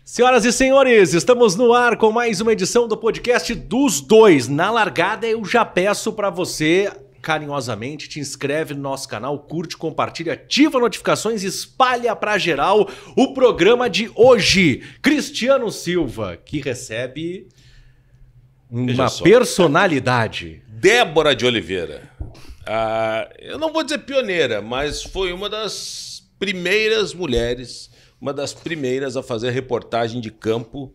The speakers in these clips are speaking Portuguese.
Senhoras e senhores, estamos no ar com mais uma edição do podcast dos dois. Na largada, eu já peço para você, carinhosamente, te inscreve no nosso canal, curte, compartilha, ativa notificações e espalha pra geral o programa de hoje. Cristiano Silva, que recebe uma personalidade. Débora de Oliveira. Eu não vou dizer pioneira, mas foi uma das primeiras mulheres, uma das primeiras a fazer reportagem de campo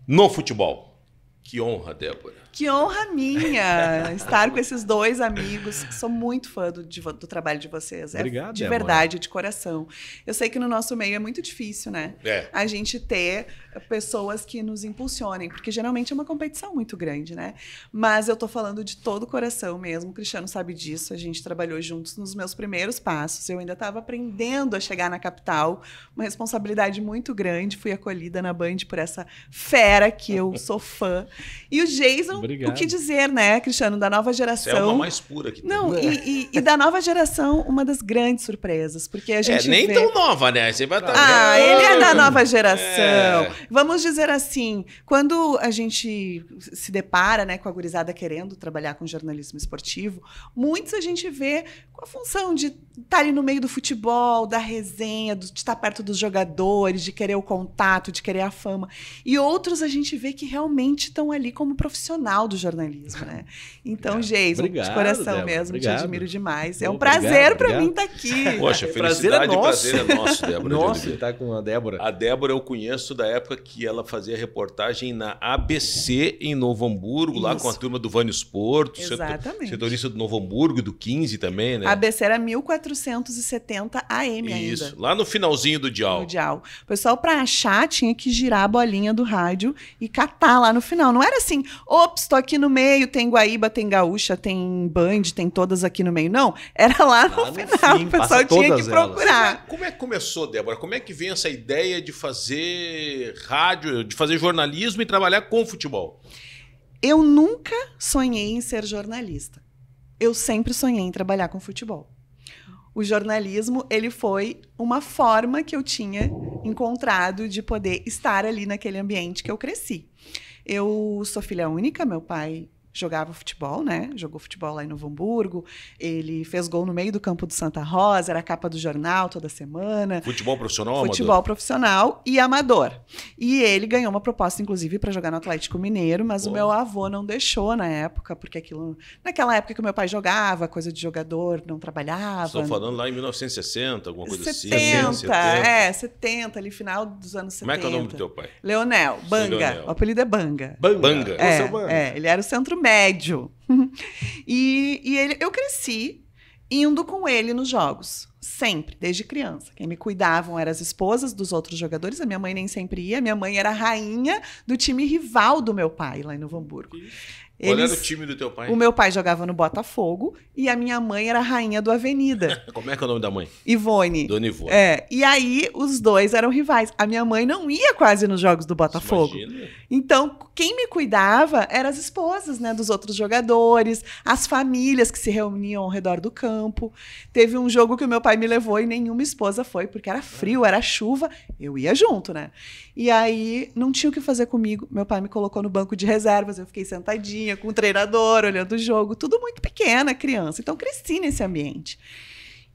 no futebol. Que honra, Débora. Que honra minha estar com esses dois amigos. Sou muito fã do trabalho de vocês. Obrigado, de verdade, de coração. Eu sei que no nosso meio é muito difícil, né? A gente ter pessoas que nos impulsionem, porque geralmente é uma competição muito grande, né? Mas eu tô falando de todo o coração mesmo. O Cristiano sabe disso. A gente trabalhou juntos nos meus primeiros passos. Eu ainda estava aprendendo a chegar na capital. Uma responsabilidade muito grande. Fui acolhida na Band por essa fera que eu sou fã. E o Jason, obrigado. O que dizer, né, Cristiano, da nova geração. Você é uma mais pura que tem. Não, e da nova geração, uma das grandes surpresas, porque a gente nem vê... tão nova, né? Você vai estar... ele é da nova geração. Vamos dizer assim, quando a gente se depara, né, com a gurizada querendo trabalhar com jornalismo esportivo, muitos a gente vê com a função de estar ali no meio do futebol, da resenha, de estar perto dos jogadores, de querer o contato, de querer a fama. E outros a gente vê que realmente estão ali como profissional do jornalismo, né? Então, Jason, de coração Débora, mesmo, te admiro demais. É um prazer para mim estar aqui. Poxa, felicidade, prazer é nosso, Débora. Nossa, estar com a Débora. A Débora eu conheço da época que ela fazia reportagem na ABC em Novo Hamburgo, lá com a turma do Vânios Porto. Exatamente. Setorista do Novo Hamburgo e do 15 também, né? A ABC era 1470 AM ainda. Isso, lá no finalzinho do dial. No dial. O pessoal, para achar, tinha que girar a bolinha do rádio e catar lá no final. Não era assim, ops, tô aqui no meio, tem Guaíba, tem Gaúcha, tem Band, tem todas aqui no meio. Não, era lá no final. Fim, o pessoal tinha que procurar. Elas. Como é que começou, Débora? Como é que vem essa ideia de fazer rádio, de fazer jornalismo e trabalhar com futebol? Eu nunca sonhei em ser jornalista. Eu sempre sonhei em trabalhar com futebol. O jornalismo, ele foi uma forma que eu tinha encontrado de poder estar ali naquele ambiente que eu cresci. Eu sou filha única, meu pai jogava futebol, né? Jogou futebol lá em Novo Hamburgo. Ele fez gol no meio do campo do Santa Rosa, era a capa do jornal toda semana. Futebol profissional ou Futebol profissional e amador. E ele ganhou uma proposta, inclusive, para jogar no Atlético Mineiro, mas o meu avô não deixou na época, porque aquilo... Naquela época que o meu pai jogava, coisa de jogador, não trabalhava. Estou falando lá em 1960, alguma coisa 70, assim. 70, ali final dos anos 70. Como é que é o nome do teu pai? Leonel, Banga. Leonel. O apelido é Banga. Banga? Ele era o centro médio. E eu cresci indo com ele nos jogos. Sempre, desde criança. Quem me cuidavam eram as esposas dos outros jogadores. A minha mãe nem sempre ia. Minha mãe era a rainha do time rival do meu pai, lá em Novo Hamburgo. Qual era o time do teu pai? O meu pai jogava no Botafogo e a minha mãe era a rainha do Avenida. Como é que é o nome da mãe? Ivone. Dona Ivone. E aí os dois eram rivais. A minha mãe não ia quase nos jogos do Botafogo. Imagina. Então, quem me cuidava eram as esposas, né, dos outros jogadores, as famílias que se reuniam ao redor do campo. Teve um jogo que o meu pai me levou e nenhuma esposa foi, porque era frio, era chuva. Eu ia junto, né? E aí não tinha o que fazer comigo. Meu pai me colocou no banco de reservas, eu fiquei sentadinha com o treinador, olhando o jogo, tudo muito pequena, criança. Então, cresci nesse ambiente.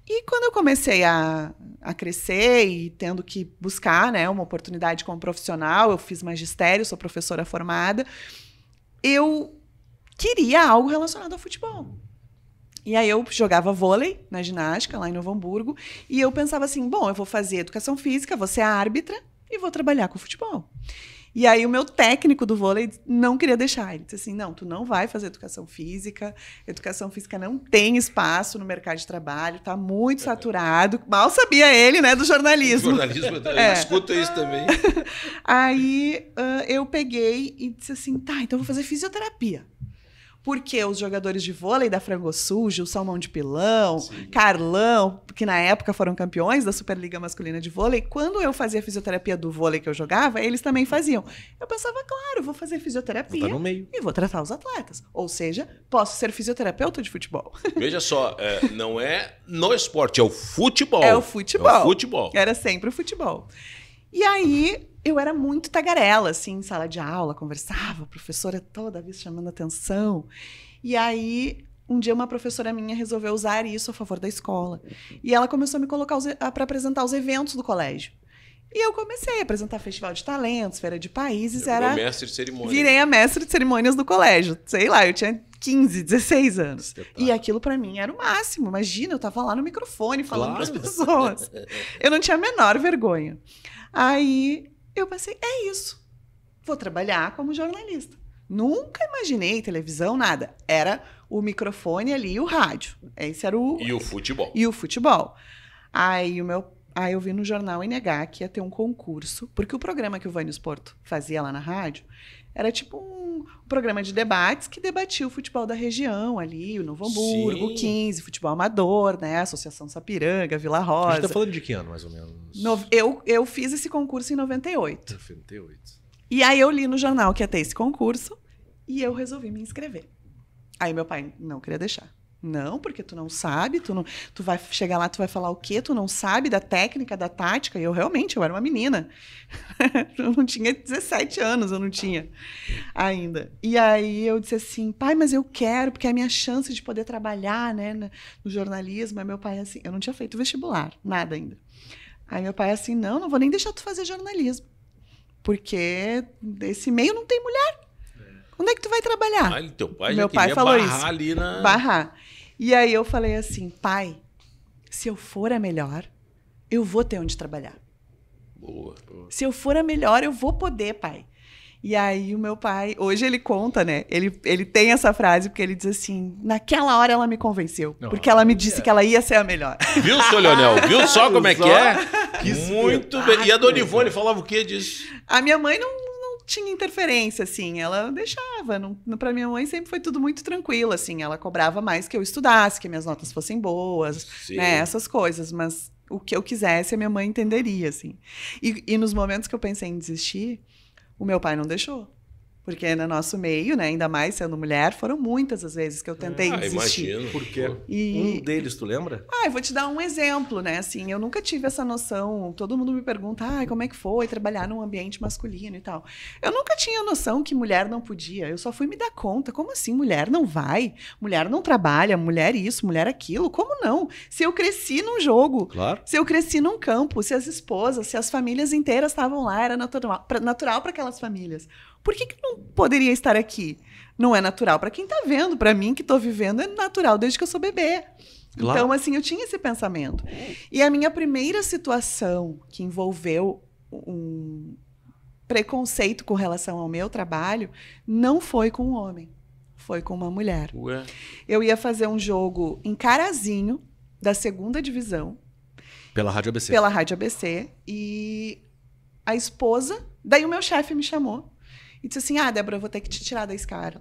E quando eu comecei a crescer e tendo que buscar, né, uma oportunidade como profissional, eu fiz magistério, sou professora formada, eu queria algo relacionado ao futebol. E aí eu jogava vôlei na ginástica, lá em Novo Hamburgo, e eu pensava assim, bom, eu vou fazer educação física, vou ser árbitra e vou trabalhar com futebol. E aí o meu técnico do vôlei não queria deixar. Ele disse assim, não, tu não vai fazer educação física não tem espaço no mercado de trabalho, tá muito saturado. Mal sabia ele, né, do jornalismo. Jornalismo, eu escuto isso também. Aí eu peguei e disse assim, tá, então eu vou fazer fisioterapia. Porque os jogadores de vôlei da Frango Sujo, o Salmão de Pilão, Carlão, que na época foram campeões da Superliga Masculina de Vôlei, quando eu fazia fisioterapia do vôlei que eu jogava, eles também faziam. Eu pensava, claro, vou fazer fisioterapia Tá no meio. e vou tratar os atletas. Ou seja, posso ser fisioterapeuta de futebol. Veja só, não é no esporte, é o futebol. É o futebol. É o futebol. Era sempre o futebol. E aí, eu era muito tagarela, assim, em sala de aula, conversava, a professora toda vez chamando atenção. E aí, um dia uma professora minha resolveu usar isso a favor da escola. E ela começou a me colocar para apresentar os eventos do colégio. E eu comecei a apresentar festival de talentos, feira de países. Virou mestre de cerimônia. Virei a mestre de cerimônias do colégio. Sei lá, eu tinha 15, 16 anos. E aquilo pra mim era o máximo. Imagina, eu tava lá no microfone falando pras pessoas. Eu não tinha a menor vergonha. Aí eu pensei, é isso. Vou trabalhar como jornalista. Nunca imaginei televisão, nada. Era o microfone ali e o rádio. Esse era o... E o futebol. E o futebol. Aí eu vi no jornal NH que ia ter um concurso, porque o programa que o Vânios Porto fazia lá na rádio era tipo um programa de debates que debatia o futebol da região ali, o Novo Hamburgo, o 15, futebol amador, né? Associação Sapiranga, Vila Rosa. A gente tá falando de que ano, mais ou menos? Eu fiz esse concurso em 98. 98. E aí eu li no jornal que ia ter esse concurso e eu resolvi me inscrever. Aí meu pai não queria deixar. Não, porque tu não sabe, tu vai chegar lá, tu vai falar o quê? Tu não sabe da técnica, da tática. E eu era uma menina. Eu não tinha 17 anos, eu não tinha ainda. E aí eu disse assim, pai, mas eu quero, porque é a minha chance de poder trabalhar, né, no jornalismo. Aí meu pai assim, eu não tinha feito vestibular, nada ainda. Aí meu pai assim, não vou nem deixar tu fazer jornalismo. Porque esse meio não tem mulher. Onde é que tu vai trabalhar? Ah, teu pai Meu já pai queria falou barrar isso. ali na... Barrar. E aí eu falei assim, pai, se eu for a melhor, eu vou ter onde trabalhar. Boa. Se eu for a melhor, eu vou poder, pai. E aí o meu pai, hoje ele conta, né? Ele tem essa frase, porque ele diz assim, naquela hora ela me convenceu. Porque ela me disse que ela ia ser a melhor. Viu, seu Leonel? Viu só como é que é? Que Muito bem. E a Dona Ivone falava o quê disso? A minha mãe não tinha interferência, assim, ela deixava. Pra minha mãe sempre foi tudo muito tranquilo, assim. Ela cobrava mais que eu estudasse, que minhas notas fossem boas, né? Essas coisas, mas o que eu quisesse, a minha mãe entenderia, assim. E nos momentos que eu pensei em desistir, o meu pai não deixou. Porque no nosso meio, né, ainda mais sendo mulher, foram muitas as vezes que eu tentei desistir. Imagino. Por quê? E... Um deles, tu lembra? eu vou te dar um exemplo, né? Assim, eu nunca tive essa noção. Todo mundo me pergunta, como é que foi trabalhar num ambiente masculino e tal. Eu nunca tinha noção que mulher não podia. Eu só fui me dar conta. Como assim? Mulher não vai? Mulher não trabalha? Mulher isso, mulher aquilo? Como não? Se eu cresci num jogo, Claro. se eu cresci num campo, se as esposas, se as famílias inteiras estavam lá, era natural para aquelas famílias. Por que não poderia estar aqui? Não é natural para quem está vendo. Para mim, que estou vivendo, é natural desde que eu sou bebê. Claro. Então, assim, eu tinha esse pensamento. E a minha primeira situação que envolveu um preconceito com relação ao meu trabalho não foi com um homem, foi com uma mulher. Ué. Eu ia fazer um jogo em Carazinho, da 2ª divisão, Pela Rádio ABC. pela Rádio ABC, e a esposa, daí o meu chefe me chamou e disse assim, Débora, eu vou ter que te tirar da escala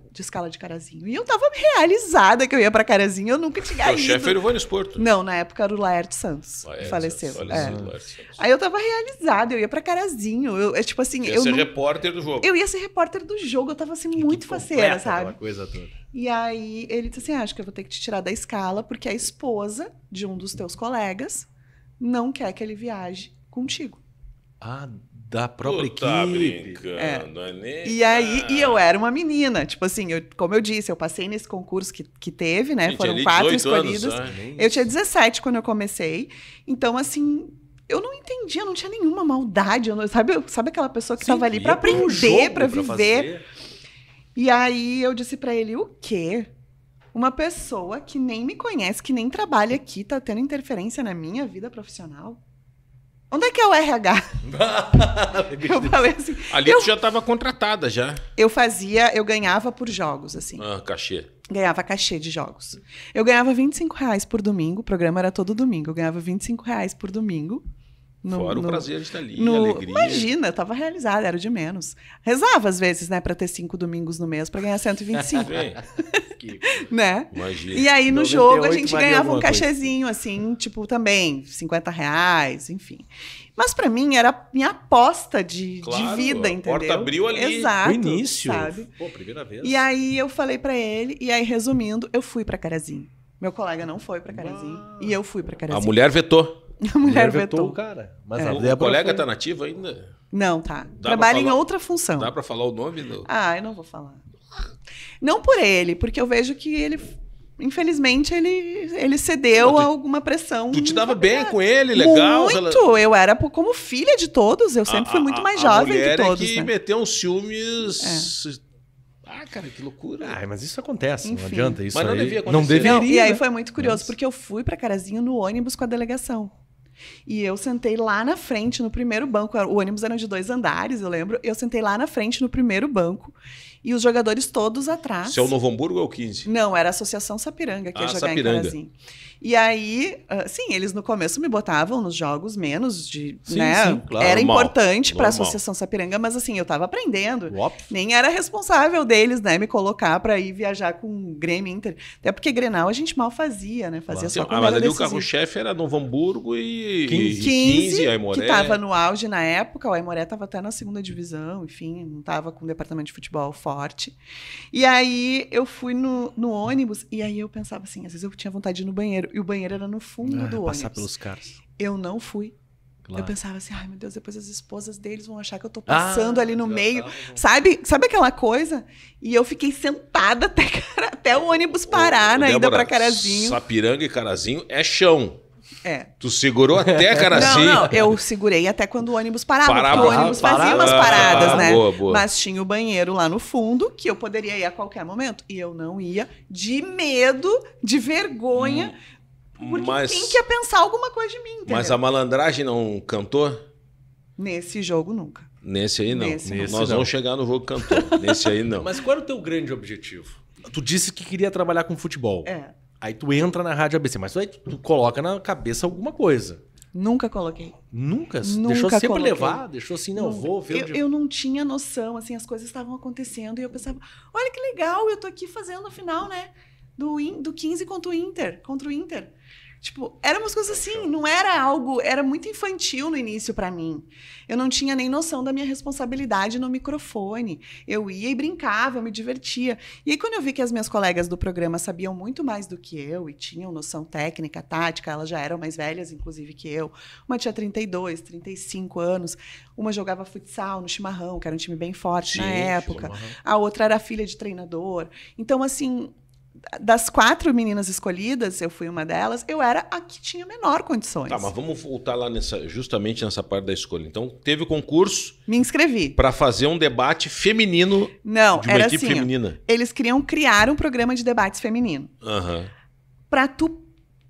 de Carazinho. E eu tava realizada que eu ia pra Carazinho, eu nunca tinha O ido. chefe era o Vânios Porto. Não, na época era o Laerte Santos, que Laerte faleceu. Santos, É. Laerte Santos. Aí eu tava realizada, eu ia pra Carazinho. Tipo assim, Ia ser repórter do jogo. eu ia ser repórter do jogo, eu tava assim, muito faceira, Completa sabe? aquela coisa toda. E aí ele disse assim, acho que eu vou ter que te tirar da escala, porque a esposa de um dos teus colegas não quer que ele viaje contigo. Da própria Tu tá equipe. brincando, é nem... E aí, e eu era uma menina, tipo assim, como eu disse, eu passei nesse concurso que teve, né? Gente, Foram ali 4 18 anos, escolhidas. né? Eu tinha 17 quando eu comecei. Então, assim, eu não entendia, não tinha nenhuma maldade. Sabe aquela pessoa que estava ali para aprender, para viver? Fazer. E aí eu disse para ele, o quê? Uma pessoa que nem me conhece, que nem trabalha aqui, tá tendo interferência na minha vida profissional? Onde é que é o RH? Eu falei assim. Ali tu já estava contratada já. Eu ganhava por jogos, assim. Cachê. Ganhava cachê de jogos. Eu ganhava R$25 por domingo, o programa era todo domingo. Eu ganhava R$25 por domingo. Fora o prazer de estar ali, a alegria. Imagina, eu tava realizada, era o de menos. Rezava às vezes, né, pra ter 5 domingos no mês, pra ganhar 125. Kiko. né? Imagina. E aí, no 98 jogo, a gente valia ganhava um alguma coisa. cachezinho, assim, tipo, também, R$50, enfim. Mas pra mim, era minha aposta de Claro, vida, a entendeu? porta abriu ali. Exato, O início. sabe? Pô, primeira vez. E aí, eu falei pra ele, e aí, resumindo, eu fui pra Carazinho. Meu colega não foi pra Carazinho, e eu fui pra A Carazinho. mulher vetou. A mulher vetou. o cara. Mas É. a O Débora colega foi. tá nativo ainda? Não, tá. pra Trabalha em falar? outra função. Dá pra falar o nome? Do... Ah, eu não vou falar. Não por ele, porque eu vejo que ele, infelizmente, ele cedeu Não, a alguma pressão. Tu te dava bem com ele, legal? Muito! Eu era como filha de todos, eu sempre fui muito mais jovem a mulher que todos. é que né? meteu uns ciúmes... Ah, cara, que loucura. Ah, mas isso acontece, não Enfim. adianta. Isso Mas não aí devia acontecer. não deveria. Não, e aí né? foi muito curioso, Mas- porque eu fui pra Carazinho no ônibus com a delegação. E eu sentei lá na frente, no primeiro banco. O ônibus era de 2 andares, eu lembro. Eu sentei lá na frente, no primeiro banco. E os jogadores todos atrás. Se é o Novo Hamburgo ou o 15? Não, era a Associação Sapiranga que ia jogar Sapiranga. em Carazinho. E aí, sim, eles no começo me botavam nos jogos menos de, Sim, né? sim, claro. Era Normal, importante para a normal. Associação Sapiranga, mas assim, eu tava aprendendo. Óbvio. Nem era responsável deles, né, me colocar para ir viajar com Grêmio Inter. Até porque Grenal a gente mal fazia, né? Fazia só quando mas era ali o decisivo. carro-chefe era Novo Hamburgo e 15, Aimoré. que tava no auge na época, o Aimoré tava até na 2ª divisão, enfim, não tava com o departamento de futebol forte. E aí eu fui no ônibus, e aí eu pensava assim, às vezes eu tinha vontade de ir no banheiro, e o banheiro era no fundo do ônibus. Passar pelos caras. Eu não fui. Claro. Eu pensava assim, ai meu Deus, depois as esposas deles vão achar que eu tô passando ali no já meio. tava. Sabe aquela coisa? E eu fiquei sentada até o ônibus parar na ida Débora, pra Carazinho. Sapiranga e Carazinho é chão. É. Tu segurou até Carazinho. Não, eu segurei até quando o ônibus parava. Parava, porque o ônibus fazia parava. umas paradas, né? Boa, boa. Mas tinha o banheiro lá no fundo, que eu poderia ir a qualquer momento. E eu não ia, de medo, de vergonha. Porque Mas, quem que ia pensar alguma coisa de mim, entendeu? mas a malandragem não cantou? Nesse jogo, nunca. Nesse aí não. Nesse Nós não. vamos chegar no jogo cantor. Nesse aí não. Mas qual era o teu grande objetivo? Tu disse que queria trabalhar com futebol. É. Aí tu entra na Rádio ABC, mas aí tu coloca na cabeça alguma coisa. Nunca coloquei. Nunca? Nunca Deixou sempre coloquei. levar? Deixou assim, não, vou ver onde... Eu não tinha noção, assim, as coisas estavam acontecendo e eu pensava, olha que legal, eu tô aqui fazendo a final, né, do 15 contra o Inter. Tipo, eram umas coisas assim, não era algo, era muito infantil no início pra mim. Eu não tinha nem noção da minha responsabilidade no microfone. Eu ia e brincava, eu me divertia. E aí quando eu vi que as minhas colegas do programa sabiam muito mais do que eu e tinham noção técnica, tática, elas já eram mais velhas, inclusive, que eu. Uma tinha 32, 35 anos. Uma jogava futsal no Chimarrão, que era um time bem forte na Sim, época. Chimarrão. A outra era filha de treinador. Então, assim, das 4 meninas escolhidas, eu fui uma delas, eu era a que tinha menor condições. Tá, mas vamos voltar lá justamente nessa parte da escolha. Então, teve concurso Me inscrevi. para fazer um debate feminino Não, de uma era equipe assim, ó, feminina. eles queriam criar um programa de debates feminino. Aham. Para tu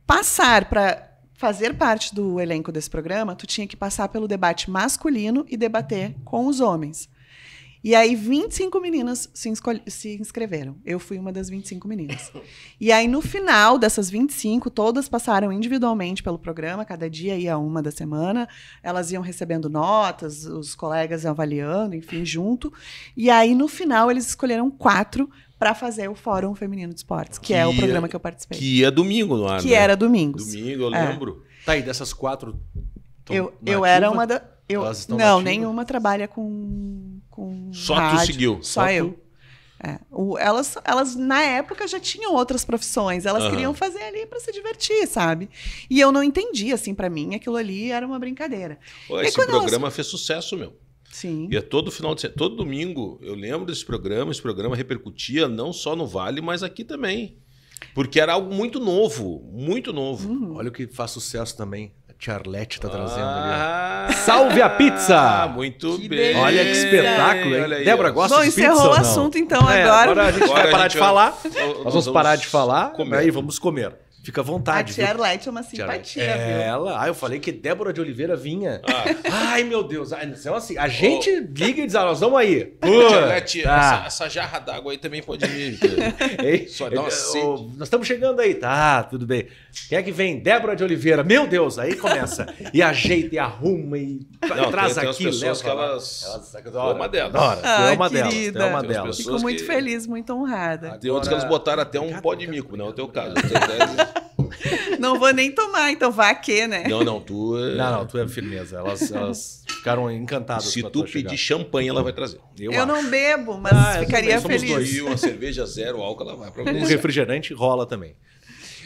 passar para fazer parte do elenco desse programa, tu tinha que passar pelo debate masculino e debater com os homens. E aí 25 meninas se inscreveram. Eu fui uma das 25 meninas. E aí no final dessas 25, todas passaram individualmente pelo programa, cada dia ia uma da semana. Elas iam recebendo notas, os colegas iam avaliando, enfim, junto. E aí no final eles escolheram 4 para fazer o Fórum Feminino de Esportes, que é o programa que eu participei. Que ia domingo no ar, Que né? era domingos. Domingo, eu É. lembro. Tá aí, dessas 4... Eu era uma da... Elas estão não, nativas? nenhuma trabalha com Só rádio, tu seguiu. Só eu. É. Elas, na época, já tinham outras profissões. Elas Aham. queriam fazer ali para se divertir, sabe? E eu não entendi, assim, para mim, aquilo ali era uma brincadeira. Pô, E esse quando programa fez sucesso, meu. Sim. E todo final de semana, todo domingo, eu lembro desse programa. Esse programa repercutia não só no Vale, mas aqui também. Porque era algo muito novo, muito novo. Olha o que faz sucesso também. A Tia Arlete tá trazendo ali. Ah, Salve a pizza! Muito Que bem. delícia! Olha que espetáculo, hein? Olha aí, Débora, ó. gosta Bom, de pizza encerrou ou o não? É, assunto, então, É, agora. agora a gente Agora vai a parar gente de vai- falar. nós Nós vamos parar de falar, comer. aí vamos comer. Fica à A vontade. tia viu? Arlete é uma simpatia, viu? Ela. Eu falei que Débora de Oliveira vinha. Ai, meu Deus. Então, assim, a gente liga e diz, nós vamos aí. Tia, essa jarra d'água aí também pode vir. Ei, Só dá uma sede. nós estamos chegando aí. Tá, tudo bem. Quem é que vem? Débora de Oliveira. Meu Deus, aí começa. E ajeita, e arruma, e traz tem aqui, umas pessoas leva que lá. elas... Adora, uma delas. adora. Ah, é uma delas. querida. É uma Tem umas delas. pessoas Fico muito que- feliz, muito honrada. Tem outros que elas botaram até um pó de mico, não é o teu caso. Não vou nem tomar, então vá que, né? Não, tu... Não, tu é firmeza. Elas ficaram encantadas Se com a tu tua chegada. pedir champanhe, ela vai trazer. Eu acho. não bebo, mas ficaria somos feliz. dois. E uma cerveja zero álcool, ela vai pra Um você. refrigerante rola também.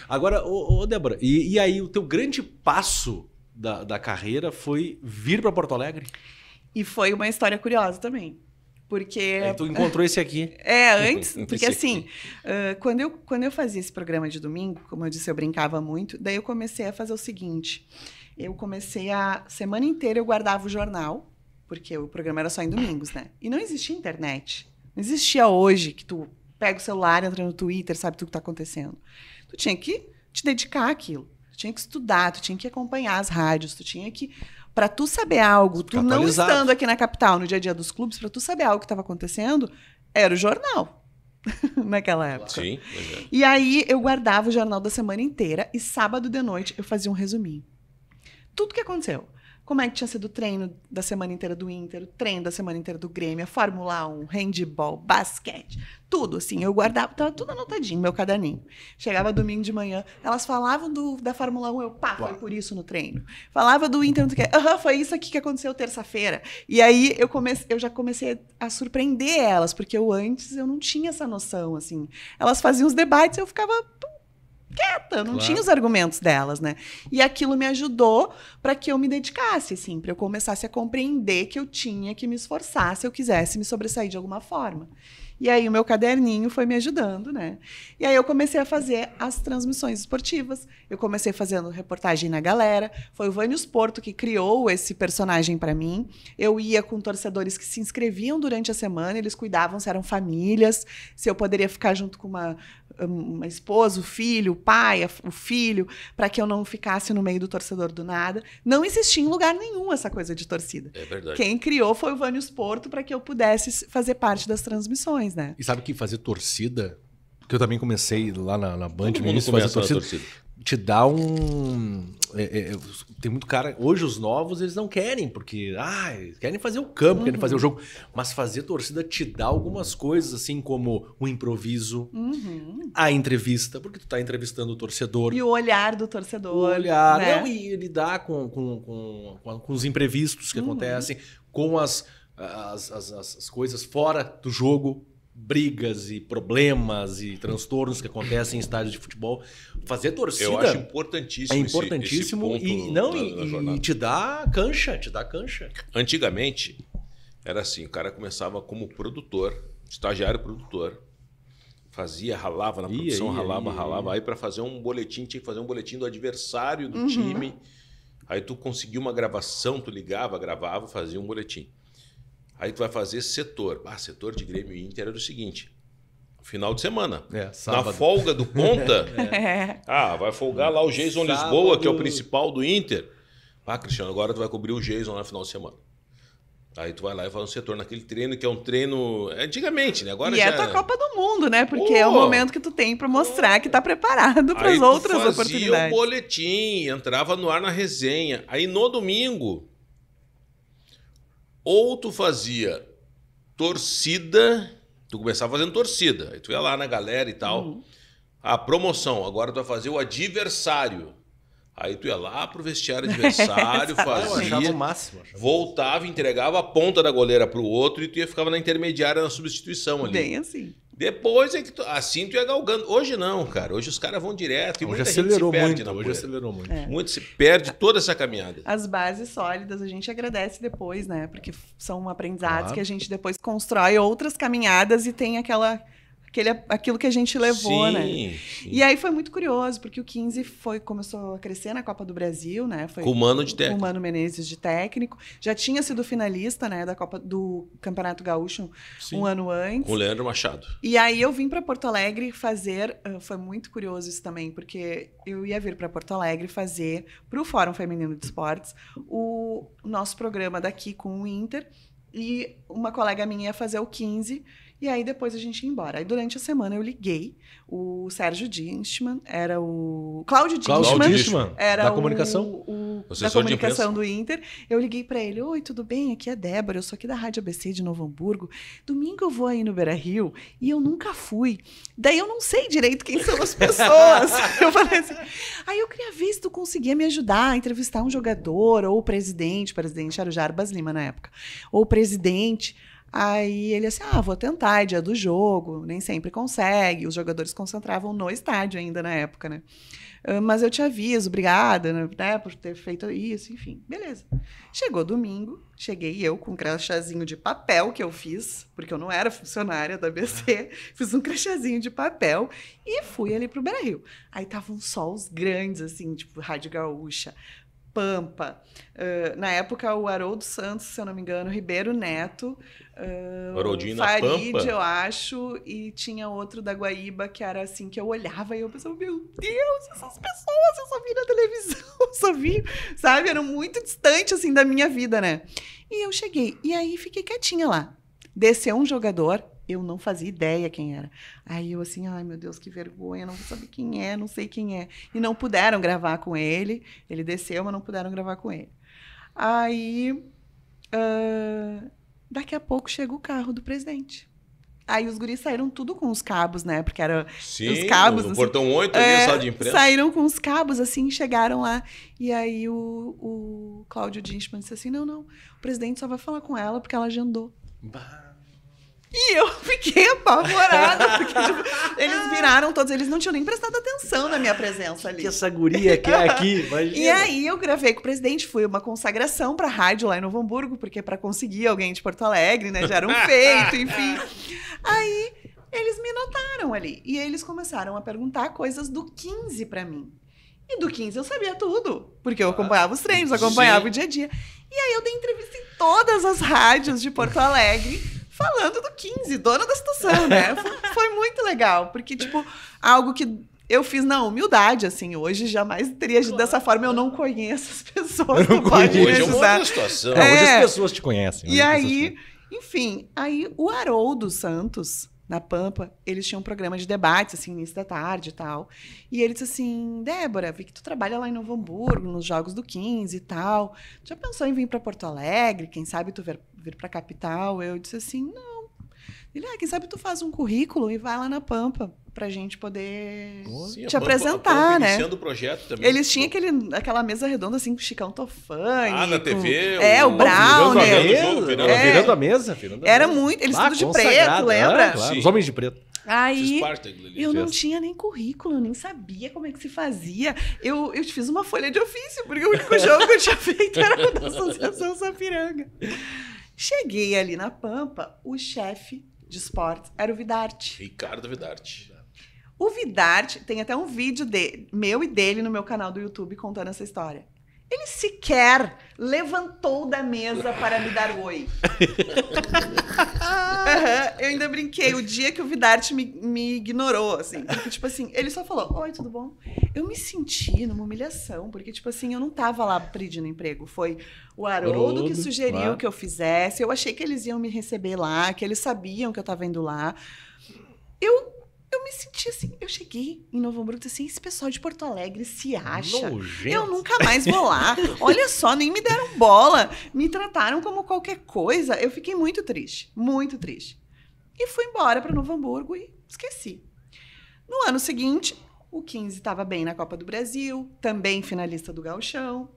Agora, ô Débora, e aí o teu grande passo da carreira foi vir para Porto Alegre? E foi uma história curiosa também. Porque. Aí tu encontrou esse aqui. Antes, porque Esse assim, quando eu fazia esse programa de domingo, como eu disse, eu brincava muito, daí eu comecei a fazer o seguinte: eu comecei a semana inteira eu guardava o jornal, porque o programa era só em domingos, né? E não existia internet. Não existia hoje que tu pega o celular, entra no Twitter, sabe tudo que tá acontecendo. Tu tinha que te dedicar àquilo. Tu tinha que estudar, tu tinha que acompanhar as rádios, tu tinha que... Para tu saber algo, tu não atualizado. estando aqui na capital, no dia a dia dos clubes, para tu saber algo que estava acontecendo, era o jornal. Naquela época. Sim, pois é. E aí eu guardava o jornal da semana inteira e sábado de noite eu fazia um resuminho. Tudo que aconteceu. Como é que tinha sido o treino da semana inteira do Inter, o treino da semana inteira do Grêmio, a Fórmula 1, handball, basquete, tudo assim. Eu guardava, tava tudo anotadinho no meu caderninho. Chegava domingo de manhã, elas falavam da Fórmula 1, eu, foi por isso no treino. Falava do Inter, não sei o quê. Foi isso aqui que aconteceu terça-feira. E aí eu já comecei a surpreender elas, porque antes eu não tinha essa noção, assim. Elas faziam os debates e eu ficava quieta, não tinha os argumentos delas, né? E aquilo me ajudou para que eu me dedicasse, assim, para eu começasse a compreender que eu tinha que me esforçar se eu quisesse me sobressair de alguma forma. E aí o meu caderninho foi me ajudando, né? E aí eu comecei a fazer as transmissões esportivas. Eu comecei fazendo reportagem na Galera. Foi o Vânios Porto que criou esse personagem para mim. Eu ia com torcedores que se inscreviam durante a semana, eles cuidavam se eram famílias, se eu poderia ficar junto com uma esposa, o filho, o pai, o filho, para que eu não ficasse no meio do torcedor do nada. Não existia em lugar nenhum essa coisa de torcida. É verdade. Quem criou foi o Vânios Porto para que eu pudesse fazer parte das transmissões, né? E sabe que fazer torcida, que eu também comecei lá na Band, Todo no mundo início, fazer começa na torcida, torcida. te dá um... tem muito cara... Hoje os novos, eles não querem, porque... querem fazer o campo, querem fazer o jogo. Mas fazer torcida te dá algumas coisas, assim como o improviso, a entrevista, porque tu tá entrevistando o torcedor. E o olhar do torcedor. O olhar, né? não, e lidar com os imprevistos que acontecem, com as coisas fora do jogo, brigas e problemas e transtornos que acontecem em estádios de futebol. Fazer torcida Eu acho importantíssimo é importantíssimo esse ponto na e jornada. te dá cancha, Antigamente, era assim, o cara começava como produtor, estagiário produtor, ralava na produção, ralava. Aí para fazer um boletim, tinha que fazer um boletim do adversário do time. Aí tu conseguia uma gravação, tu ligava, gravava, fazia um boletim. Aí tu vai fazer setor. Setor de Grêmio e Inter era o seguinte, final de semana. Sábado. Na folga do ponta, vai folgar lá o Jason Sábado. Lisboa, que é o principal do Inter. Cristiano, agora tu vai cobrir o Jason lá no final de semana. Aí tu vai lá e faz um setor naquele treino, que é um treino... Antigamente, né? Agora E já... é tua Copa do Mundo, né? Porque é o momento que tu tem para mostrar que tá preparado para as outras fazia oportunidades. o boletim, entrava no ar na resenha. Aí no domingo, ou tu fazia torcida, tu começava fazendo torcida, aí tu ia lá na galera e tal. A promoção, agora tu vai fazer o adversário. Aí tu ia lá pro vestiário adversário, Eu achava o fazia, máximo. voltava, entregava a ponta da goleira pro outro e tu ia ficava na intermediária, na substituição ali. Bem assim. Depois é que assim tu ia galgando. Hoje não, cara. Hoje os caras vão direto e Hoje muita gente acelerou se perde muito. na Hoje poeira. acelerou muito. Muito se perde toda essa caminhada. As bases sólidas a gente agradece depois, né? Porque são aprendizados Claro. que a gente depois constrói outras caminhadas e tem aquela aquilo que a gente levou, sim, né? Sim. E aí foi muito curioso, porque o 15 começou a crescer na Copa do Brasil, né? Foi Com o Mano de técnico. Com o Mano Menezes de técnico. Já tinha sido finalista, né, do Campeonato Gaúcho um ano antes. Com o Leandro Machado. E aí eu vim para Porto Alegre fazer, foi muito curioso isso também, porque eu ia vir para Porto Alegre fazer para o Fórum Feminino de Esportes o nosso programa daqui com o Inter, e uma colega minha ia fazer o 15, e aí depois a gente ia embora. Aí durante a semana eu liguei, o Sérgio Dienstmann, era o Cláudio Dienstmann, era da comunicação? o da comunicação do Inter. Eu liguei para ele: oi, tudo bem? Aqui é Débora, eu sou aqui da Rádio ABC de Novo Hamburgo. Domingo eu vou aí no Beira-Rio e eu nunca fui. Daí eu não sei direito quem são as pessoas. Eu falei assim, aí eu queria ver se tu conseguia me ajudar a entrevistar um jogador ou o presidente era o Jarbas Lima na época, ou o presidente. Aí ele assim, vou tentar, é dia do jogo, nem sempre consegue. Os jogadores concentravam no estádio ainda na época, né? Mas eu te aviso, obrigada, né, por ter feito isso, enfim, beleza. Chegou domingo, cheguei eu com um crachazinho de papel que eu fiz, porque eu não era funcionária da ABC, fiz um crachazinho de papel e fui ali pro Beira-Rio. Aí estavam só os grandes, assim, tipo Rádio Gaúcha, Pampa, na época o Haroldo Santos, se eu não me engano, Ribeiro Neto, Farid, eu acho, e tinha outro da Guaíba que era assim, que eu olhava e eu pensava, meu Deus, essas pessoas eu só vi na televisão, eu só vi, sabe, eram muito distantes assim da minha vida, né? E eu cheguei, e aí fiquei quietinha lá. Desceu um jogador, eu não fazia ideia quem era. Aí eu assim, ai meu Deus, que vergonha, não vou saber quem é, não sei quem é. E não puderam gravar com ele. Ele desceu, mas não puderam gravar com ele. Aí, daqui a pouco chega o carro do presidente. Aí os guris saíram tudo com os cabos, né? Porque era os cabos... no assim, portão 8 ali, sala de imprensa. Saíram com os cabos, assim, chegaram lá. E aí o Cláudio Dienstmann disse assim, não, o presidente só vai falar com ela porque ela agendou. E eu fiquei apavorada, porque tipo, eles viraram todos, eles não tinham nem prestado atenção na minha presença ali. Que essa guria que é aqui, imagina. E aí eu gravei com o presidente, foi uma consagração pra rádio lá em Novo Hamburgo, porque pra conseguir alguém de Porto Alegre, né, já era um feito, enfim. Aí eles me notaram ali, e eles começaram a perguntar coisas do 15 pra mim. E do 15 eu sabia tudo, porque eu acompanhava os treinos, acompanhava o dia a dia. E aí eu dei entrevista em todas as rádios de Porto Alegre, falando do 15, dona da situação, né? Foi muito legal, porque, tipo, algo que eu fiz na humildade, assim, hoje jamais teria agido dessa forma, eu não conheço as pessoas, não pode me Hoje é uma ajudar. outra situação. Hoje as pessoas te conhecem. E aí, enfim, aí o Haroldo Santos, na Pampa, eles tinham um programa de debates, assim, início da tarde e tal. E ele disse assim, Débora, vi que tu trabalha lá em Novo Hamburgo, nos Jogos do 15 e tal. Tu já pensou em vir para Porto Alegre? Quem sabe tu vir para a capital? Eu disse assim, não. Ele, quem sabe tu faz um currículo e vai lá na Pampa pra gente poder te apresentar, né? Iniciando o projeto também. Eles tinham aquela mesa redonda assim com o Chicão Tofani. Na TV. O Browner. Virando a mesa. Era muito. Eles tudo de preto, lembra? Claro, os homens de preto. Aí, eu não tinha nem currículo, eu nem sabia como é que se fazia. Eu fiz uma folha de ofício, porque o único jogo que eu tinha feito era o da Associação Sapiranga. Cheguei ali na Pampa, o chefe de esportes era o Vidarte. Ricardo Vidarte. O Vidarte, tem até um vídeo meu e dele no meu canal do YouTube contando essa história. Ele sequer levantou da mesa para me dar oi. Eu ainda brinquei o dia que o Vidarte me ignorou, assim. Porque, tipo assim, ele só falou, oi, tudo bom? Eu me senti numa humilhação, porque, tipo assim, eu não tava lá pedindo emprego. Foi o Haroldo que sugeriu que eu fizesse. Eu achei que eles iam me receber lá, que eles sabiam que eu tava indo lá. Eu me senti assim, eu cheguei em Novo Hamburgo e disse assim, esse pessoal de Porto Alegre se acha. Nojento. Eu nunca mais vou lá. Olha só, nem me deram bola. Me trataram como qualquer coisa. Eu fiquei muito triste, muito triste. E fui embora para Novo Hamburgo e esqueci. No ano seguinte, o 15 estava bem na Copa do Brasil, também finalista do Gauchão.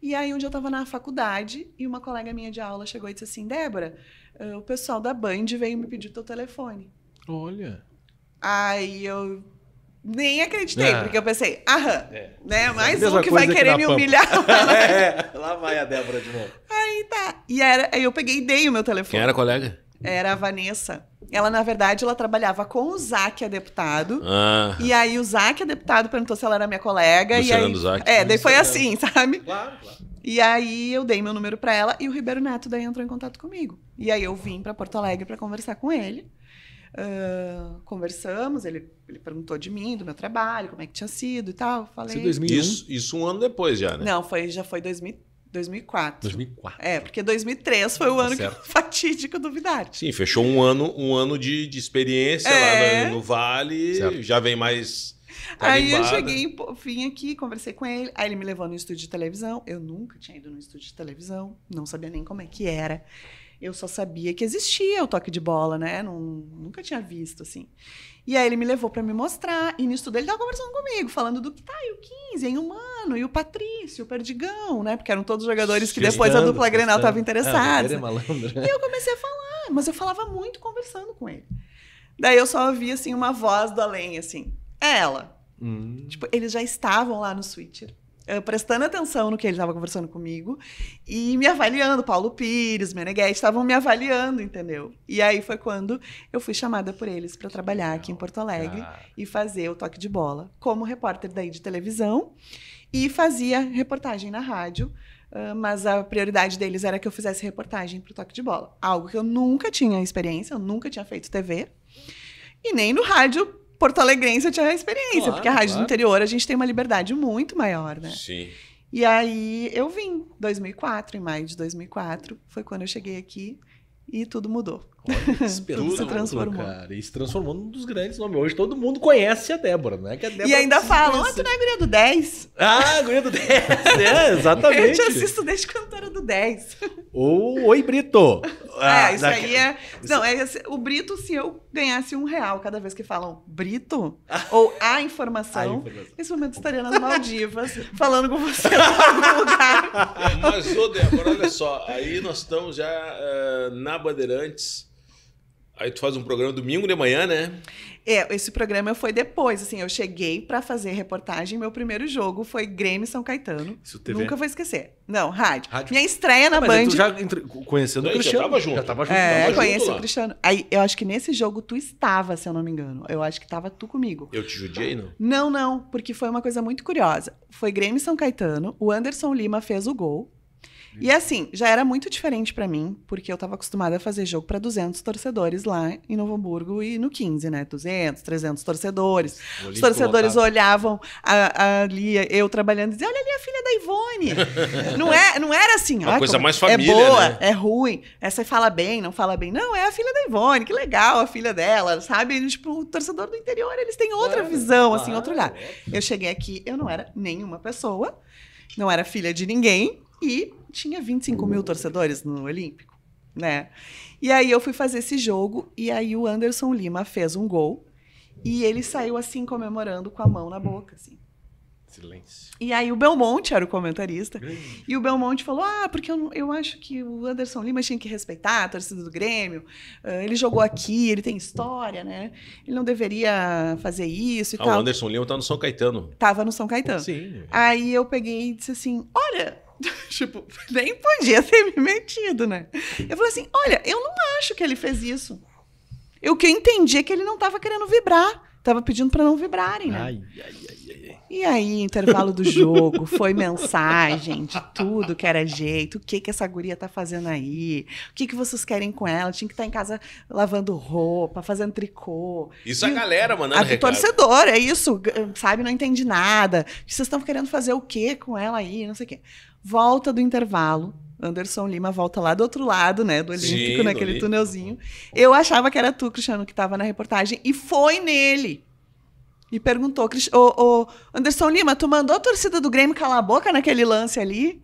E aí, onde eu estava na faculdade, e uma colega minha de aula chegou e disse assim, Débora, o pessoal da Band veio me pedir teu telefone. Olha... Aí eu nem acreditei, porque eu pensei, né? Mais mesma um que vai querer me humilhar. Lá vai a Débora de novo. Aí tá. Aí eu peguei e dei o meu telefone. Quem era a colega? Era a Vanessa. Ela, na verdade, ela trabalhava com o Zac, a deputado. E aí o Zac, a deputado, perguntou se ela era minha colega. Luciano e aí, Zac. daí foi assim, sabe? Claro. E aí eu dei meu número pra ela e o Ribeiro Neto daí entrou em contato comigo. E aí eu vim pra Porto Alegre pra conversar com ele. Conversamos, ele perguntou de mim, do meu trabalho, como é que tinha sido e tal. Falei. 2001? Isso um ano depois já, né? Não, já foi 2004. 2004. Porque 2003 foi o ano certo. fatídico do Vidarte. Sim, fechou um ano de experiência lá no Vale, Certo. já vem mais Aí eu carimbada. cheguei, vim aqui, conversei com ele. Aí ele me levou no estúdio de televisão. Eu nunca tinha ido no estúdio de televisão, não sabia nem como é que era. Eu só sabia que existia o toque de bola, né? Nunca tinha visto, assim. E aí ele me levou pra me mostrar. E nisso tudo ele tava conversando comigo, falando do que e o 15, e o Mano, e o Patrício, o Perdigão, né? Porque eram todos jogadores que depois a dupla Grenal tava interessada. E eu comecei a falar, mas eu falava muito conversando com ele. Daí eu só ouvia, assim, uma voz do além, assim. É ela. Tipo, eles já estavam lá no Switcher, prestando atenção no que ele estava conversando comigo e me avaliando. Paulo Pires, Meneghetti, estavam me avaliando, entendeu? E aí foi quando eu fui chamada por eles para trabalhar aqui em Porto Alegre e fazer o toque de bola como repórter daí de televisão e fazia reportagem na rádio, mas a prioridade deles era que eu fizesse reportagem para o toque de bola. Algo que eu nunca tinha experiência, eu nunca tinha feito TV e nem no rádio porto-alegrense eu tinha experiência, porque a rádio do interior a gente tem uma liberdade muito maior, né? Sim. E aí eu vim, 2004, em maio de 2004, foi quando eu cheguei aqui e tudo mudou. Tudo se transformou. Cara, e se transformou num dos grandes nomes. Hoje todo mundo conhece a Débora, né? Que a Débora E ainda precisa falam, conhecer. tu não é guria do 10? Ah, guria do 10, exatamente. Eu te assisto desde quando tu era do 10. Ou Oi Brito. Isso aí é... Não, o Brito, se eu ganhasse R$1 cada vez que falam Brito, ou a informação, nesse momento eu estaria nas Maldivas, falando com você em algum lugar. Mas, ô Débora, olha só, aí nós estamos já na Bandeirantes. Aí tu faz um programa domingo de manhã, né? Esse programa foi depois, assim, eu cheguei pra fazer reportagem, meu primeiro jogo foi Grêmio e São Caetano. Isso, TV? Nunca vou esquecer. Não, rádio. Minha estreia na Mas Band. tu já conhecendo o Não, Cristiano. já tava junto. Já tava junto. tava junto conheci lá. o Cristiano. Aí, eu acho que nesse jogo tu estava, se eu não me engano. Eu acho que tava tu comigo. Eu te judiei, não? Não, porque foi uma coisa muito curiosa. Foi Grêmio e São Caetano, o Anderson Lima fez o gol. E assim, já era muito diferente pra mim, porque eu tava acostumada a fazer jogo pra 200 torcedores lá em Novo Hamburgo e no 15, né? 200, 300 torcedores. Os torcedores olhavam ali, eu trabalhando, e diziam, olha ali a filha da Ivone. não era assim. Uma coisa mais família, é boa, né? é ruim. Essa fala bem, não fala bem. Não, é a filha da Ivone, que legal a filha dela, sabe? E, tipo, o torcedor do interior, eles têm outra visão, assim, outro olhar. Eu cheguei aqui, eu não era nenhuma pessoa, não era filha de ninguém e tinha 25 mil torcedores no Olímpico, né? E aí eu fui fazer esse jogo e aí o Anderson Lima fez um gol e ele saiu assim comemorando com a mão na boca, assim. Silêncio. E aí o Belmonte era o comentarista e o Belmonte falou, porque eu acho que o Anderson Lima tinha que respeitar a torcida do Grêmio, ele jogou aqui, ele tem história, né? Ele não deveria fazer isso e tal. O Anderson Lima tá no São Caetano. Tava no São Caetano. Sim. Aí eu peguei e disse assim, olha... Tipo, nem podia ter me metido, né? Eu falei assim, olha, eu não acho que ele fez isso. O que eu entendi é que ele não tava querendo vibrar. Tava pedindo pra não vibrarem, né? Ai. E aí, intervalo do jogo, foi mensagem de tudo que era jeito. O que essa guria tá fazendo aí? O que vocês querem com ela? Tinha que estar em casa lavando roupa, fazendo tricô. Isso a galera mandando recado. Torcedor, é isso, sabe? Não entendi nada. Vocês estão querendo fazer o quê com ela aí? Não sei o quê. Volta do intervalo. Anderson Lima volta lá do outro lado, né? Do Olímpico, Sim, naquele Olímpico. túnelzinho. Eu achava que era tu, Cristiano, que estava na reportagem. E foi nele. E perguntou, Anderson Lima, tu mandou a torcida do Grêmio calar a boca naquele lance ali?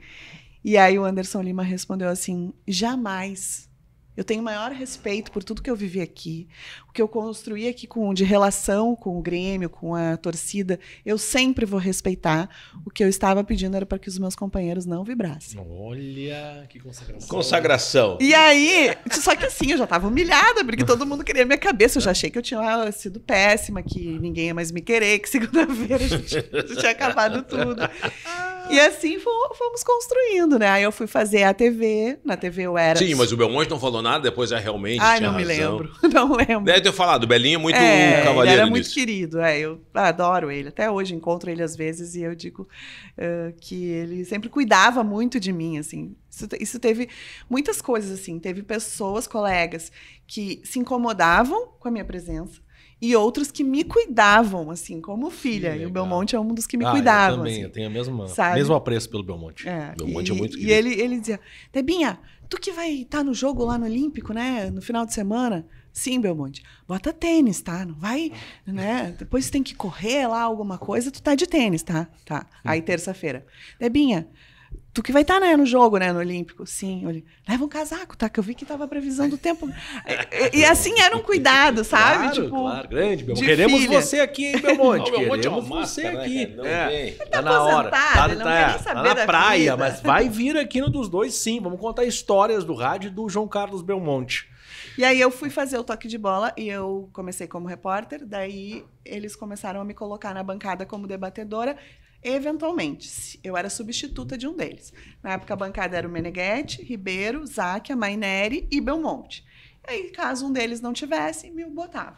E aí o Anderson Lima respondeu assim, jamais. Eu tenho o maior respeito por tudo que eu vivi aqui. O que eu construí aqui de relação com o Grêmio, com a torcida, eu sempre vou respeitar. O que eu estava pedindo era para que os meus companheiros não vibrassem. Olha, que consagração. Consagração. E aí, só que assim, eu já estava humilhada, porque todo mundo queria minha cabeça. Eu já achei que eu tinha sido péssima, que ninguém ia mais me querer, que segunda-feira já tinha acabado tudo. E assim fomos construindo, né? Aí eu fui fazer a TV, na TV eu era... Sim, mas o Belmonte não falou nada, depois realmente Ai, tinha não me razão. lembro, não lembro. Deve ter falado, o Belinho é muito Ele cavalheiro era muito nisso. querido, eu adoro ele. Até hoje encontro ele às vezes e eu digo que ele sempre cuidava muito de mim, assim. Isso teve muitas coisas, assim. Teve pessoas, colegas, que se incomodavam com a minha presença e outros que me cuidavam, assim, como filha. E o Belmonte é um dos que me cuidavam. Eu também, assim, eu tenho o mesmo apreço pelo Belmonte. Belmonte é muito e querido. ele dizia, Debinha, tu que vai estar no jogo lá no Olímpico, né? No final de semana... Sim, Belmonte. Bota tênis, tá? Não vai, né? Depois tem que correr lá, alguma coisa, tu tá de tênis, tá? Tá. Aí, terça-feira. Debinha, tu que vai estar, né, no jogo, né, no Olímpico. Sim, leva um casaco, tá? Que eu vi que tava a previsão do tempo. E assim era um cuidado, sabe? Claro, tipo, claro, grande, Belmonte. de Queremos filha. você aqui, hein, Belmonte? O Belmonte é uma Queremos você máscara, né, aqui. cara? Não vem. Tá na hora. aposentado, ele não quer nem Tá saber na da praia, vida. mas vai vir aqui no dos dois, sim. Vamos contar histórias do rádio do João Carlos Belmonte. E aí eu fui fazer o toque de bola e eu comecei como repórter, daí eles começaram a me colocar na bancada como debatedora, eventualmente. Eu era substituta de um deles. Na época a bancada era o Meneghetti, Ribeiro, Záquia, Maineri e Belmonte. E aí, caso um deles não tivesse, me botavam.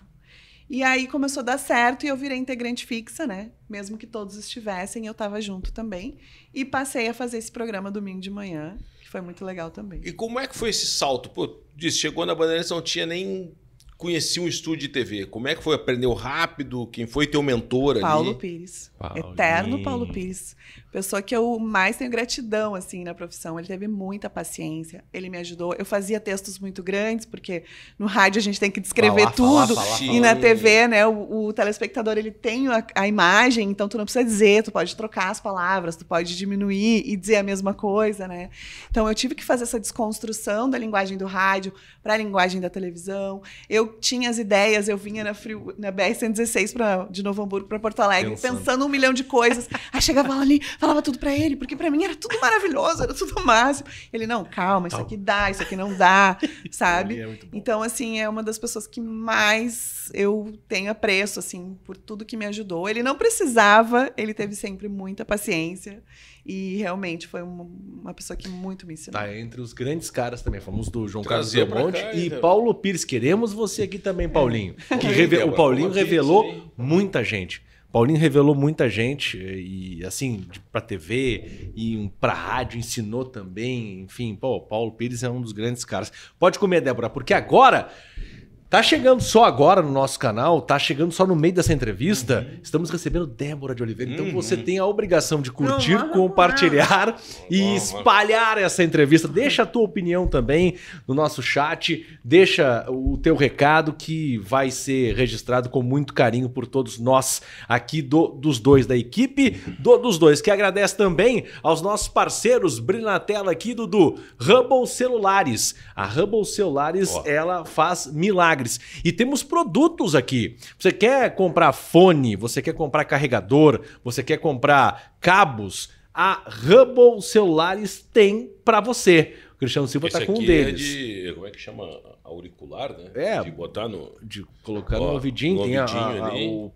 E aí começou a dar certo e eu virei integrante fixa, né? Mesmo que todos estivessem, eu estava junto também. E passei a fazer esse programa domingo de manhã, que foi muito legal também. E como é que foi esse salto? Pô, chegou na Bandeirantes, não tinha nem... Conhecia um estúdio de TV. Como é que foi? Aprendeu rápido? Quem foi teu mentor ali? Paulo Pires. Paulinho. Eterno Paulo Pires. Pessoa que eu mais tenho gratidão, assim, na profissão. Ele teve muita paciência. Ele me ajudou. Eu fazia textos muito grandes, porque no rádio a gente tem que descrever tudo. E na TV, né, o telespectador, ele tem a imagem, então tu não precisa dizer, tu pode trocar as palavras, tu pode diminuir e dizer a mesma coisa, né? Então eu tive que fazer essa desconstrução da linguagem do rádio para a linguagem da televisão. Eu tinha as ideias, eu vinha na BR-116 de Novo Hamburgo para Porto Alegre, pensando 1 milhão de coisas. Aí chegava lá ali, falava tudo para ele, porque para mim era tudo maravilhoso, era tudo máximo. Ele, não, calma, isso aqui dá, isso aqui não dá, sabe? Então, assim, é uma das pessoas que mais eu tenho apreço, assim, por tudo que me ajudou. Ele não precisava, ele teve sempre muita paciência. E realmente foi uma pessoa que muito me ensinou. Tá entre os grandes caras também. Falamos do João Carlos Trazer pra Belmonte cá, e então. Paulo Pires. Queremos você aqui também, Paulinho. O Paulinho Paulo revelou Pires, muita gente. Paulinho revelou muita gente e assim, pra TV e pra rádio, ensinou também. Enfim, pô, Paulo Pires é um dos grandes caras. Pode comer, Débora, porque agora... Tá chegando só agora no nosso canal, tá chegando só no meio dessa entrevista, estamos recebendo Débora de Oliveira. Então você tem a obrigação de curtir, compartilhar e espalhar essa entrevista. Deixa a tua opinião também no nosso chat, deixa o teu recado que vai ser registrado com muito carinho por todos nós aqui dos dois, da equipe dos dois. Que agradece também aos nossos parceiros, brilha na tela aqui, Dudu, Hubble Celulares. A Hubble Celulares, ela faz milagres. E temos produtos aqui. Você quer comprar fone, você quer comprar carregador, você quer comprar cabos, a Hubble Celulares tem para você. O Cristiano Silva está com um deles. De, como é que chama? Auricular, né? É. De botar no... De colocar no ouvidinho. No tem ouvidinho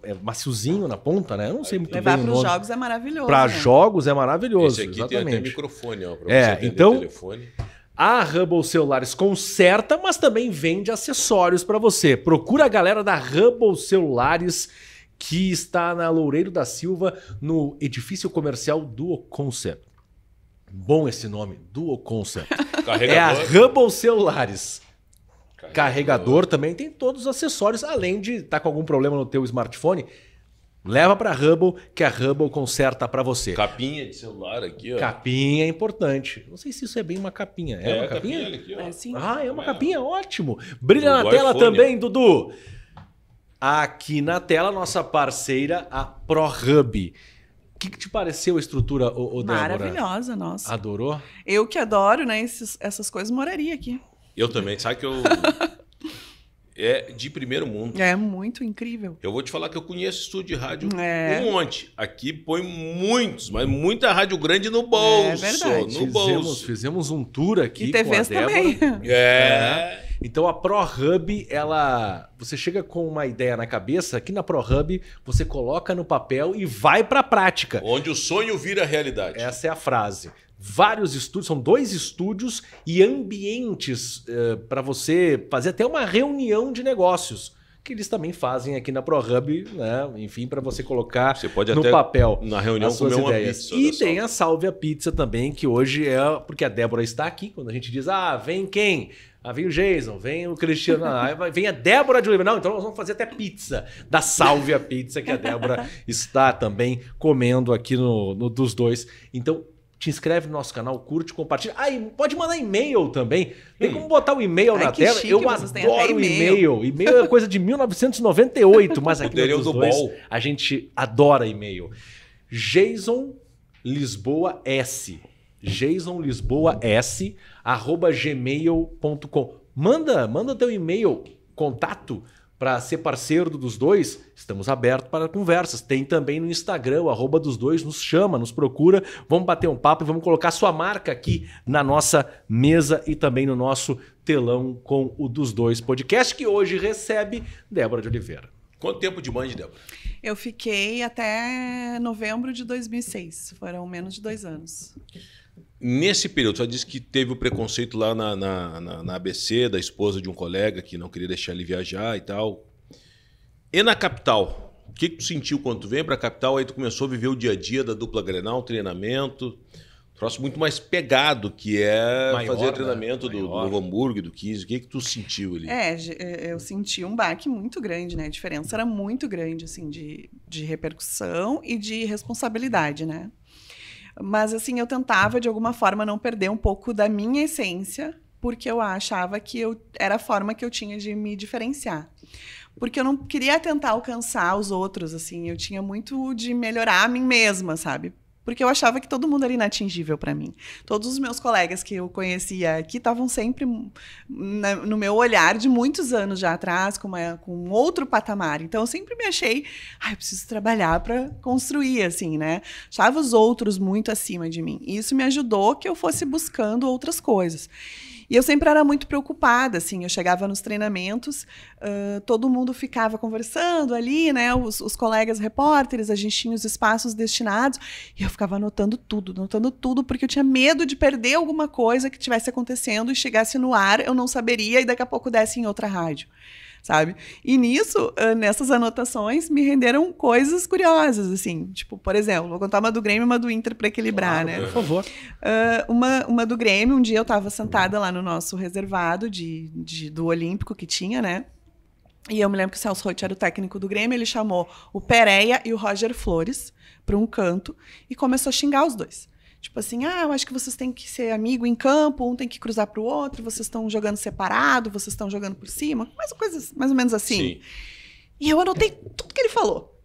é maciozinho na ponta, né? Eu não sei muito Levar bem para o os nome. jogos é maravilhoso. Para né? jogos é maravilhoso, Esse aqui exatamente. tem até microfone, ó, pra É, você atender então- o telefone. A Hubble Celulares conserta, mas também vende acessórios para você. Procura a galera da Hubble Celulares, que está na Loureiro da Silva, no edifício comercial Duo Concept. Bom esse nome, Duo Concept. É a Hubble Celulares. Carregador também tem todos os acessórios, além de estar com algum problema no teu smartphone, leva para a Hubble, que a Hubble conserta para você. Capinha de celular aqui, ó. Capinha é importante. Não sei se isso é bem uma capinha. É uma capinha? olha aqui, ó. É, sim. Ah, é uma capinha, ótimo. Brilha na Do tela iPhone, também, Dudu. Aqui na tela, nossa parceira, a ProHub. O que te pareceu a estrutura, ô Débora? Maravilhosa, nossa. Adorou? Eu que adoro, né, essas coisas, moraria aqui. Eu também, sabe que eu... É de primeiro mundo. É muito incrível. Eu vou te falar que eu conheço estúdio de rádio É. um monte. Aqui põe muitos, mas muita rádio grande no bolso. É verdade. No bolso. Fizemos um tour aqui E com a TVs Débora. também. É. Então a ProHub, você chega com uma ideia na cabeça, aqui na ProHub você coloca no papel e vai para a prática. Onde o sonho vira realidade. Essa é a frase. Vários estúdios, são 2 estúdios e ambientes para você fazer até uma reunião de negócios, que eles também fazem aqui na ProHub, né? Enfim, para você colocar você pode no até papel na reunião as suas comer uma ideias. pizza. E tem a Salve a Pizza também, que hoje porque a Débora está aqui, quando a gente diz, vem quem? Vem o Jason, vem o Cristiano, vem a Débora de Oliveira. Não, então nós vamos fazer até pizza da Salve a Pizza, que a Débora está também comendo aqui no dos 2. Então, te inscreve no nosso canal, curte, compartilha. E pode mandar e-mail também. Tem como botar o e-mail na tela? Chique, eu adoro o e-mail. E-mail é coisa de 1998, mas aqui no dos 2 a gente adora e-mail. Jason Lisboa S. jasonlisboas@gmail.com. Manda teu e-mail, contato, para ser parceiro dos 2. Estamos abertos para conversas. Tem também no Instagram, o @dos2, nos chama, nos procura. Vamos bater um papo e vamos colocar sua marca aqui na nossa mesa e também no nosso telão com o dos 2 podcast, que hoje recebe Débora de Oliveira. Quanto tempo de Band, Débora? Eu fiquei até novembro de 2006. Foram menos de 2 anos. Nesse período, você disse que teve o preconceito lá na ABC, da esposa de um colega que não queria deixar ele viajar e tal. E na capital? O que tu sentiu quando tu veio para a capital? Aí tu começou a viver o dia a dia da dupla Grenal, treinamento. Troço muito mais pegado, que é fazer treinamento do Novo Hamburgo, do 15. O que tu sentiu ali? Eu senti um baque muito grande, né? A diferença era muito grande, assim, de repercussão e de responsabilidade, né? Mas, assim, eu tentava, de alguma forma, não perder um pouco da minha essência, porque eu achava que era a forma que eu tinha de me diferenciar. Porque eu não queria tentar alcançar os outros, assim. Eu tinha muito de melhorar a mim mesma, sabe? Porque eu achava que todo mundo era inatingível para mim. Todos os meus colegas que eu conhecia aqui estavam sempre no meu olhar de muitos anos já atrás, com outro patamar. Então, eu sempre me achei, eu preciso trabalhar para construir, assim, né? Achava os outros muito acima de mim. E isso me ajudou que eu fosse buscando outras coisas. E eu sempre era muito preocupada, assim, eu chegava nos treinamentos, todo mundo ficava conversando ali, né, os colegas repórteres, a gente tinha os espaços destinados, e eu ficava anotando tudo, porque eu tinha medo de perder alguma coisa que estivesse acontecendo e chegasse no ar, eu não saberia, e daqui a pouco desse em outra rádio. Sabe? E nisso, nessas anotações, me renderam coisas curiosas, assim. Tipo, por exemplo, vou contar uma do Grêmio e uma do Inter para equilibrar, né? Por favor. Uma do Grêmio, um dia eu estava sentada lá no nosso reservado do Olímpico que tinha, né? E eu me lembro que o Celso Roth era o técnico do Grêmio, ele chamou o Pereira e o Roger Flores para um canto e começou a xingar os dois. Tipo assim, eu acho que vocês têm que ser amigo em campo, um tem que cruzar para o outro, vocês estão jogando separado, vocês estão jogando por cima, coisas mais ou menos assim. Sim. E eu anotei tudo que ele falou.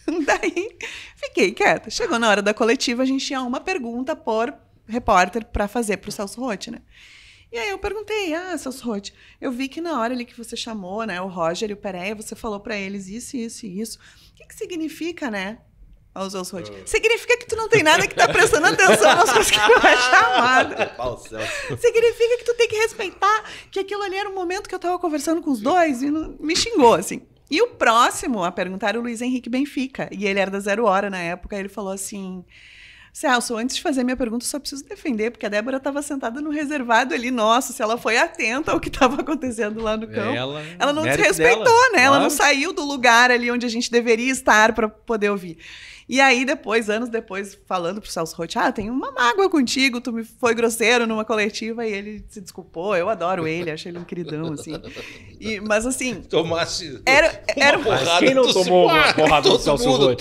Daí, fiquei quieta. Chegou na hora da coletiva, a gente tinha uma pergunta por repórter para fazer para o Celso Roth, né? E aí eu perguntei, Celso Roth, eu vi que na hora ali que você chamou, né, o Roger e o Pereira, você falou para eles isso, isso e isso. O que significa, né? Aos Celso Roth. Significa que tu não tem nada que tá prestando atenção nas coisas que tu é chamado. Significa que tu tem que respeitar que aquilo ali era um momento que eu tava conversando com os dois e me xingou, assim. E o próximo a perguntar era o Luiz Henrique Benfica. E ele era da 0 Hora na época. Ele falou assim, Celso, antes de fazer minha pergunta, eu só preciso defender, porque a Débora estava sentada no reservado ali, nossa, se ela foi atenta ao que estava acontecendo lá no campo. Ela não desrespeitou, dela, né? Claro. Ela não saiu do lugar ali onde a gente deveria estar para poder ouvir. E aí, depois, anos depois, falando pro Celso Roth, eu tenho uma mágoa contigo, tu me foi grosseiro numa coletiva, e ele se desculpou, eu adoro ele, acho ele um queridão, assim. Mas, assim... Tomasse era uma porrada. Quem não tomou uma porrada do Celso Roth?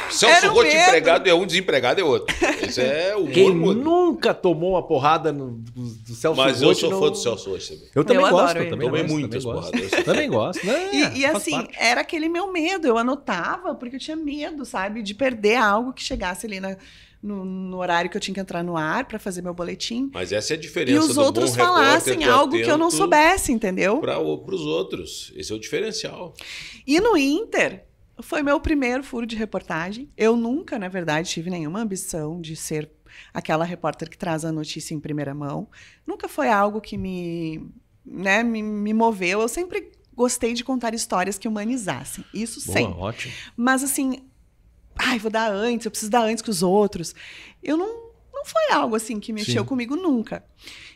Celso Roth empregado é um, desempregado é outro. Esse é o Quem nunca tomou uma porrada do Celso Roth? Mas eu sou fã do Celso Roth também. Eu também gosto. Eu tomei muitas porradas. Também gosto. E assim, era aquele meu medo, eu anotava, porque eu tinha medo, sabe, de perder algo que chegasse ali no horário que eu tinha que entrar no ar para fazer meu boletim. Mas essa é a diferença. E os outros falassem algo que eu não soubesse, entendeu? Para os outros. Esse é o diferencial. E no Inter, foi meu primeiro furo de reportagem. Eu nunca, na verdade, tive nenhuma ambição de ser aquela repórter que traz a notícia em primeira mão. Nunca foi algo que me né, me moveu. Eu sempre gostei de contar histórias que humanizassem. Isso sempre. Ótimo. Mas assim, vou dar antes, eu preciso dar antes que os outros. Eu não foi algo assim que mexeu comigo nunca.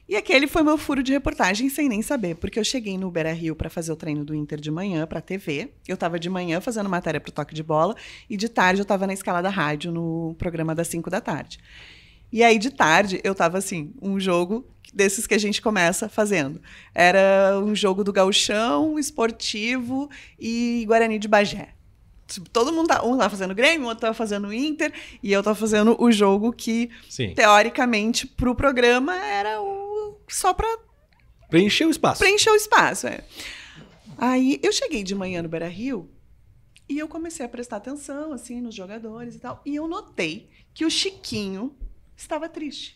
E aquele foi meu furo de reportagem sem nem saber, porque eu cheguei no Beira-Rio para fazer o treino do Inter de manhã para a TV. Eu estava de manhã fazendo matéria para o Toque de Bola e de tarde eu estava na escala da rádio no programa das 5 da tarde. E aí de tarde eu estava assim, um jogo desses que a gente começa fazendo. Era um jogo do Gauchão, esportivo e Guarani de Bagé. Todo mundo um tava fazendo Grêmio, outro tava fazendo Inter, e eu tava fazendo o jogo que, teoricamente, pro programa era só pra... Preencher o espaço. Preencher o espaço, Aí, eu cheguei de manhã no Beira-Rio, e eu comecei a prestar atenção, assim, nos jogadores e tal, e eu notei que o Chiquinho estava triste.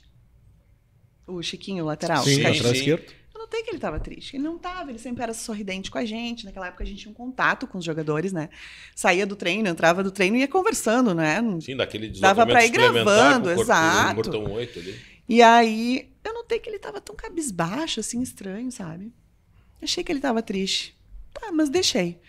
O Chiquinho, lateral. Sim, lateral esquerdo. Eu notei que ele estava triste. Ele não estava, ele sempre era sorridente com a gente. Naquela época a gente tinha um contato com os jogadores, né? Saía do treino, entrava do treino e ia conversando, né? Sim, daquele deslocamento dava para ir gravando, exato. Portão 8 ali. E aí eu notei que ele estava tão cabisbaixo, assim, estranho, sabe? Achei que ele estava triste. Tá, mas deixei.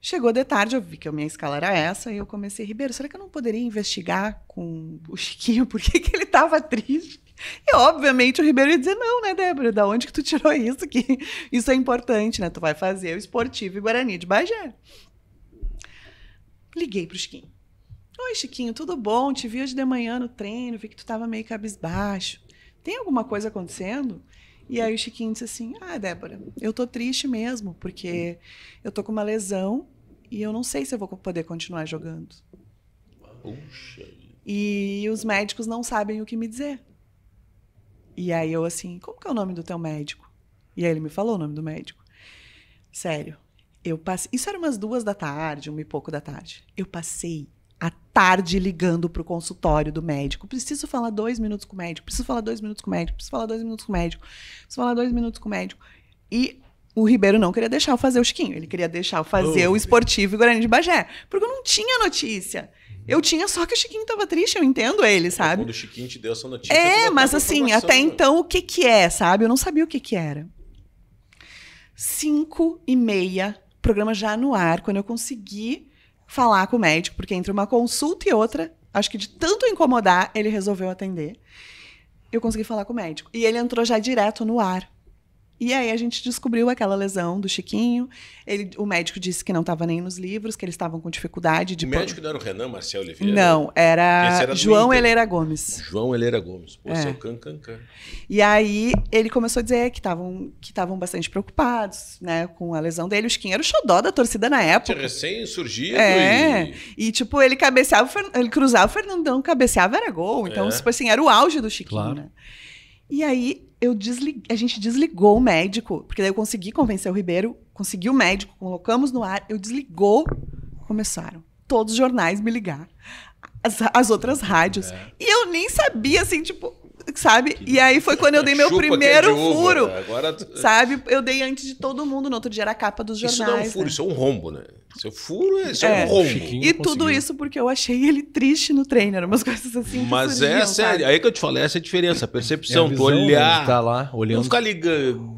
Chegou de tarde, eu vi que a minha escala era essa, e eu comecei, Ribeiro, será que eu não poderia investigar com o Chiquinho por que ele estava triste? E, obviamente, o Ribeiro ia dizer, não, né, Débora? Da onde que tu tirou isso? Que isso é importante, né? Tu vai fazer o Esportivo e Guarani de Bagé. Liguei pro Chiquinho. Oi, Chiquinho, tudo bom? Te vi hoje de manhã no treino, vi que tu tava meio cabisbaixo. Tem alguma coisa acontecendo? E aí o Chiquinho disse assim, Débora, eu tô triste mesmo, porque eu tô com uma lesão e eu não sei se eu vou poder continuar jogando. Puxa. E os médicos não sabem o que me dizer. E aí eu assim, como que é o nome do teu médico? E aí ele me falou o nome do médico. Sério, eu passei... Isso era umas 2 da tarde, 1 e pouco da tarde. Eu passei a tarde ligando pro consultório do médico. Preciso falar 2 minutos com o médico, preciso falar 2 minutos com o médico, preciso falar 2 minutos com o médico, preciso falar 2 minutos com o médico. E o Ribeiro não queria deixar eu fazer o Chiquinho, ele queria deixar eu fazer o Esportivo e Guarani de Bagé, porque eu não tinha notícia. Eu tinha só que o Chiquinho tava triste, eu entendo ele, sabe? Quando o Chiquinho te deu essa notícia... mas assim, até então, o que é, sabe? Eu não sabia o que era. 5h30, programa já no ar, quando eu consegui falar com o médico, porque entre uma consulta e outra, acho que de tanto incomodar, ele resolveu atender. Eu consegui falar com o médico. E ele entrou já direto no ar. E aí a gente descobriu aquela lesão do Chiquinho. O médico disse que não estava nem nos livros, que eles estavam com dificuldade de... O médico não era o Renan Marcel Oliveira? Não, era João Helera Gomes. João Helera Gomes. Pô, seu can. E aí ele começou a dizer que estavam bastante preocupados, né, com a lesão dele. O Chiquinho era o xodó da torcida na época. Tinha recém-surgido. E tipo, ele cabeceava, ele cruzava, o Fernandão cabeceava, era gol. Então, tipo assim, era o auge do Chiquinho, né? E aí a gente desligou o médico, porque daí eu consegui convencer o Ribeiro, consegui o médico, colocamos no ar, começaram todos os jornais me ligar, as outras rádios. E eu nem sabia, assim, tipo, sabe? E aí foi quando eu dei meu primeiro furo. Agora... Sabe? Eu dei antes de todo mundo, no outro dia era a capa dos jornais. Isso não é um furo, isso é um rombo, né? Seu furo é um rombo. E tudo isso porque eu achei ele triste no treino, eram umas coisas assim. Mas surgiam, sério, aí que eu te falei, essa é a diferença, a percepção, tu olhar, tá lá, olhando. Não ficar ali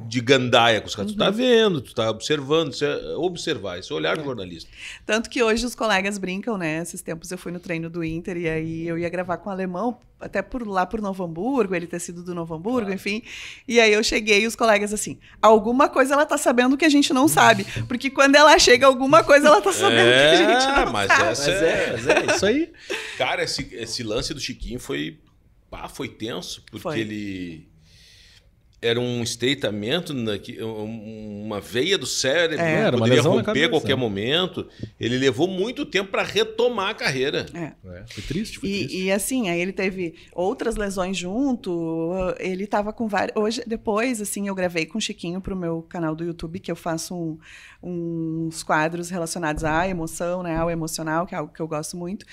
de gandaia com os caras, tu tá vendo, tu tá observando, observar, esse olhar do jornalista. Tanto que hoje os colegas brincam, né? Esses tempos eu fui no treino do Inter e aí eu ia gravar com o alemão, até por Novo Hamburgo, ele ter sido do Novo Hamburgo, enfim. E aí eu cheguei e os colegas assim, alguma coisa ela tá sabendo que a gente não sabe, porque quando ela chega, alguma coisa ela tá sabendo que a gente não sabe. Mas é isso aí. Cara, esse lance do Chiquinho foi tenso, porque ele era um estreitamento, uma veia do cérebro, poderia romper a qualquer momento. Ele levou muito tempo para retomar a carreira. Foi triste. E assim, aí ele teve outras lesões junto, ele tava com várias... Depois, assim, eu gravei com o Chiquinho pro meu canal do YouTube, que eu faço uns quadros relacionados à emoção, né, ao emocional, que é algo que eu gosto muito.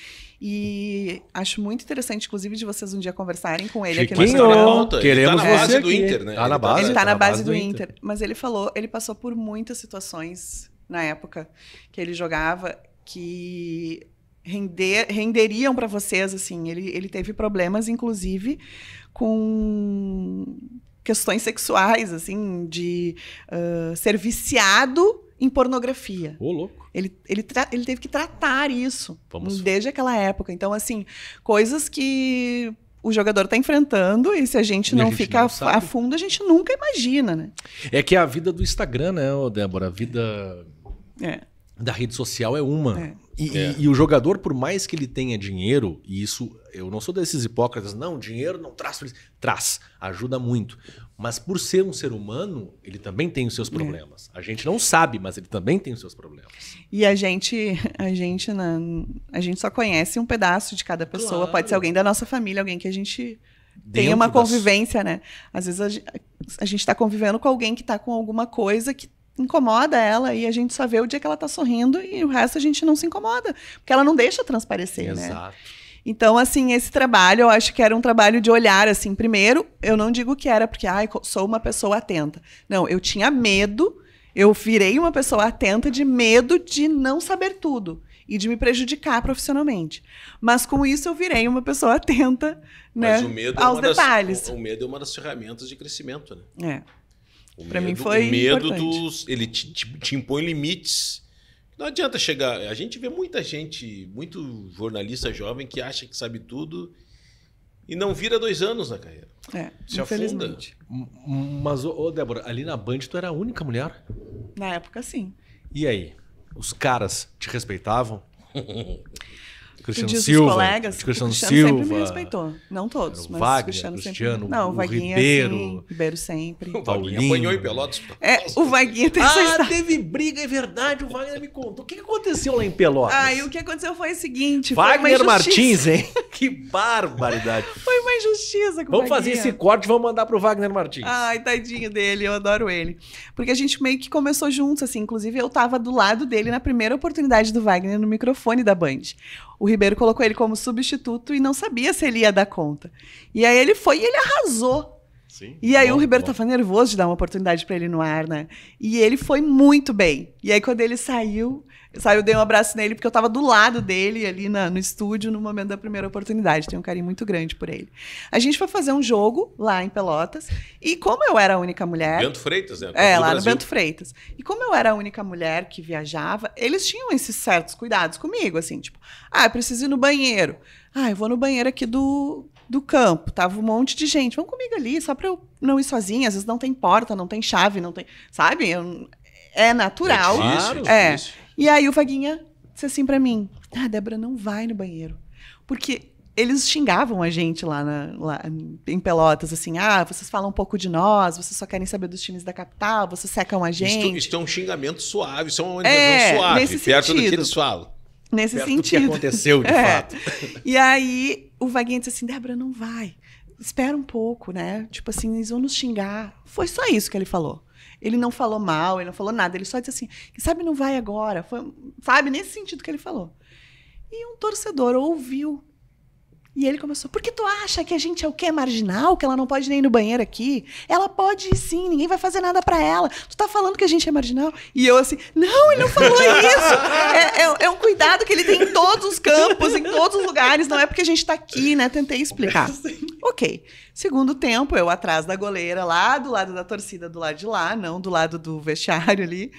E acho muito interessante, inclusive, de vocês um dia conversarem com ele Chiquinho, aqui no canal. Queremos ele tá na base você do aqui. Inter, né? Ele tá na base do Inter. Mas ele falou, ele passou por muitas situações na época que ele jogava que renderiam para vocês, assim. Ele teve problemas, inclusive, com questões sexuais, assim, de ser viciado em pornografia. Ô, louco. Ele teve que tratar isso desde aquela época. Então, assim, coisas que o jogador está enfrentando e se a gente não fica a fundo, a gente nunca imagina, né? É que a vida do Instagram, né, Débora? A vida da rede social é uma. E o jogador, por mais que ele tenha dinheiro, e isso, eu não sou desses hipócritas, não, dinheiro não traz felicidade. Traz, ajuda muito. Mas por ser um ser humano, ele também tem os seus problemas. A gente não sabe, mas ele também tem os seus problemas. E a gente só conhece um pedaço de cada pessoa. Claro. Pode ser alguém da nossa família, alguém que a gente tem uma convivência, né? Às vezes a gente está convivendo com alguém que está com alguma coisa que incomoda ela e a gente só vê o dia que ela tá sorrindo e o resto a gente não se incomoda, porque ela não deixa transparecer, né? Exato. Então, assim, esse trabalho, eu acho que era um trabalho de olhar, assim, primeiro, eu não digo que era porque, sou uma pessoa atenta. Não, eu tinha medo, eu virei uma pessoa atenta de medo de não saber tudo e de me prejudicar profissionalmente. Mas com isso eu virei uma pessoa atenta, né, aos detalhes. O medo é uma das ferramentas de crescimento, né? Para mim foi importante. Ele te impõe limites. Não adianta chegar... A gente vê muita gente, muito jornalista jovem que acha que sabe tudo e não vira 2 anos na carreira. Se infelizmente. afunda. Mas, Débora, ali na Band tu era a única mulher? Na época, sim. E aí? Os caras te respeitavam? Cristiano Os Silva, colegas, Cristiano sempre me respeitou. Não todos, mas Wagner, o Cristiano sempre... Não, o Vaguinha, Ribeiro. Sim, Ribeiro sempre. O Vaguinha apanhou em Pelotas. O Vaguinha tem essa história. Teve briga, é verdade, o Wagner me contou. O que aconteceu lá em Pelotas? E o que aconteceu foi o seguinte... Wagner Martins, hein? Que barbaridade. Foi uma injustiça com o Vamos fazer esse corte e vamos mandar pro Wagner Martins. Ai, tadinho dele, eu adoro ele. Porque a gente meio que começou juntos, assim. Inclusive, eu tava do lado dele na primeira oportunidade do Wagner no microfone da Band. O Ribeiro colocou ele como substituto e não sabia se ele ia dar conta. E aí ele foi e ele arrasou. Sim, e aí o Ribeiro tava nervoso de dar uma oportunidade para ele no ar, né? E ele foi muito bem. E aí quando ele saiu, eu dei um abraço nele, porque eu tava do lado dele ali no estúdio no momento da primeira oportunidade. Tenho um carinho muito grande por ele. A gente foi fazer um jogo lá em Pelotas. E como eu era a única mulher... Bento Freitas, né? Lá no Bento Freitas. E como eu era a única mulher que viajava, eles tinham esses certos cuidados comigo, assim, tipo... eu preciso ir no banheiro. Eu vou no banheiro aqui do campo. Tava um monte de gente. Vamos comigo ali, só pra eu não ir sozinha. Às vezes não tem porta, não tem chave, não tem... Sabe? É natural. É difícil. E aí o Vaguinha disse assim pra mim, Débora, não vai no banheiro. Porque eles xingavam a gente lá em Pelotas, assim, vocês falam um pouco de nós, vocês só querem saber dos times da capital, vocês secam a gente. Isso é um xingamento suave, isso é uma manifestação suave, perto do que eles falam. Nesse perto sentido. do que aconteceu, de fato. E aí o Vaguinha disse assim, Débora, não vai. Espera um pouco, né? Tipo assim, eles vão nos xingar. Foi só isso que ele falou. Ele não falou mal, ele não falou nada. Ele só disse assim, sabe, não vai agora. Foi, sabe, nesse sentido que ele falou. E um torcedor ouviu. E ele começou, por que tu acha que a gente é o quê? Marginal? Que ela não pode nem ir no banheiro aqui? Ela pode ir sim, ninguém vai fazer nada pra ela. Tu tá falando que a gente é marginal? E eu assim, não, ele não falou isso. É um cuidado que ele tem em todos os campos, em todos os lugares. Não é porque a gente tá aqui, né? Tentei explicar. Ok. Segundo tempo, eu atrás da goleira, lá do lado da torcida, do lado de lá, não do lado do vestiário ali.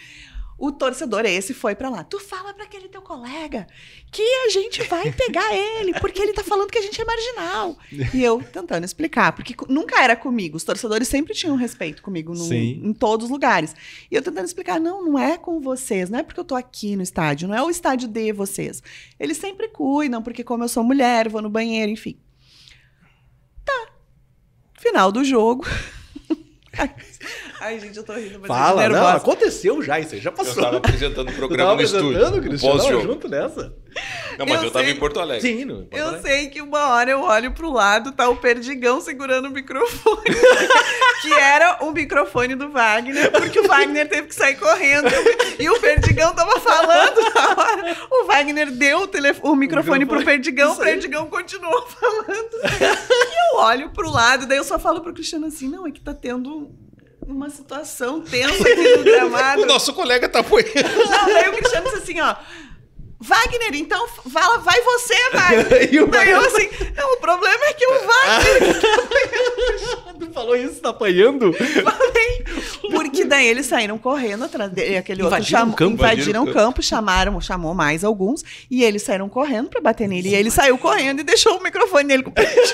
O torcedor esse foi pra lá. Tu fala pra aquele teu colega que a gente vai pegar ele, porque ele tá falando que a gente é marginal. E eu tentando explicar, porque nunca era comigo. Os torcedores sempre tinham respeito comigo em todos os lugares. E eu tentando explicar, não é com vocês, não é porque eu tô aqui no estádio, não é o estádio de vocês. Eles sempre cuidam, porque como eu sou mulher, vou no banheiro, enfim. Tá. Final do jogo. Ai, gente, eu tô rindo, mas fala, não, aconteceu já, isso aí já passou. Eu tava apresentando o programa no estúdio. Cristiano, junto nessa. Não, mas eu tava em Porto Alegre. Sim, no Porto Alegre. Eu sei que uma hora eu olho pro lado, tá o Perdigão segurando o microfone. Que era o microfone do Wagner, porque o Wagner teve que sair correndo. E o Perdigão tava falando na hora. O Wagner deu o microfone pro Perdigão, o Perdigão continuou falando. E eu olho pro lado, daí eu só falo pro Cristiano assim, não, é que tá tendo uma situação tensa aqui no gramado. O nosso colega tá apoiando. Não, daí o Cristiano disse assim, Wagner, então vai você, Wagner. E o Daí eu Wagner- assim, não, o problema é que o Wagner Tu falou isso, tá apanhando? falei. Porque daí eles saíram correndo atrás dele, aquele outro Invadiram o campo. invadiram o campo, chamou mais alguns, e eles saíram correndo pra bater nele. E ele saiu correndo e deixou o microfone nele com o Perdigão.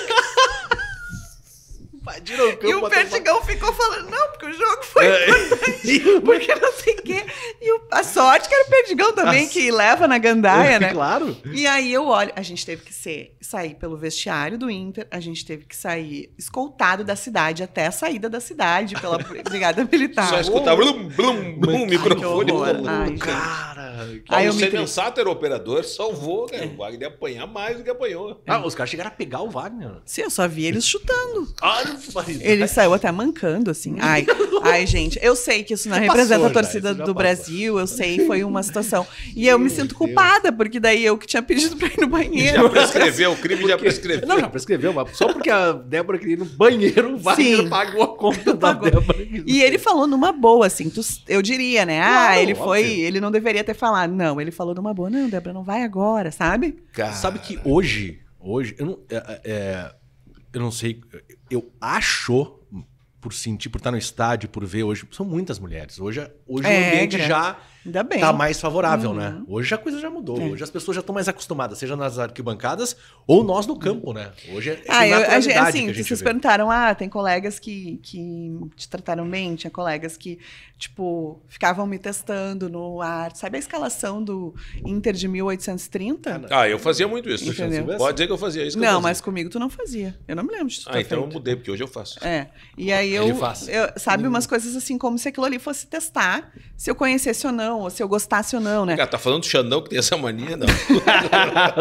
Invadiram o E campo. o Perdigão ficou falando, não, porque o jogo foi importante, porque não sei o quê. E a sorte que era o Perdigão também, que leva na gandaia, né? Claro. E aí eu olho, a gente teve que sair pelo vestiário do Inter, a gente teve que sair escoltado da cidade até a saída da cidade pela Brigada Militar. Só escutava blum, blum, blum, microfone. que horror. blum. Ai, gente. Cara. Aí eu O me Sensato era o operador, salvou, cara. O Wagner ia apanhar mais do que apanhou. Os caras chegaram a pegar o Wagner. Sim, eu só vi eles chutando. Ele Ele saiu até mancando, assim. Ai, gente, eu sei que isso não representa a torcida do Brasil, eu sei, foi uma situação. E eu me sinto culpada, porque daí eu que tinha pedido pra ir no banheiro. Já prescreveu, o crime já prescreveu. Não, já prescreveu, mas só porque a Débora queria ir no banheiro, o Wagner Sim. pagou a conta da Pagou. Débora. E ele falou numa boa, assim, eu diria, né? Claro, Ele foi, óbvio. ele não deveria ter falado. Não, ele falou numa boa. Não, Débora, não vai agora, sabe? Cara, Sabe que hoje eu não sei, eu acho, por sentir, por estar no estádio, por ver hoje, são muitas mulheres. Hoje o ambiente já Ainda bem. tá mais favorável, né? Hoje a coisa já mudou. Hoje as pessoas já estão mais acostumadas, seja nas arquibancadas ou nós no campo, né? Hoje é naturalidade assim, que a gente vocês vê. perguntaram, tem colegas que te trataram bem, tinha colegas que, tipo, ficavam me testando no ar. Sabe a escalação do Inter de 1830? eu fazia muito isso. Entendeu? Pode dizer que eu fazia isso. que eu Não, fazia. mas comigo tu não fazia. Eu não me lembro de tu ter Então eu feito. mudei, porque hoje eu faço. E aí Ele faz. sabe, umas coisas assim, como se aquilo ali fosse testar, se eu conhecesse ou não, ou se eu gostasse ou não, né? Cara, tá falando do Xandão que tem essa mania? Não.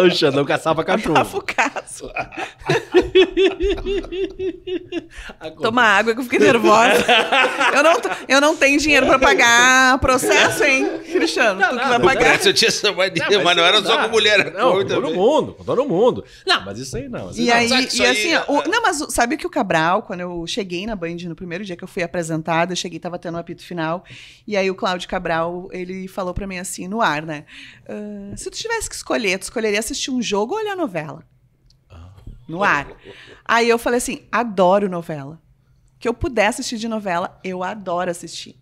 O Xandão caçava cachorro. Afocaço. Toma água que eu fiquei nervosa. Eu não tenho dinheiro pra pagar processo, hein, Cristiano? Tu que vai No pagar. Prédio eu tinha essa mania, mas não era só com mulher. era Não, com com todo também. mundo, com todo mundo. Não, mas isso aí não. E aí, sabe que isso e aí assim, não, mas sabe que o Cabral, quando eu cheguei na Band no primeiro dia que eu fui apresentada, eu cheguei, tava tendo um apito final, e aí o Cláudio Cabral, ele falou pra mim assim, no ar, né? Se tu tivesse que escolher, tu escolheria assistir um jogo ou olhar novela? No ar. Aí eu falei assim, adoro novela. Que eu puder assistir de novela, eu adoro assistir.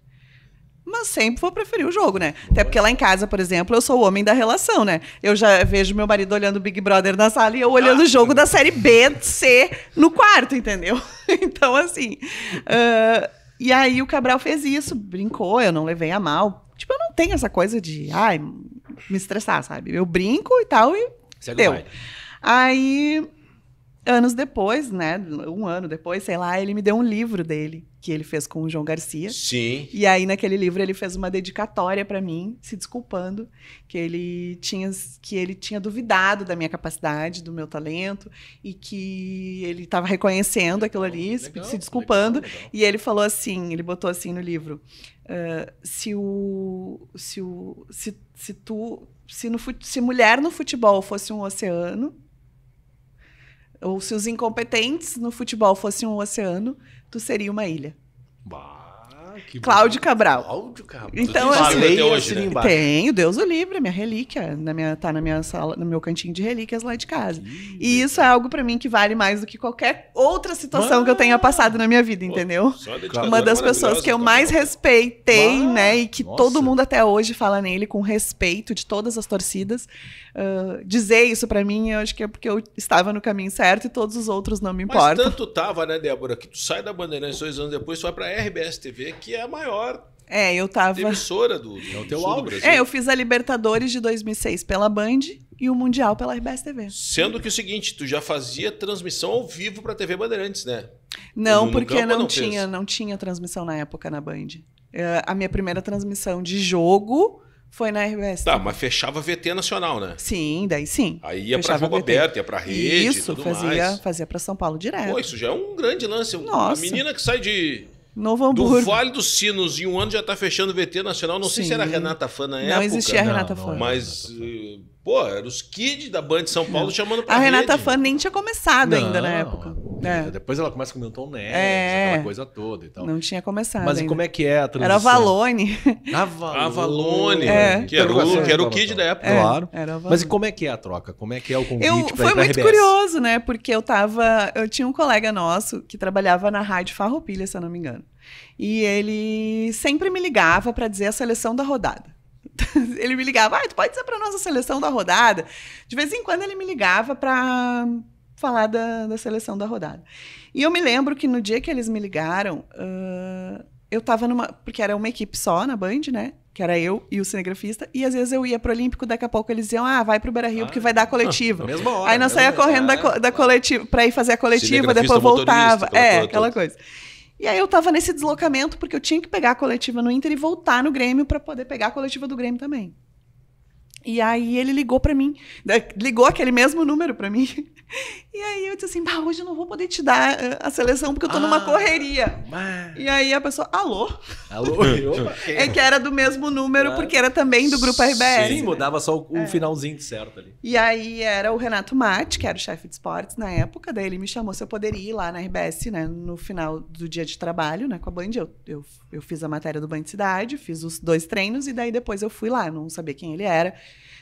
Mas sempre vou preferir o jogo, né? Até porque lá em casa, por exemplo, eu sou o homem da relação, né? Eu já vejo meu marido olhando o Big Brother na sala e eu olhando o jogo da série B, C no quarto, entendeu? Então, assim... e aí o Cabral fez isso, brincou, eu não levei a mal. Tipo, eu não tenho essa coisa de, me estressar, sabe? Eu brinco e tal e Segue o deu. baile. Aí... Anos depois, né? Um ano depois, sei lá, ele me deu um livro dele, que ele fez com o João Garcia. Sim. E aí, naquele livro, ele fez uma dedicatória pra mim, se desculpando, que ele tinha duvidado da minha capacidade, do meu talento, e que ele estava reconhecendo aquilo ali, se desculpando. legal. E ele falou assim, ele botou assim no livro, se mulher no futebol fosse um oceano, ou se os incompetentes no futebol fossem um oceano, tu seria uma ilha. Que Cláudio Cabral. Cláudio Cabral. Então, assim, Falei até hoje, assim né? embaixo. Tenho, Deus o livre, minha relíquia. Tá na minha sala, no meu cantinho de relíquias lá de casa. E isso é algo pra mim que vale mais do que qualquer outra situação que eu tenha passado na minha vida, entendeu? Só uma dedicatória Uma das pessoas que eu mais respeitei, né? E que Nossa. todo mundo até hoje fala nele com respeito de todas as torcidas. Dizer isso pra mim, eu acho que é porque eu estava no caminho certo e todos os outros não me Mas importam. tanto tava, né, Débora, que tu sai da Bandeirantes 2 anos depois, tu vai pra RBS TV, que é a maior Eu tava... emissora do teu sul do auge. Brasil. eu fiz a Libertadores de 2006 pela Band e o Mundial pela RBS TV. Sendo que o seguinte, tu já fazia transmissão ao vivo pra TV Bandeirantes, né? Não, No porque campo não não fez? tinha transmissão na época na Band. A minha primeira transmissão de jogo foi na RBS. Tá, mas fechava VT nacional, né? Sim, daí sim. Aí ia pra Fechava jogo VT. aberto, ia pra rede Isso, e tudo mais. fazia pra São Paulo direto. Pô, isso já é um grande lance. Nossa. A menina que sai Novo do Hamburgo. Vale dos Sinos em um ano já tá fechando VT nacional. Não sei se era Sim. Renata Fã na Não época. existia a Renata não Fã. era. Mas, pô, eram os kids da Band de São Paulo chamando pra A Renata rede. Fã nem tinha começado ainda na Não. época. Depois ela começa com o Milton Neves, aquela coisa toda e tal. Não tinha começado Mas ainda. e como é que é a transição? Era Avalone. Avalone, que era o Kid da época. Claro. Era Avalone. Mas e como é que é a troca? Como é que é o convite pra ir Foi pra muito RBS? curioso, né? Porque eu tinha um colega nosso que trabalhava na Rádio Farroupilha, se eu não me engano. E ele sempre me ligava para dizer a seleção da rodada. Ele me ligava, tu pode dizer para nós a seleção da rodada? De vez em quando ele me ligava para falar da seleção da rodada. E eu me lembro que no dia que eles me ligaram, eu estava porque era uma equipe só na Band, né? Que era eu e o cinegrafista, e às vezes eu ia pro Olímpico, daqui a pouco eles diziam, vai pro Beira-Rio porque vai dar a coletiva. Mesma hora. Aí nós saía correndo da coletiva, pra ir fazer a coletiva, Cinegrafista, depois voltava. motorista, Aquela coisa. E aí eu tava nesse deslocamento, porque eu tinha que pegar a coletiva no Inter e voltar no Grêmio pra poder pegar a coletiva do Grêmio também. E aí ele ligou pra mim, ligou aquele mesmo número pra mim. E aí eu disse assim, hoje eu não vou poder te dar a seleção porque eu tô numa correria. E aí a pessoa, alô? Opa, É que era do mesmo número, porque era também do Grupo RBS. Sim, mudava só o finalzinho certo ali. E aí era o Renato Mate, que era o chefe de esportes na época, daí ele me chamou se eu poderia ir lá na RBS, né, no final do dia de trabalho, né, com a Band. Eu fiz a matéria do Band Cidade, fiz os 2 treinos, e daí depois eu fui lá, não sabia quem ele era.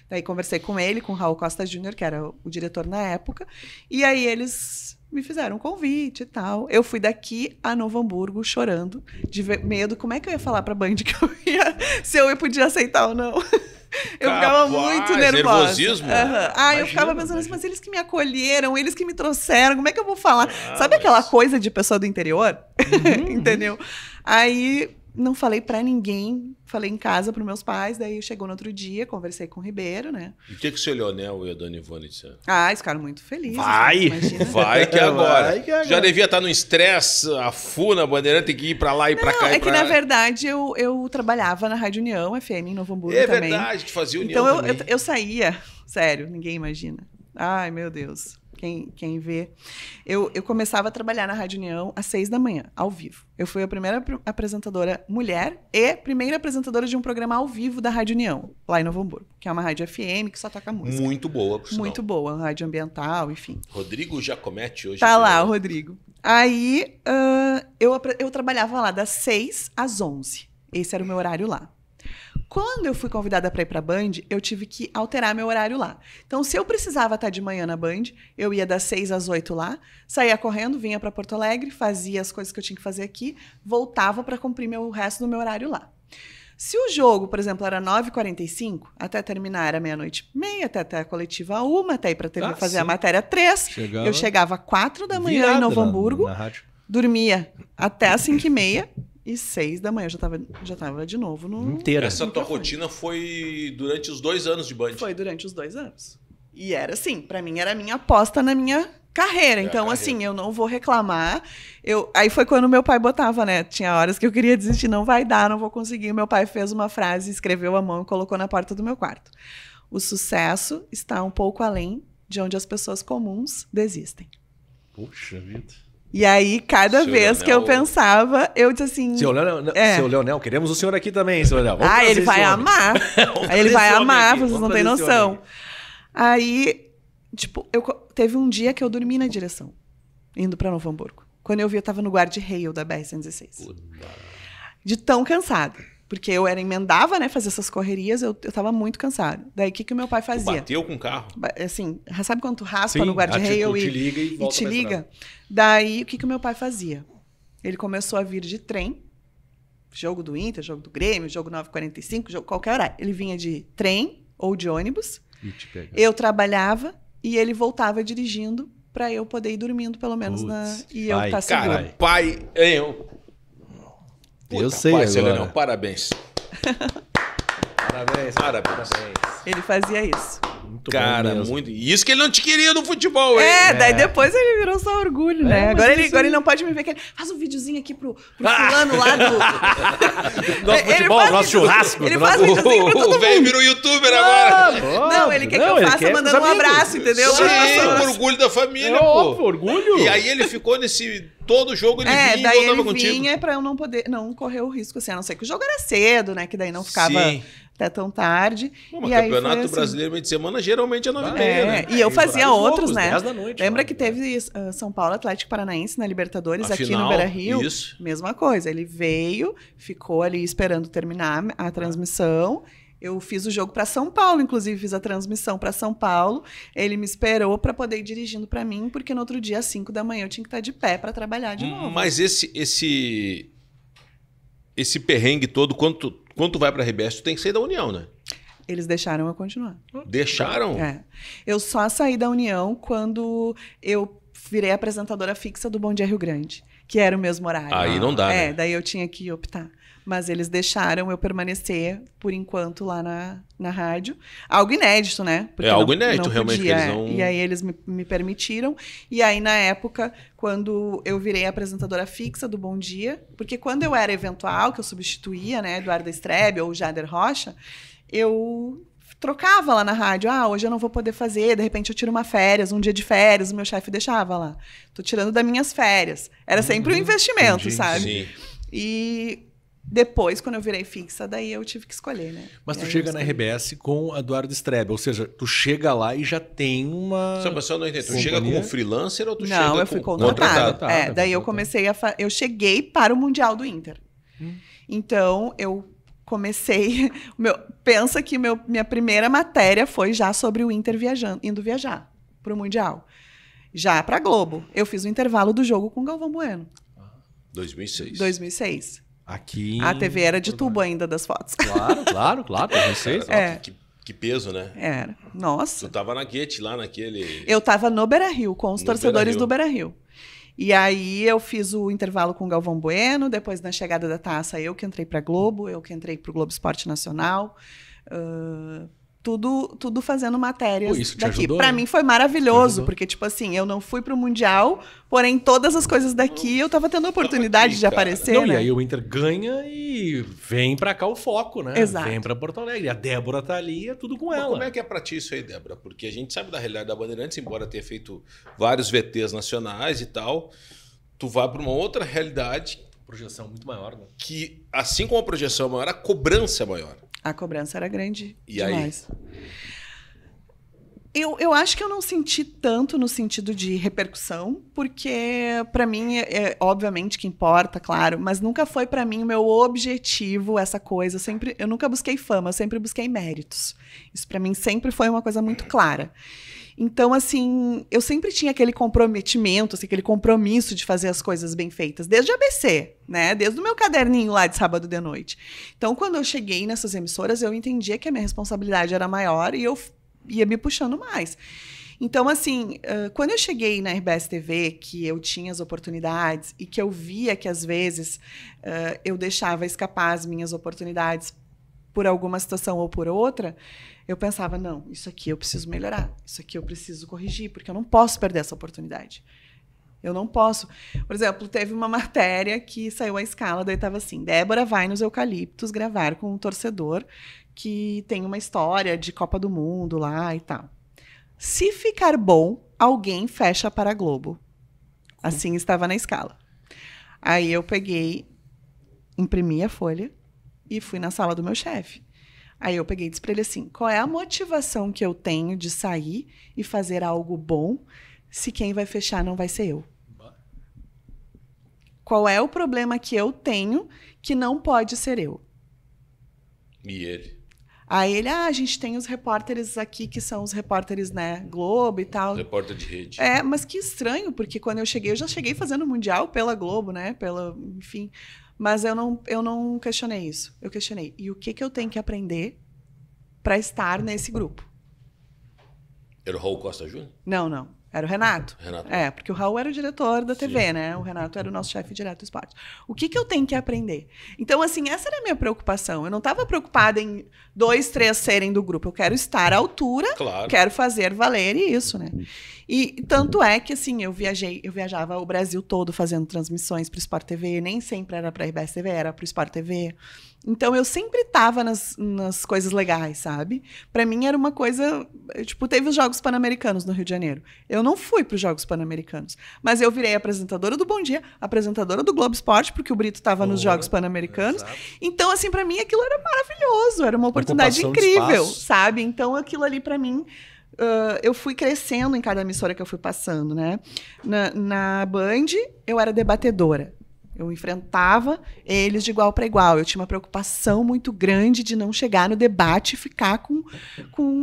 Daí conversei com ele, com o Raul Costa Júnior, que era o diretor na época, e aí eles me fizeram um convite e tal. Eu fui daqui a Novo Hamburgo chorando, de medo, como é que eu ia falar pra Band que se eu podia aceitar ou não. Eu ficava muito nervosa. Nervosismo? Eu ficava pensando assim, mas eles que me acolheram, eles que me trouxeram, como é que eu vou falar? Sabe aquela coisa de pessoa do interior? Entendeu? Aí não falei pra ninguém, falei em casa pros meus pais, daí chegou no outro dia, conversei com o Ribeiro, né? E o que o Leonel e a Dona Ivone disseram? Eles ficaram muito felizes. Vai! Imagina. Vai que agora. Já devia estar no estresse, a FUNA, a Bandeirante, tem que ir pra lá e pra cá. É que na verdade eu trabalhava na Rádio União FM em Novo Hamburgo também. É verdade, tu fazia União então também. eu saía, sério, ninguém imagina. Ai, meu Deus. Quem vê. Eu começava a trabalhar na Rádio União às 6 da manhã, ao vivo. Eu fui a primeira apresentadora mulher e primeira apresentadora de um programa ao vivo da Rádio União, lá em Novo Hamburgo, que é uma rádio FM que só toca música. Muito boa, por sinal. Muito boa, rádio ambiental, enfim. Rodrigo Giacometti hoje. Tá lá, o Rodrigo. Aí eu trabalhava lá das 6 às 11. Esse era o meu horário lá. Quando eu fui convidada para ir para a Band, eu tive que alterar meu horário lá. Então, se eu precisava estar de manhã na Band, eu ia das 6 às 8 lá, saía correndo, vinha para Porto Alegre, fazia as coisas que eu tinha que fazer aqui, voltava para cumprir o resto do meu horário lá. Se o jogo, por exemplo, era 9h45, até terminar era 00:30, até a coletiva 1, até ir para fazer a matéria 3, eu chegava às 4 da manhã em Novo Hamburgo, dormia até às 5h30, e 6 da manhã eu já tava de novo no... Inteira. Essa tua rotina foi durante os 2 anos de Band? Foi durante os 2 anos. E era assim, pra mim era a minha aposta na minha carreira. Então, assim, eu não vou reclamar. Aí foi quando meu pai botava, né? Tinha horas que eu queria desistir, não vai dar, não vou conseguir. Meu pai fez uma frase, escreveu à mão e colocou na porta do meu quarto. O sucesso está um pouco além de onde as pessoas comuns desistem. Puxa vida. E aí, cada Seu vez Leonel... que eu pensava, eu disse assim... Seu Leonel, queremos o senhor aqui também, seu Leonel. Ele vai amar. Aí ele vai amar, vocês não têm noção. Aí, tipo, teve um dia que eu dormi na direção, indo pra Novo Hamburgo. Quando eu vi, eu tava no guarda-rail da BR-116. De tão cansada. Porque eu emendava, né, fazer essas correrias, eu tava muito cansada. Daí, o que o meu pai fazia? Tu bateu com o carro? Assim, sabe quando tu raspa no guarda-rail te liga e volta te liga? Daí, o que o meu pai fazia? Ele começou a vir de trem, jogo do Inter, jogo do Grêmio, jogo 9h45, jogo qualquer horário. Ele vinha de trem ou de ônibus, eu trabalhava e ele voltava dirigindo para eu poder ir dormindo, pelo menos, e eu estar seguro. Cara, pai... Eu sei pai, agora. Leonel, parabéns. Parabéns. Ele fazia isso. Muito cara, muito. E isso que ele não te queria no futebol, hein? Daí depois ele virou só orgulho, né? Agora ele não pode me ver que ele faz um videozinho aqui pro fulano lá do... Nosso futebol, nosso churrasco. Ele faz videozinho pra todo mundo. O velho virou youtuber agora. Não, ele quer que eu faça mandando um abraço, entendeu? Sim, o orgulho da família, óbvio, orgulho. E aí ele ficou nesse... Todo jogo ele vinha e daí voltava ele contigo. vinha pra eu não correr o risco, assim, a não ser que o jogo era cedo, né? Que daí não ficava até tão tarde. Mas e aí campeonato foi assim. brasileiro meio de semana geralmente é 9h30, né? E eu fazia outros, né? 10 da noite. Lembra lá, que teve São Paulo Atlético Paranaense na Libertadores A aqui final, no Beira-Rio? isso. Mesma coisa. Ele veio, ficou ali esperando terminar a transmissão. Eu fiz o jogo para São Paulo, inclusive fiz a transmissão para São Paulo. Ele me esperou para poder ir dirigindo para mim, porque no outro dia, às 5 da manhã, eu tinha que estar de pé para trabalhar de novo. Mas esse perrengue todo, quando tu vai pra RBS, tu tem que sair da União, né? Eles deixaram eu continuar. Deixaram? É. Eu só saí da União quando eu virei apresentadora fixa do Bom Dia Rio Grande, que era o mesmo horário. Aí não dá, né? Daí eu tinha que optar. Mas eles deixaram eu permanecer, por enquanto, lá na rádio. Algo inédito, né? Porque algo inédito, realmente. Podia, Que eles não... E aí eles me permitiram. E aí, na época, quando eu virei apresentadora fixa do Bom Dia, porque quando eu era eventual, que eu substituía, né, Eduarda Strebe ou Jader Rocha, eu trocava lá na rádio. Hoje eu não vou poder fazer, de repente eu tiro uma férias, um dia de férias, o meu chefe deixava lá. Tô tirando das minhas férias. Era sempre um investimento, entendi, sabe? Sim. E depois, quando eu virei fixa, daí eu tive que escolher, né? Mas tu Aí chega eu na escolhi. RBS com Eduardo Strebe, ou seja, tu chega lá e já tem uma... Mas eu não entendi. Tu Companhia? chega como freelancer ou tu chega Não, eu fui contratada. Daí eu comecei eu cheguei para o Mundial do Inter. Então, eu comecei... pensa que minha primeira matéria foi já sobre o Inter indo viajar para o Mundial. Já para a Globo. Eu fiz o intervalo do jogo com o Galvão Bueno. 2006. 2006. Aqui... A TV era de tubo ainda das fotos. Claro, vocês. Que peso, né? Era. Nossa. Tu tava na Guete, lá naquele... Eu tava no Beira-Rio, com os No torcedores Beira-Rio. do Beira-Rio. E aí eu fiz o intervalo com o Galvão Bueno, depois na chegada da taça eu que entrei pra Globo, eu que entrei pro Globo Esporte Nacional. Tudo fazendo matérias Pô, isso te daqui. ajudou, Pra né? mim foi maravilhoso, porque, tipo assim, eu não fui pro Mundial, porém todas as coisas daqui eu tava tendo a oportunidade aqui, de cara. aparecer, Não, né? e aí o Inter ganha e vem pra cá o foco, né? Exato. Vem pra Porto Alegre. A Débora tá ali, é tudo com Mas ela. como é que é pra ti isso aí, Débora? Porque a gente sabe da realidade da Bandeirantes, embora tenha feito vários VTs nacionais e tal, tu vai pra uma outra realidade Projeção muito maior, né? que, assim como a projeção é maior, a cobrança é maior. A cobrança era grande E aí? demais. Eu acho que eu não senti tanto no sentido de repercussão, porque pra mim é obviamente que importa, claro, mas nunca foi pra mim o meu objetivo essa coisa. Eu nunca busquei fama, eu sempre busquei méritos. Isso pra mim sempre foi uma coisa muito clara. Então, assim, eu sempre tinha aquele comprometimento, assim, aquele compromisso de fazer as coisas bem feitas, desde a ABC, né? Desde o meu caderninho lá de sábado de noite. Então, quando eu cheguei nessas emissoras, eu entendia que a minha responsabilidade era maior e eu ia me puxando mais. Então, assim, quando eu cheguei na RBS TV, que eu tinha as oportunidades e que eu via que, às vezes, eu deixava escapar as minhas oportunidades por alguma situação ou por outra, eu pensava, não, isso aqui eu preciso melhorar, isso aqui eu preciso corrigir, porque eu não posso perder essa oportunidade. Eu não posso. Por exemplo, teve uma matéria que saiu à escala, daí estava assim, Débora vai nos Eucaliptos gravar com um torcedor que tem uma história de Copa do Mundo lá e tal. Se ficar bom, alguém fecha para a Globo. Assim estava na escala. Aí eu peguei, imprimi a folha e fui na sala do meu chefe. Aí eu peguei e disse para ele assim, qual é a motivação que eu tenho de sair e fazer algo bom se quem vai fechar não vai ser eu? Qual é o problema que eu tenho que não pode ser eu? E ele? Aí ele, a gente tem os repórteres aqui, que são os repórteres, né, Globo e tal. Repórter de rede. Mas que estranho, porque quando eu já cheguei fazendo Mundial pela Globo, né, enfim. Mas eu não questionei isso. Eu questionei, e o que eu tenho que aprender para estar nesse grupo? Era o Raul Costa Júnior? Não. Era o Renato. Renato. Porque o Raul era o diretor da TV, né? O Renato era o nosso chefe direto do esporte. O que eu tenho que aprender? Então, assim, essa era a minha preocupação. Eu não estava preocupada em 2, 3 serem do grupo. Eu quero estar à altura, Claro. quero fazer valer isso, né? E tanto é que, assim, eu viajava o Brasil todo fazendo transmissões para o Sport TV, nem sempre era para a RBS TV, era para o Sport TV. Então, eu sempre estava nas coisas legais, sabe? Para mim, era uma coisa... Tipo, teve os Jogos Pan-Americanos no Rio de Janeiro. Eu não fui para os Jogos Pan-Americanos, mas eu virei apresentadora do Bom Dia, apresentadora do Globo Esporte, porque o Brito estava nos Jogos Pan-Americanos. Então, assim, para mim, aquilo era maravilhoso, era uma oportunidade incrível, sabe? Então, aquilo ali, para mim... eu fui crescendo em cada emissora que eu fui passando, né? Na Band, eu era debatedora. Eu enfrentava eles de igual para igual. Eu tinha uma preocupação muito grande de não chegar no debate e ficar com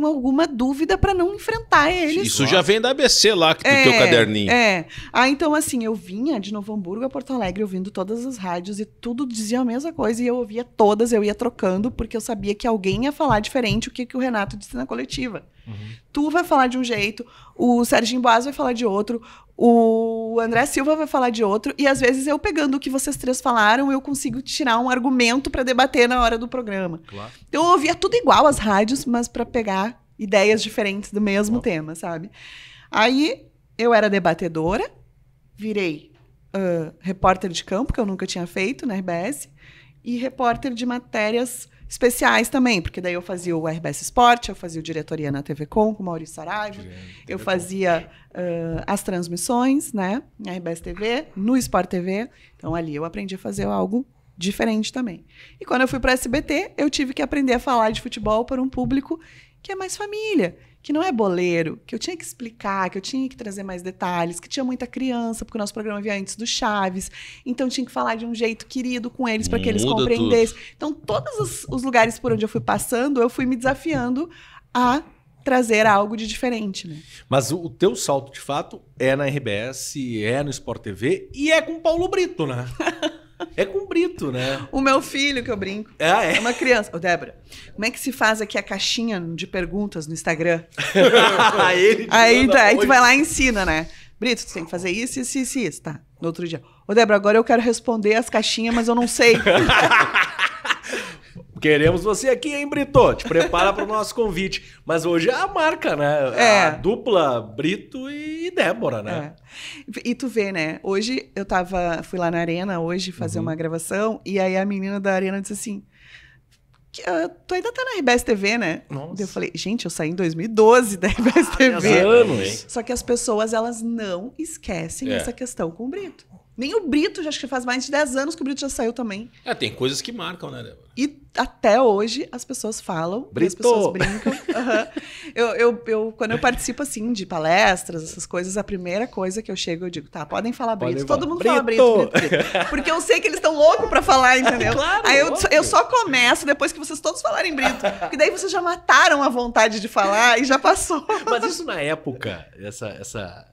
alguma dúvida para não enfrentar eles. Isso já vem da ABC lá, do teu caderninho. Então, assim, eu vinha de Novo Hamburgo a Porto Alegre ouvindo todas as rádios e tudo dizia a mesma coisa e eu ouvia todas, eu ia trocando, porque eu sabia que alguém ia falar diferente o que o Renato disse na coletiva. Tu vai falar de um jeito, o Serginho Boas vai falar de outro, o André Silva vai falar de outro, e às vezes eu pegando o que vocês três falaram, eu consigo tirar um argumento para debater na hora do programa. Claro. Então eu ouvia tudo igual as rádios, mas para pegar ideias diferentes do mesmo tema, sabe? Aí eu era debatedora, virei repórter de campo, que eu nunca tinha feito na RBS, e repórter de matérias especiais também, porque daí eu fazia o RBS Sport, eu fazia o Diretoria na TV Com o Maurício Saraiva, eu fazia as transmissões, né, na RBS TV, no Sport TV, então ali eu aprendi a fazer algo diferente também. E quando eu fui para a SBT, eu tive que aprender a falar de futebol para um público que é mais família, que não é boleiro, que eu tinha que explicar, que eu tinha que trazer mais detalhes, que tinha muita criança, porque o nosso programa vinha antes do Chaves, então tinha que falar de um jeito querido com eles para que eles compreendessem. Tudo. Então, todos os lugares por onde eu fui passando, eu fui me desafiando a trazer algo de diferente, né? Mas o teu salto, de fato, é na RBS, é no Sport TV e é com o Paulo Brito, né? É com o Brito, né? O meu filho, que eu brinco. É uma criança. Ô, Débora, como é que se faz aqui a caixinha de perguntas no Instagram? Aí tu vai lá e ensina, né? Brito, tu tem que fazer isso, isso, tá? No outro dia. Ô, Débora, agora eu quero responder as caixinhas, mas eu não sei. Queremos você aqui, hein, Brito? Te prepara para o nosso convite. Mas hoje é a marca, né? A dupla Brito e Débora, né? E tu vê, né? Hoje fui lá na Arena hoje fazer uma gravação e aí a menina da Arena disse assim, tu ainda tá na RBS TV, né? Nossa. Eu falei, gente, eu saí em 2012 da RBS TV. Anos. Só que as pessoas, elas não esquecem essa questão com o Brito. Nem o Brito, acho que faz mais de 10 anos que o Brito já saiu também. Tem coisas que marcam, né, Débora? E até hoje as pessoas falam, Brito. As pessoas brincam. Eu, quando eu participo, assim, de palestras, essas coisas, a primeira coisa que eu chego, eu digo, tá, podem falar Brito. Todo mundo fala Brito. Porque eu sei que eles estão loucos pra falar, entendeu? Claro, aí eu só começo depois que vocês todos falarem Brito. Porque daí vocês já mataram a vontade de falar e já passou. Mas isso na época, essa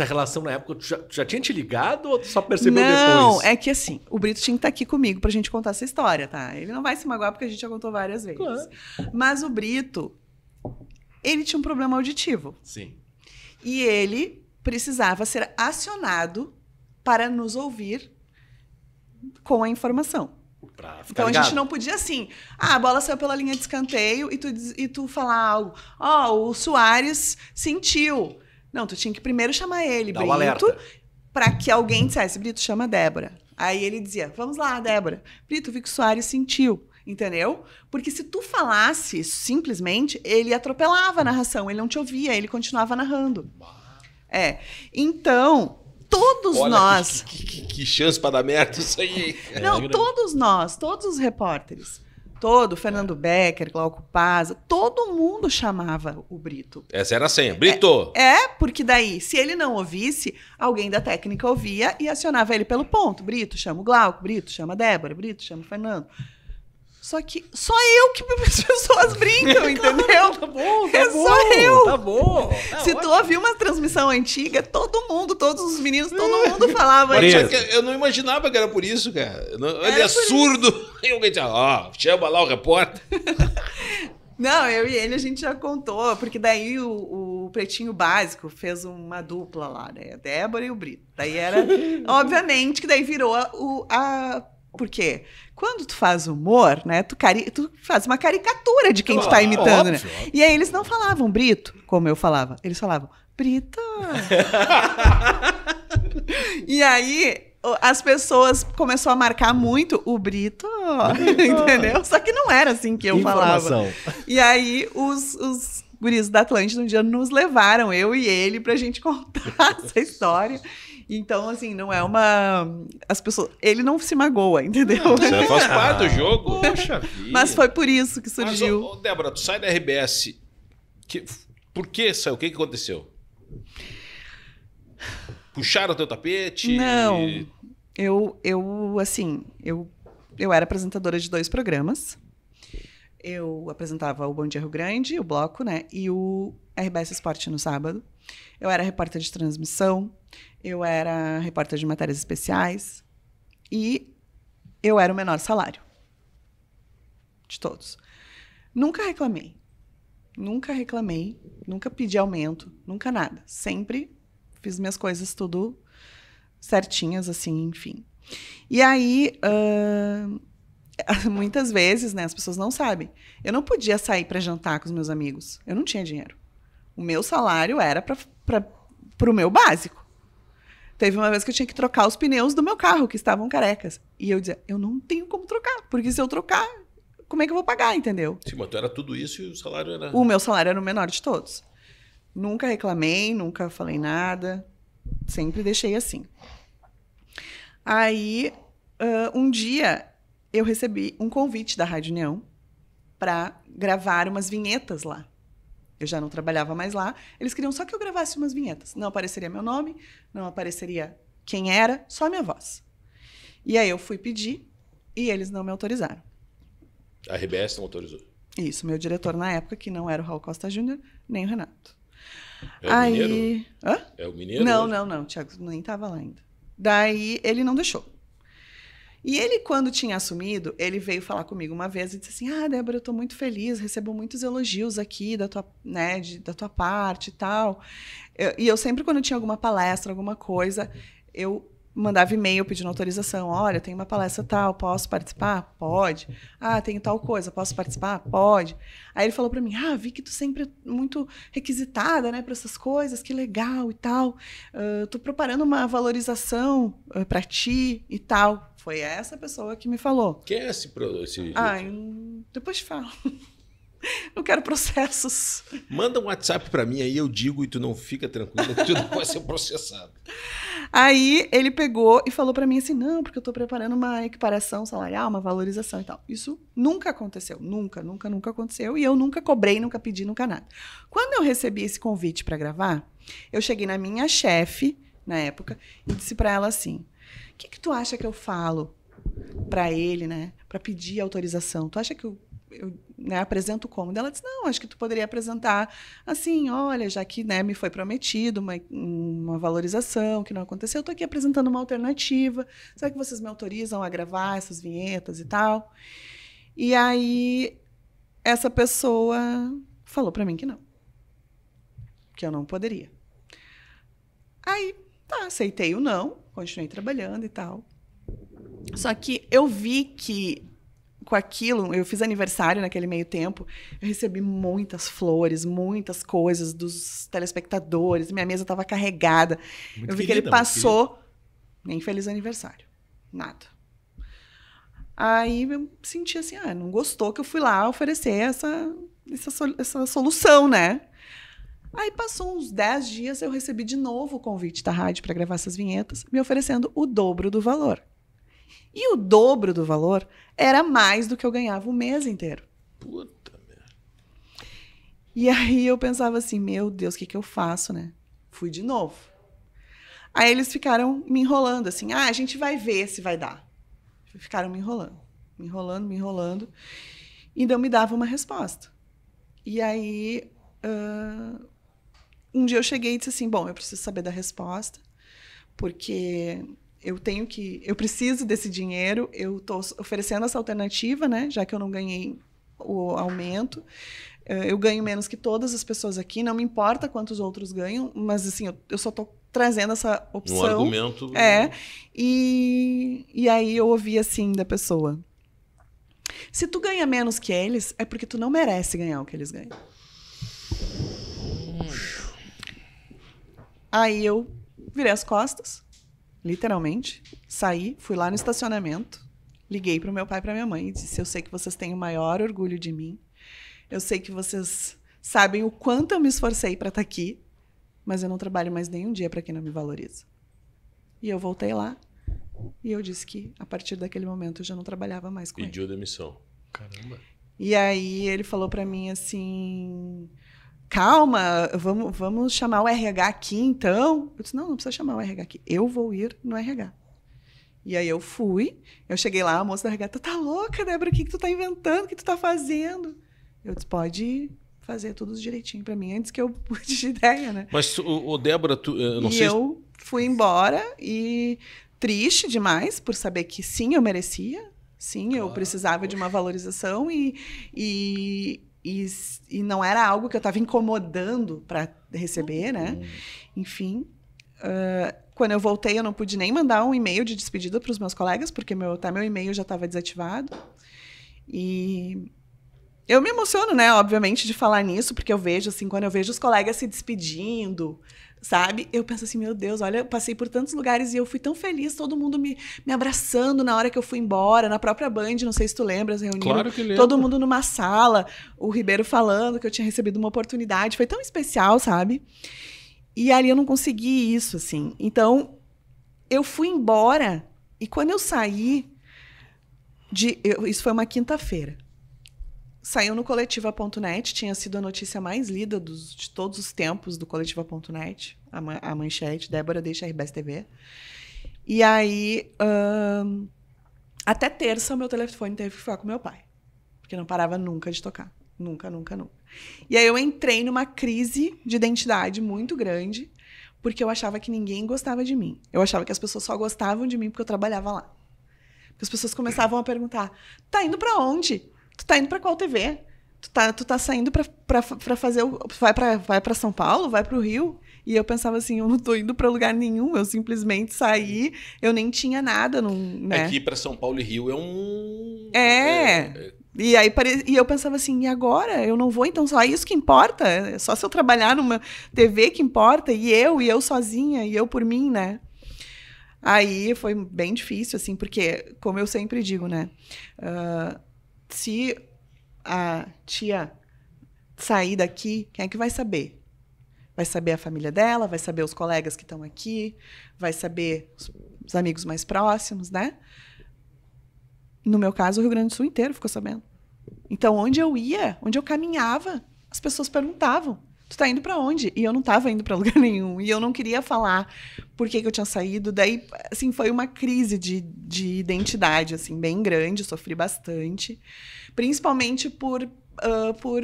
relação na época, tu já tinha te ligado ou tu só percebeu depois? Não, é que assim, o Brito tinha que estar aqui comigo pra gente contar essa história, tá? Ele não vai se magoar porque a gente já contou várias vezes. Claro. Mas o Brito, ele tinha um problema auditivo. Sim. E ele precisava ser acionado para nos ouvir com a informação. Então a gente não podia assim, a bola saiu pela linha de escanteio e tu falar algo. O Soares sentiu. Não, tu tinha que primeiro chamar ele, Brito, para que alguém dissesse, Brito, chama a Débora. Aí ele dizia, vamos lá, Débora. Brito, vi que o Soares sentiu, entendeu? Porque se tu falasse isso simplesmente, ele atropelava a narração, ele não te ouvia, ele continuava narrando. Então, todos nós... Que chance para dar merda isso aí. Não, todos nós, todos os repórteres... Fernando Becker, Glauco Pazza, todo mundo chamava o Brito. Essa era a senha. Brito! Porque daí, se ele não ouvisse, alguém da técnica ouvia e acionava ele pelo ponto. Brito, chama o Glauco. Brito, chama a Débora. Brito, chama o Fernando. Só que só eu que as pessoas brincam, entendeu? Tá bom, só eu. Tá bom. Se tu ouvir uma transmissão antiga, todo mundo, todos os meninos, todo mundo falava isso. Eu não imaginava que era por isso, cara. Ele é surdo. E alguém dizia, chama lá o repórter. Não, eu e ele a gente já contou, porque daí o Pretinho Básico fez uma dupla lá, né? A Débora e o Brito. Daí era, obviamente, que daí virou Porque quando tu faz humor, né, tu faz uma caricatura de quem tu tá imitando, óbvio, né? óbvio. E aí eles não falavam Brito, como eu falava. Eles falavam Brito. E aí as pessoas começaram a marcar muito o Brito, entendeu? Só que não era assim que eu Informação. falava. E aí os guris da Atlântida um dia nos levaram, eu e ele, pra gente contar essa história. Então, assim, não é uma... As pessoas... Ele não se magoa, entendeu? Você faz parte do jogo. Poxa vida. Mas foi por isso que Mas, surgiu. ô, Débora, tu sai da RBS. Por que saiu? O que aconteceu? Puxaram o teu tapete? Não. Eu era apresentadora de 2 programas. Eu apresentava o Bom Dia Rio Grande, o Bloco, né? E o RBS Esporte no sábado. Eu era repórter de transmissão. Eu era repórter de matérias especiais. E eu era o menor salário de todos. Nunca reclamei. Nunca pedi aumento. Nunca nada. Sempre fiz minhas coisas tudo certinhas, assim, enfim. E aí, muitas vezes, né, as pessoas não sabem. Eu não podia sair para jantar com os meus amigos. Eu não tinha dinheiro. O meu salário era pro meu básico. Teve uma vez que eu tinha que trocar os pneus do meu carro, que estavam carecas. E eu dizia, eu não tenho como trocar, porque se eu trocar, como é que eu vou pagar, entendeu? Sim, mas tu era tudo isso e o salário era... O meu salário era o menor de todos. Nunca reclamei, nunca falei nada. Sempre deixei assim. Aí, um dia, eu recebi um convite da Rádio União para gravar umas vinhetas lá. Eu já não trabalhava mais lá. Eles queriam só que eu gravasse umas vinhetas. Não apareceria meu nome, não apareceria quem era, só minha voz. E aí eu fui pedir e eles não me autorizaram. A RBS não autorizou. Isso, meu diretor na época, que não era o Raul Costa Júnior, nem o Renato. É o aí... Mineiro? Hã? É o Mineiro? Não, Thiago, nem estava lá ainda. Daí ele não deixou. E ele, quando tinha assumido, ele veio falar comigo uma vez e disse assim, Débora, eu estou muito feliz, recebo muitos elogios aqui da tua, né, da tua parte e tal. E eu sempre, quando tinha alguma palestra, alguma coisa, eu mandava e-mail pedindo autorização. Olha, tem uma palestra tal, posso participar? Pode. Tenho tal coisa, posso participar? Pode. Aí ele falou para mim, vi que tu sempre é muito requisitada, né, para essas coisas, que legal e tal. Tô preparando uma valorização para ti e tal. Foi essa pessoa que me falou. Quem é esse... Depois te falo. Não quero processos. Manda um WhatsApp pra mim, aí eu digo e tu não fica tranquilo, que tu não vai ser processado. Aí ele pegou e falou pra mim assim, não, porque eu tô preparando uma equiparação salarial, uma valorização e tal. Isso nunca aconteceu, nunca aconteceu. E eu nunca cobrei, nunca pedi, nunca nada. Quando eu recebi esse convite pra gravar, eu cheguei na minha chefe, na época, e disse pra ela assim, o que tu acha que eu falo pra ele, né, pra pedir autorização? Tu acha que eu né, apresento como? Ela disse, não, acho que tu poderia apresentar assim, olha, já que, né, me foi prometido uma valorização que não aconteceu, eu tô aqui apresentando uma alternativa, será que vocês me autorizam a gravar essas vinhetas e tal? E aí, essa pessoa falou pra mim que não, que eu não poderia. Aí, aceitei o não, continuei trabalhando e tal. Só que eu vi que com aquilo, eu fiz aniversário naquele meio tempo, eu recebi muitas flores, muitas coisas dos telespectadores, minha mesa estava carregada. Muito eu vi querida, que ele passou, nem feliz aniversário, nada. Aí eu senti assim, não gostou, que eu fui lá oferecer essa solução, né? Aí passou uns 10 dias, eu recebi de novo o convite da rádio para gravar essas vinhetas, me oferecendo o dobro do valor. E o dobro do valor era mais do que eu ganhava o mês inteiro. Puta merda. E aí eu pensava assim, meu Deus, o que eu faço, né? Fui de novo. Aí eles ficaram me enrolando, assim, a gente vai ver se vai dar. Ficaram me enrolando. E não me davam uma resposta. E aí, um dia eu cheguei e disse assim, bom, eu preciso saber da resposta, porque... eu preciso desse dinheiro, eu estou oferecendo essa alternativa, né? Já que eu não ganhei o aumento. Eu ganho menos que todas as pessoas aqui, não me importa quantos outros ganham, mas assim, eu só estou trazendo essa opção. Um argumento. E aí eu ouvi assim da pessoa: se tu ganha menos que eles, é porque tu não merece ganhar o que eles ganham. Aí eu virei as costas, literalmente, saí, fui lá no estacionamento, liguei pro meu pai e pra minha mãe e disse: eu sei que vocês têm o maior orgulho de mim, eu sei que vocês sabem o quanto eu me esforcei para estar aqui, mas eu não trabalho mais nenhum dia para quem não me valoriza. E eu voltei lá e eu disse que a partir daquele momento eu já não trabalhava mais com ele. Pediu demissão. Caramba. E aí ele falou para mim assim: calma, vamos chamar o RH aqui então. Eu disse: não precisa chamar o RH aqui, eu vou ir no RH. E aí eu fui, eu cheguei lá, a moça do RH: tu tá louca, Débora, o que tu tá inventando, o que tu tá fazendo? Eu disse: pode fazer tudo direitinho para mim, antes que eu pude de ideia, né? Mas, Débora, eu não sei... eu fui embora e triste demais por saber que sim, eu merecia, sim, eu precisava de uma valorização e não era algo que eu estava incomodando para receber, né? Enfim, quando eu voltei, eu não pude nem mandar um e-mail de despedida para os meus colegas, porque meu e-mail já estava desativado. E eu me emociono, né, obviamente, de falar nisso, porque eu vejo, assim, quando eu vejo os colegas se despedindo, sabe? Eu penso assim: meu Deus, olha, eu passei por tantos lugares e eu fui tão feliz, todo mundo me abraçando na hora que eu fui embora, na própria Band, não sei se tu lembras, reunindo Claro que lembro. todo mundo numa sala, o Ribeiro falando que eu tinha recebido uma oportunidade, foi tão especial, sabe? E ali eu não consegui isso, assim. Então, eu fui embora e quando eu saí, isso foi uma quinta-feira, saiu no Coletiva.net, tinha sido a notícia mais lida de todos os tempos do Coletiva.net, a manchete: Débora deixa a RBS TV. E aí, até terça, o meu telefone teve que ficar com meu pai, porque não parava nunca de tocar. Nunca, nunca, nunca. E aí eu entrei numa crise de identidade muito grande, porque eu achava que ninguém gostava de mim. Eu achava que as pessoas só gostavam de mim porque eu trabalhava lá. Porque as pessoas começavam a perguntar: tá indo pra onde? Tu tá indo pra qual TV? Tu tá saindo pra fazer vai pra São Paulo? Vai pro Rio? E eu pensava assim: eu não tô indo pra lugar nenhum, eu simplesmente saí, eu nem tinha nada, né? Aqui pra São Paulo e Rio é um... E aí e eu pensava assim: e agora? Eu não vou, então só isso que importa? É só se eu trabalhar numa TV que importa? E eu sozinha, e eu por mim, né? Aí foi bem difícil, assim, porque, como eu sempre digo, né? Se a tia sair daqui, quem é que vai saber? Vai saber a família dela, vai saber os colegas que estão aqui, vai saber os amigos mais próximos, né? No meu caso, o Rio Grande do Sul inteiro ficou sabendo. Então, onde eu ia, onde eu caminhava, as pessoas perguntavam: tu tá indo para onde? E eu não estava indo para lugar nenhum. E eu não queria falar por que eu tinha saído. Daí, assim, foi uma crise de identidade, assim, bem grande. Sofri bastante. Principalmente por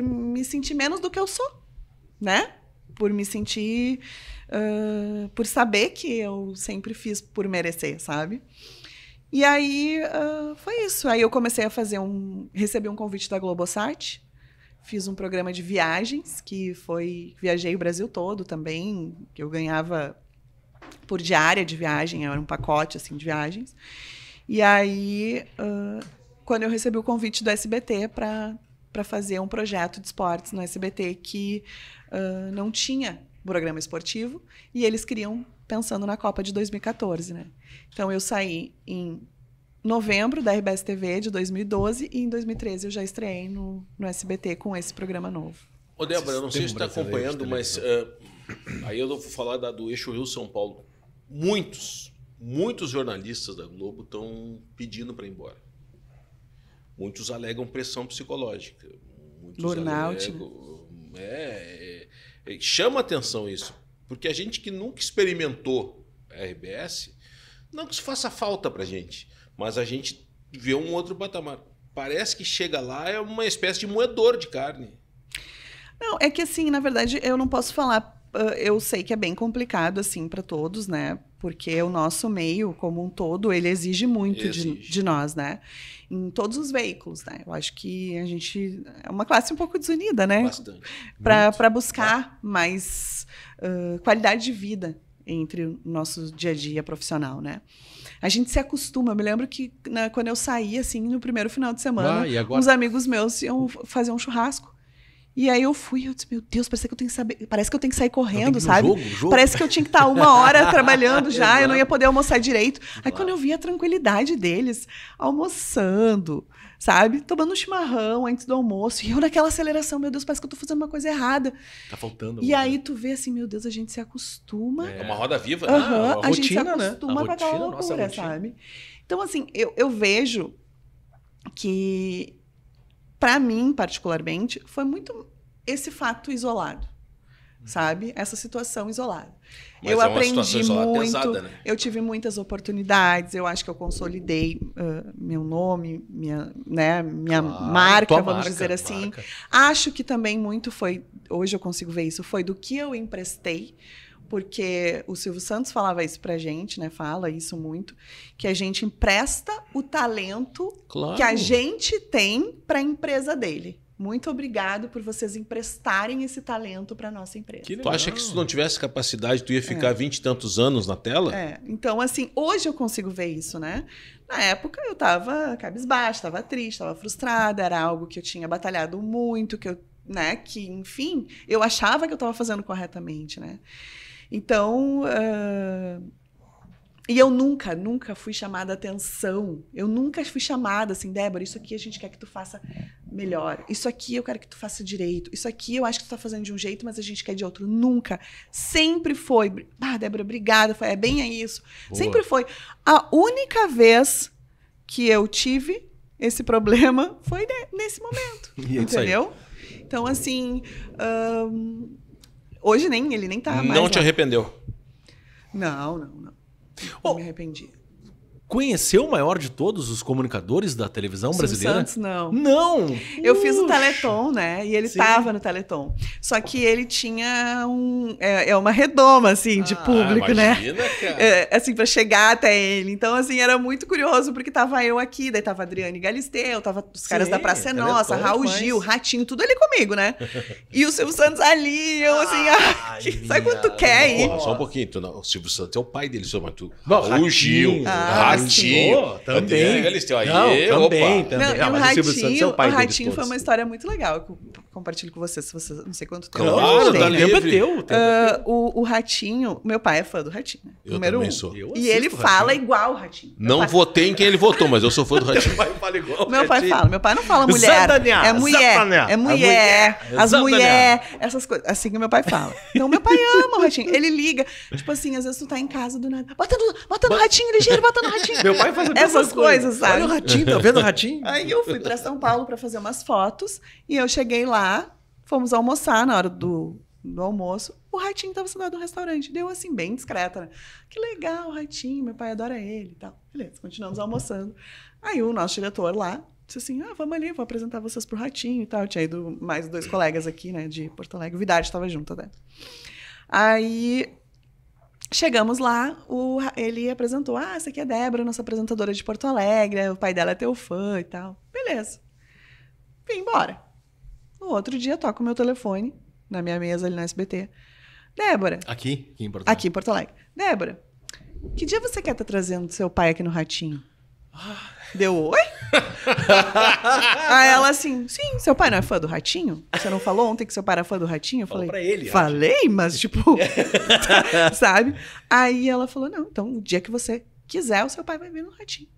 me sentir menos do que eu sou, né? Por me sentir... por saber que eu sempre fiz por merecer, sabe? E aí, foi isso. Aí eu comecei a recebi um convite da Globosat. Fiz um programa de viagens, viajei o Brasil todo também, que eu ganhava por diária de viagem, era um pacote assim, de viagens. E aí, quando eu recebi o convite do SBT para fazer um projeto de esportes no SBT que não tinha programa esportivo, e eles queriam, pensando na Copa de 2014, né? Então, eu saí em novembro da RBS TV de 2012 e em 2013 eu já estreiei no SBT com esse programa novo. Ô, Débora, eu não sei se você está acompanhando, mas aí eu vou falar do eixo Rio-São Paulo. Muitos jornalistas da Globo estão pedindo para ir embora. Muitos alegam pressão psicológica. Burnout. Chama atenção isso. Porque a gente que nunca experimentou a RBS, não que isso faça falta para a gente, mas a gente vê um outro patamar. Parece que chega lá é uma espécie de moedor de carne. Não, é que assim, na verdade, eu não posso falar... Eu sei que é bem complicado, assim, para todos, né? Porque o nosso meio, como um todo, ele exige muito de nós, né? Em todos os veículos, né? Eu acho que a gente... É uma classe um pouco desunida, né? Bastante. Para buscar mais qualidade de vida. entre o nosso dia a dia profissional, né? A gente se acostuma. Eu me lembro que quando eu saí, assim, no primeiro final de semana, uns amigos meus iam fazer um churrasco. E aí eu fui, eu disse, meu Deus, parece que eu tenho que sair correndo, sabe? Jogo. Parece que eu tinha que estar 1 hora trabalhando já, eu não ia poder almoçar direito. Aí quando eu vi a tranquilidade deles, almoçando, sabe? Tomando um chimarrão antes do almoço. E eu naquela aceleração, meu Deus, parece que eu tô fazendo uma coisa errada. Tá faltando. E aí tu vê assim, meu Deus, a gente se acostuma. É uma roda viva, né? A gente se rotina, acostuma com aquela loucura, sabe? Então, assim, eu vejo que, para mim, particularmente, foi muito esse fato isolado, sabe? Essa situação isolada. Mas eu é uma aprendi situação muito, pesada, né? eu tive muitas oportunidades, eu acho que eu consolidei meu nome, minha marca, vamos dizer assim. Acho que também muito foi, hoje eu consigo ver isso, foi do que eu emprestei, porque o Silvio Santos falava isso pra gente, né? Fala isso muito, que a gente empresta o talento que a gente tem para a empresa dele. Muito obrigado por vocês emprestarem esse talento para nossa empresa. Tu acha que se tu não tivesse capacidade, tu ia ficar 20 e tantos anos na tela? Então, assim, hoje eu consigo ver isso, né? Na época eu tava cabisbaixa, tava triste, tava frustrada, era algo que eu tinha batalhado muito, que eu, né, que, enfim, eu achava que eu tava fazendo corretamente, né? Então, e eu nunca fui chamada a atenção. Eu nunca fui chamada assim, Débora, isso aqui a gente quer que tu faça melhor. Isso aqui eu quero que tu faça direito. Isso aqui eu acho que tu tá fazendo de um jeito, mas a gente quer de outro. Nunca. Sempre foi. Débora, obrigada. É bem isso. Boa. Sempre foi. A única vez que eu tive esse problema foi nesse momento. Entendeu? Então, assim, hoje ele nem tá mais. Não te arrependeu? Não. Não me arrependi. Conheceu o maior de todos os comunicadores da televisão brasileira? Santos, não. Não! Eu fiz o Teleton, né? E ele estava no Teleton. Só que ele tinha uma redoma, assim, de público, imagina, né? Cara. Assim, pra chegar até ele. Então, assim, era muito curioso, porque tava eu aqui, daí tava a Adriane Galisteu, tava os caras da Praça é Nossa, Raul Gil, Ratinho, tudo ali comigo, né? E o Silvio Santos ali, eu assim, sabe quando tu quer aí? Porra, só um pouquinho. O Silvio Santos é o pai dele, mas tu... Raul Gil, Ratinho. Também. Aí, também. Não, o Ratinho foi uma história muito legal. Que eu compartilho com vocês, se você não sei quanto tempo. Claro, tá livre. O Ratinho, meu pai é fã do Ratinho. Eu número também 1. sou. E ele fala igual o Ratinho. Não votei em quem ele votou, mas eu sou fã do Ratinho. Meu pai fala. Meu pai não fala mulher. É mulher. É mulher. As mulheres. Essas coisas. Assim que meu pai fala. Então, meu pai ama o Ratinho. Ele liga. Tipo assim, às vezes tu tá em casa do nada. Bota no Ratinho, ligeiro, bota no Ratinho. Meu pai faz essas coisas, sabe? Olha o Ratinho, tá vendo o Ratinho? Aí eu fui pra São Paulo pra fazer umas fotos. E eu cheguei lá, fomos almoçar na hora do almoço. O Ratinho tava sentado no restaurante. Deu assim, bem discreta, né? Que legal, o Ratinho, meu pai adora ele e tal. Beleza, continuamos almoçando. Aí o nosso diretor lá disse assim, vamos ali, vou apresentar vocês pro Ratinho e tal. Eu tinha ido mais 2 colegas aqui, né, de Porto Alegre. O Vidarte tava junto até. Aí chegamos lá, ele apresentou, essa aqui é a Débora, nossa apresentadora de Porto Alegre, o pai dela é teu fã e tal. Beleza. Vim embora. No outro dia, toco o meu telefone, na minha mesa ali na SBT. Débora. Aqui em Porto Alegre. Aqui em Porto Alegre. Débora, que dia você quer estar trazendo seu pai aqui no Ratinho? Deu oi? Aí ela assim, sim, seu pai não é fã do Ratinho? Você não falou ontem que seu pai era fã do Ratinho? Eu falei, pra ele, falei, mas tipo, sabe? Aí ela falou, não, então o dia que você quiser, o seu pai vai vir no Ratinho.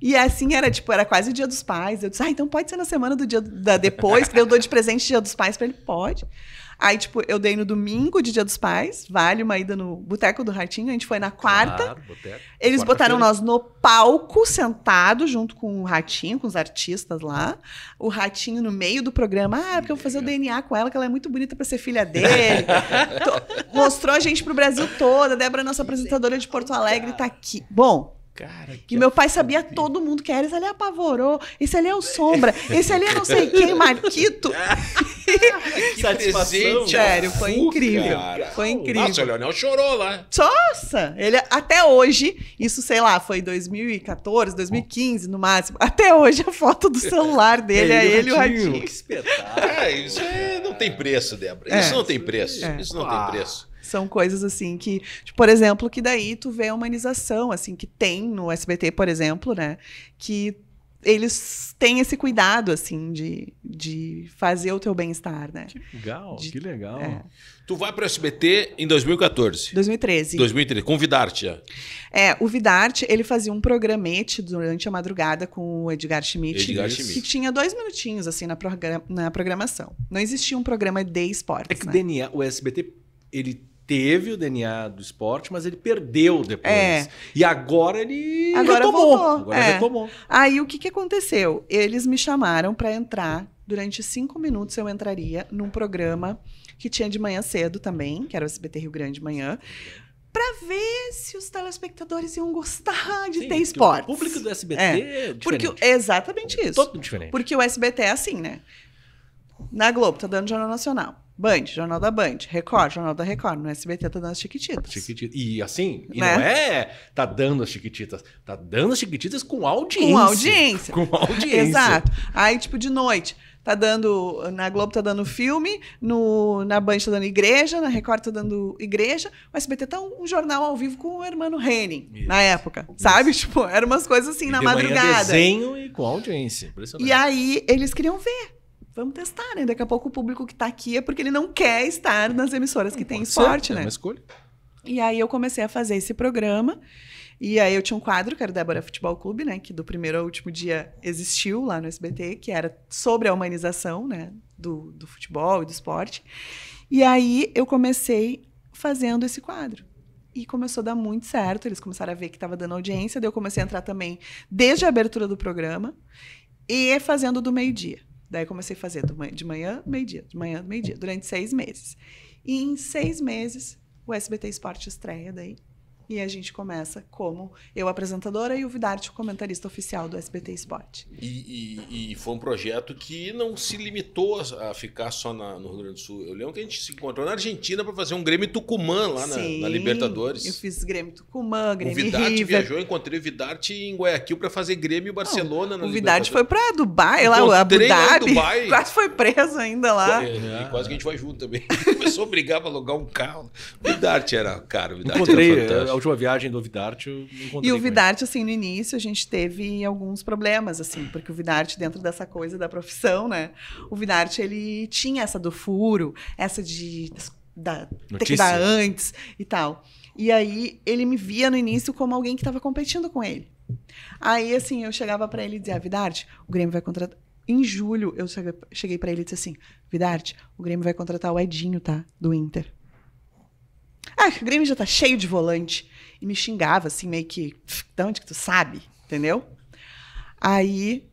E assim era, tipo, era quase o Dia dos Pais. Eu disse, então pode ser na semana do dia depois, que eu dou de presente Dia dos Pais pra ele? Pode. Aí, tipo, eu dei no domingo de Dia dos Pais, vale uma ida no Boteco do Ratinho, a gente foi na quarta. Claro, boteco. Eles botaram nós no palco, sentado, junto com o Ratinho, com os artistas lá. O Ratinho no meio do programa. Porque eu vou fazer o DNA com ela, que ela é muito bonita pra ser filha dele. Mostrou a gente pro Brasil todo. A Débora, nossa apresentadora de Porto Alegre, tá aqui. Bom, cara, e meu pai sabia todo mundo que era. Esse ali apavorou, esse ali é o Sombra, esse ali é não sei quem, Marquito. Que satisfação. Sério, foi incrível. Cara. Foi incrível. Nossa, o Leonel chorou lá. Nossa! Ele, até hoje, isso, sei lá, foi 2014, 2015 no máximo. Até hoje a foto do celular dele é ele e o Ratinho. Que espetáculo. Isso não tem preço, Débora. Isso não tem preço. Isso não tem preço. São coisas assim que, tipo, por exemplo, que daí tu vê a humanização, assim, que tem no SBT, por exemplo, né? Que eles têm esse cuidado, assim, de fazer o teu bem-estar, né? Que legal, que legal. É. Tu vai pro SBT em 2014. 2013. 2013, convidar-te já. O Vidarte, ele fazia um programete durante a madrugada com o Edgar Schmidt, que tinha 2 minutinhos, assim, na programação. Não existia um programa de esportes, É que né? o DNA, o SBT, ele teve o DNA do esporte, mas ele perdeu depois. E agora ele retomou. Voltou. Agora retomou. Aí o que aconteceu? Eles me chamaram para entrar. Durante 5 minutos eu entraria num programa que tinha de manhã cedo também, que era o SBT Rio Grande de manhã, para ver se os telespectadores iam gostar de ter esportes. O público do SBT é diferente. Exatamente isso. Todo diferente. Porque o SBT é assim, né? Na Globo tá dando Jornal Nacional. Band, Jornal da Band. Record, Jornal da Record. No SBT tá dando as Chiquititas. E assim, Né? não é tá dando as Chiquititas. Tá dando as Chiquititas com audiência. Com audiência. Com audiência. Exato. Aí, tipo, de noite, tá dando... Na Globo tá dando filme, na Band tá dando igreja, na Record tá dando igreja. O SBT tá um jornal ao vivo com o Hermano Henning, na época. Sabe? Tipo, eram umas coisas assim, na madrugada. Manhã, desenho e com audiência. Impressionante. E aí, eles queriam ver. Vamos testar, né? Daqui a pouco o público que tá aqui é porque ele não quer estar nas emissoras que tem esporte, né? É uma escolha. E aí eu comecei a fazer esse programa. E aí eu tinha um quadro, que era o Débora Futebol Clube, né? Que do primeiro ao último dia existiu lá no SBT, que era sobre a humanização, né? Do futebol e do esporte. E aí eu comecei fazendo esse quadro. E começou a dar muito certo. Eles começaram a ver que estava dando audiência. Daí eu comecei a entrar também desde a abertura do programa e fazendo do meio-dia. Daí comecei a fazer de manhã, meio-dia, de manhã, meio-dia, durante 6 meses. E em 6 meses, o SBT Esporte estreia daí. E a gente começa como eu apresentadora e o Vidarte, o comentarista oficial do SBT Esporte. E foi um projeto que não se limitou a ficar só no Rio Grande do Sul. Eu lembro que a gente se encontrou na Argentina para fazer um Grêmio Tucumã lá na Libertadores. Eu fiz Grêmio Tucumã, Grêmio River. O Vidarte viajou, encontrei o Vidarte em Guayaquil para fazer Grêmio e Barcelona na Libertadores. O Vidarte foi para Dubai, lá, o Abu Dhabi. Quase foi preso ainda lá. E quase que a gente vai junto também. Começou a brigar para alugar um carro. O Vidarte era caro. O Vidarte encontrei era fantástico. a última viagem do Vidarte, eu encontrei. E o Vidarte, assim, no início, a gente teve alguns problemas, assim, porque o Vidarte, dentro dessa coisa da profissão, né? O Vidarte, ele tinha essa do furo, essa de ter que dar antes e tal. E aí, ele me via no início como alguém que estava competindo com ele. Aí, assim, eu chegava para ele e dizia, Vidarte, o Grêmio vai contratar... Em julho, eu cheguei para ele e disse assim, Vidarte, o Grêmio vai contratar o Edinho, tá? Do Inter. O Grêmio já tá cheio de volante. E me xingava, assim, meio que... De onde que tu sabe? Entendeu? Aí,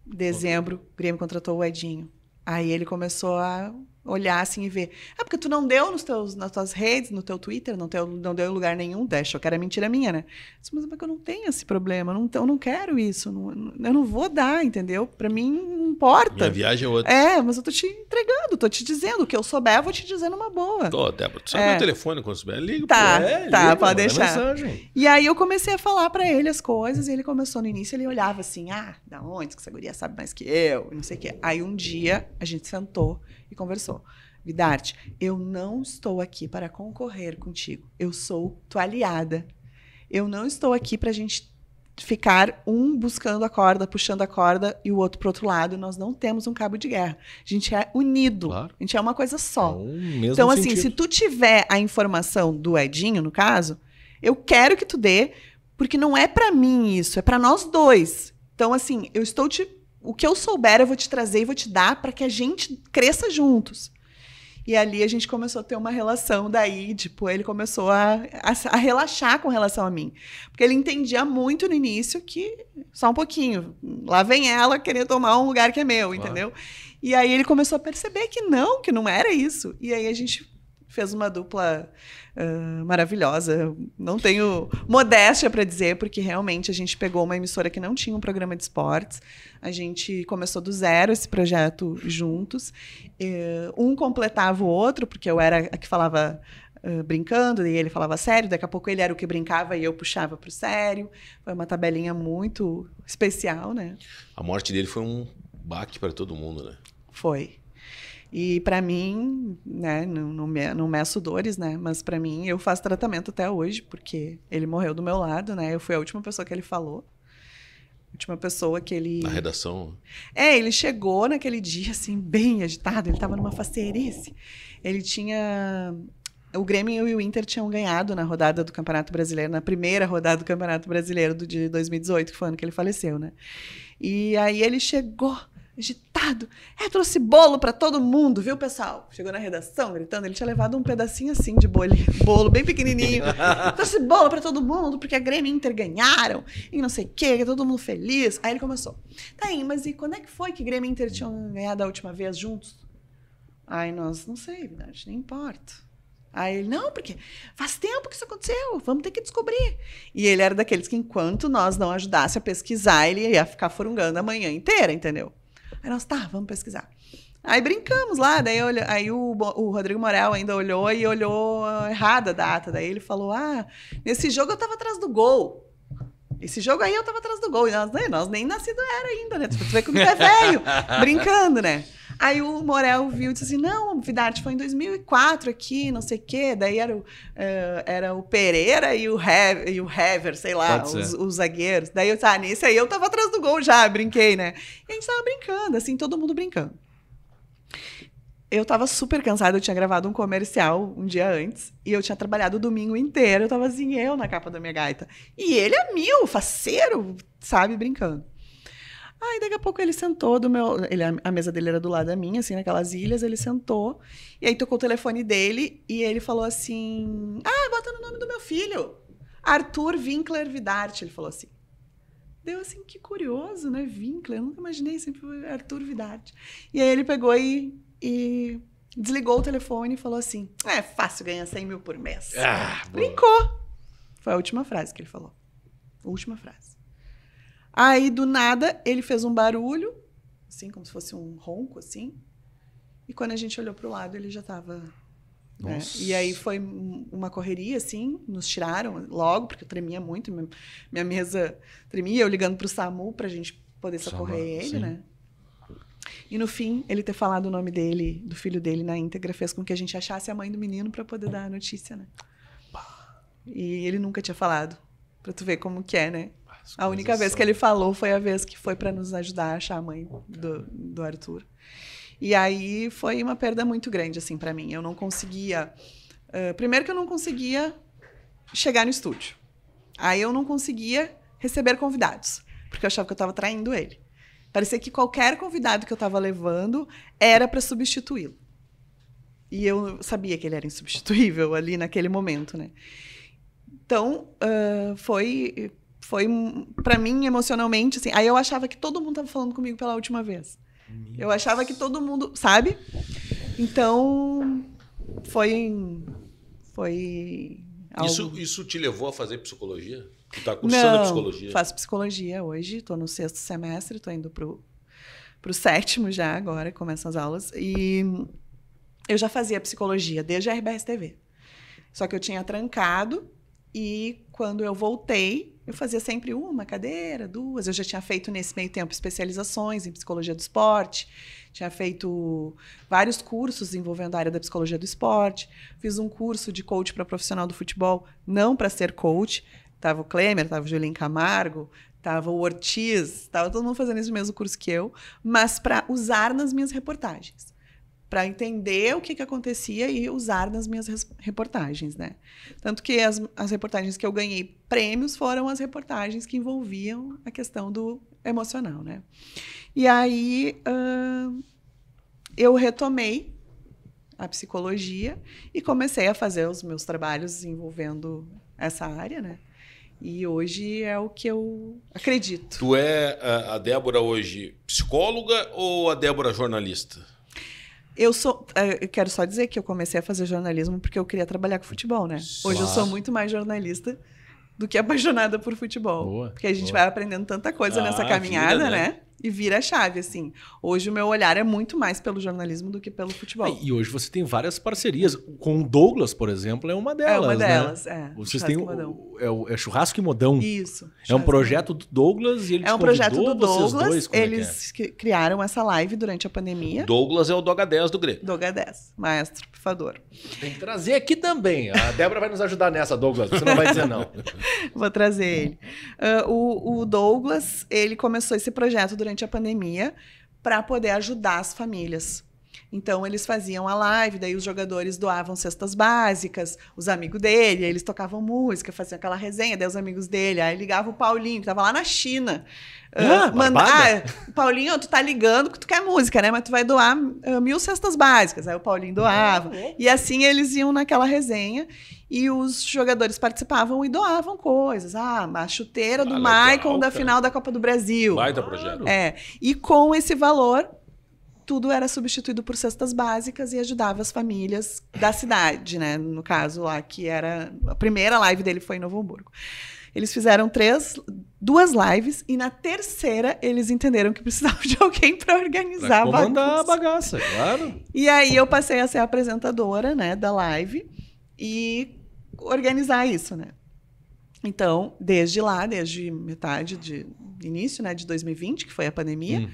dezembro, o Grêmio contratou o Edinho. Aí ele começou a olhar assim e ver. Porque tu não deu nas tuas redes, no teu Twitter, não deu em lugar nenhum. Achou que era mentira minha, né? Mas eu não tenho esse problema, eu não quero isso. Eu não vou dar, entendeu? Pra mim, não importa. Minha viagem é outra. Mas eu tô te entregando, tô te dizendo. O que eu souber, eu vou te dizer numa boa. Débora, tu sabe meu telefone quando souber? Liga. Tá, pode deixar. Mensagem. E aí eu comecei a falar pra ele as coisas, e ele começou no início, ele olhava assim, da onde que essa guria sabe mais que eu, não sei o quê. Aí um dia, a gente sentou e conversou. Vidarte, eu não estou aqui para concorrer contigo. Eu sou tua aliada. Eu não estou aqui pra gente ficar um buscando a corda, puxando a corda e o outro pro outro lado. Nós não temos um cabo de guerra. A gente é unido. Claro. A gente é uma coisa só. Então, assim, se tu tiver a informação do Edinho, no caso, eu quero que tu dê, porque não é pra mim isso, é pra nós dois. Então, assim, o que eu souber, eu vou te trazer e vou te dar para que a gente cresça juntos. E ali a gente começou a ter uma relação daí, tipo, ele começou a relaxar com relação a mim. Porque ele entendia muito no início que, só um pouquinho, lá vem ela querer tomar um lugar que é meu, entendeu? E aí ele começou a perceber que não era isso. E aí a gente fez uma dupla maravilhosa. Não tenho modéstia para dizer, porque realmente a gente pegou uma emissora que não tinha um programa de esportes. A gente começou do zero esse projeto juntos. Um completava o outro, porque eu era a que falava brincando, e ele falava sério. Daqui a pouco ele era o que brincava e eu puxava para o sério. Foi uma tabelinha muito especial, né? A morte dele foi um baque para todo mundo, né? Foi. E para mim, né, não meço dores, né? Mas para mim, eu faço tratamento até hoje, porque ele morreu do meu lado, né? Eu fui a última pessoa que ele falou. Última pessoa que ele... Na redação. Ele chegou naquele dia, assim, bem agitado. Ele tava numa faceirice. Ele tinha... O Grêmio e o Inter tinham ganhado na rodada do Campeonato Brasileiro, na primeira rodada do Campeonato Brasileiro de 2018, que foi o ano que ele faleceu, né? E aí ele chegou... agitado. Trouxe bolo pra todo mundo, viu, pessoal? Chegou na redação gritando. Ele tinha levado um pedacinho assim de bolo bem pequenininho. Trouxe bolo pra todo mundo, porque a Grêmio e Inter ganharam. E não sei o quê, todo mundo feliz. Aí ele começou. Tá aí, mas e quando é que foi que Grêmio e Inter tinham ganhado a última vez juntos? Aí nós, não sei, verdade, nem importa. Aí ele, não, porque faz tempo que isso aconteceu, vamos ter que descobrir. E ele era daqueles que, enquanto nós não ajudasse a pesquisar, ele ia ficar furungando a manhã inteira, entendeu? Aí nós, vamos pesquisar. Aí brincamos lá, daí aí o Rodrigo Morel ainda olhou errada a data. Daí ele falou, nesse jogo eu tava atrás do gol. Esse jogo aí eu tava atrás do gol. E nós nem nascido era ainda, né? Tu vê como é velho, brincando, né? Aí o Morel viu e disse assim, não, Vidarte, foi em 2004 aqui, não sei o quê. Daí era o Pereira e o Hever, sei lá, os zagueiros. Daí eu disse, nesse aí eu tava atrás do gol já, brinquei, né? E a gente tava brincando, assim, todo mundo brincando. Eu tava super cansada, eu tinha gravado um comercial um dia antes, e eu tinha trabalhado o domingo inteiro, eu tava assim, eu na capa da minha gaita. E ele é faceiro, sabe, brincando. Aí, daqui a pouco, ele sentou a mesa dele era do lado da minha, assim, naquelas ilhas, ele sentou, e aí tocou o telefone dele, e ele falou assim, bota no nome do meu filho, Arthur Winkler Vidarte, ele falou assim. Deu assim, que curioso, né, Winkler, eu nunca imaginei, sempre foi Arthur Vidarte. E aí ele pegou e desligou o telefone e falou assim, é fácil ganhar 100 mil por mês. Brincou. Foi a última frase que ele falou. Última frase. Aí, do nada, ele fez um barulho, assim, como se fosse um ronco, assim. E quando a gente olhou pro lado, ele já estava... Né? E aí foi uma correria, assim, nos tiraram logo, porque eu tremia muito, minha mesa tremia, eu ligando pro SAMU pra gente poder socorrer ele, sim. Né? E no fim, ele ter falado o nome dele, do filho dele na íntegra, fez com que a gente achasse a mãe do menino para poder dar a notícia, né? E ele nunca tinha falado, para tu ver como que é, né? A única vez que ele falou foi a vez que foi para nos ajudar a achar a mãe do Arthur. E aí foi uma perda muito grande, assim, para mim. Eu não conseguia... primeiro que eu não conseguia chegar no estúdio. Aí eu não conseguia receber convidados, porque eu achava que eu estava traindo ele. Parecia que qualquer convidado que eu estava levando era para substituí-lo. E eu sabia que ele era insubstituível ali naquele momento, né? Então, foi para mim, emocionalmente, assim... Aí eu achava que todo mundo estava falando comigo pela última vez. Eu achava que todo mundo... Sabe? Então, foi algo... Isso te levou a fazer psicologia? Tu está cursando psicologia? Não, faço psicologia hoje. Estou no 6º semestre, estou indo pro 7º já agora, começam as aulas. E eu já fazia psicologia desde a RBS TV. Só que eu tinha trancado e quando eu voltei, eu fazia sempre uma cadeira, 2. Eu já tinha feito nesse meio tempo especializações em psicologia do esporte. Tinha feito vários cursos envolvendo a área da psicologia do esporte. Fiz um curso de coach para profissional do futebol, não para ser coach. Tava o Klemer, tava o Julinho Camargo, tava o Ortiz, tava todo mundo fazendo esse mesmo curso que eu, mas para usar nas minhas reportagens. Para entender o que acontecia e usar nas minhas reportagens, né? Tanto que as reportagens que eu ganhei prêmios foram as reportagens que envolviam a questão do emocional, né? E aí eu retomei a psicologia e comecei a fazer os meus trabalhos envolvendo essa área, né? E hoje é o que eu acredito. Tu é a Débora hoje psicóloga ou a Débora jornalista? Eu quero só dizer que eu comecei a fazer jornalismo porque eu queria trabalhar com futebol, né? Hoje eu sou muito mais jornalista do que apaixonada por futebol. Boa, porque a gente vai aprendendo tanta coisa nessa caminhada, vida, né? e vira a chave, assim. Hoje o meu olhar é muito mais pelo jornalismo do que pelo futebol. E hoje você tem várias parcerias. Com o Douglas, por exemplo, é uma delas. É uma delas, né? é. Vocês têm é Churrasco e Modão. Isso. É um projeto do Douglas e ele É um projeto do Douglas. Dois, eles criaram essa live durante a pandemia. Douglas é o Doga 10 do Grêmio. Doga 10, maestro, pifador. Tem que trazer aqui também. A Débora vai nos ajudar nessa, Douglas. Você não vai dizer não. Vou trazer ele. O Douglas, ele começou esse projeto durante a pandemia para poder ajudar as famílias. Então, eles faziam a live, daí os jogadores doavam cestas básicas, os amigos dele, eles tocavam música, faziam aquela resenha, daí os amigos dele, aí ligava o Paulinho, que tava lá na China. Paulinho, tu tá ligando que tu quer música, né? Mas tu vai doar 1000 cestas básicas. Aí o Paulinho doava. E assim eles iam naquela resenha e os jogadores participavam e doavam coisas. A chuteira do Maicon da final da Copa do Brasil. Baita projeto. E com esse valor, tudo era substituído por cestas básicas e ajudava as famílias da cidade, né? No caso lá, que era... A primeira live dele foi em Novo Hamburgo. Eles fizeram 2 lives e na terceira eles entenderam que precisavam de alguém para organizar a bagaça, claro. E aí eu passei a ser a apresentadora, né, da live e organizar isso, né? Então, desde metade de início, né, de 2020, que foi a pandemia,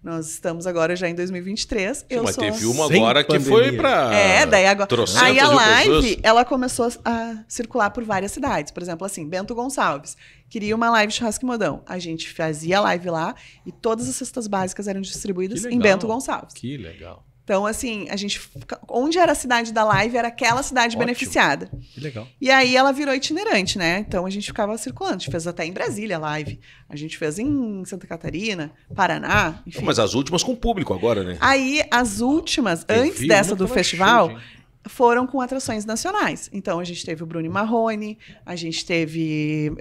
nós estamos agora já em 2023. Mas teve uma agora que foi para... daí agora... Aí a live, ela começou a circular por várias cidades. Por exemplo, assim, Bento Gonçalves queria uma live Churrasco e Modão. A gente fazia a live lá e todas as cestas básicas eram distribuídas em Bento Gonçalves. Que legal. Então, assim, onde era a cidade da live, era aquela cidade beneficiada. Que legal. E aí ela virou itinerante, né? Então a gente ficava circulando. A gente fez até em Brasília a live. A gente fez em Santa Catarina, Paraná, enfim. Mas as últimas com público agora, né? Aí as últimas, antes dessa do festival, foram com atrações nacionais. Então a gente teve o Bruno Marrone, a gente teve...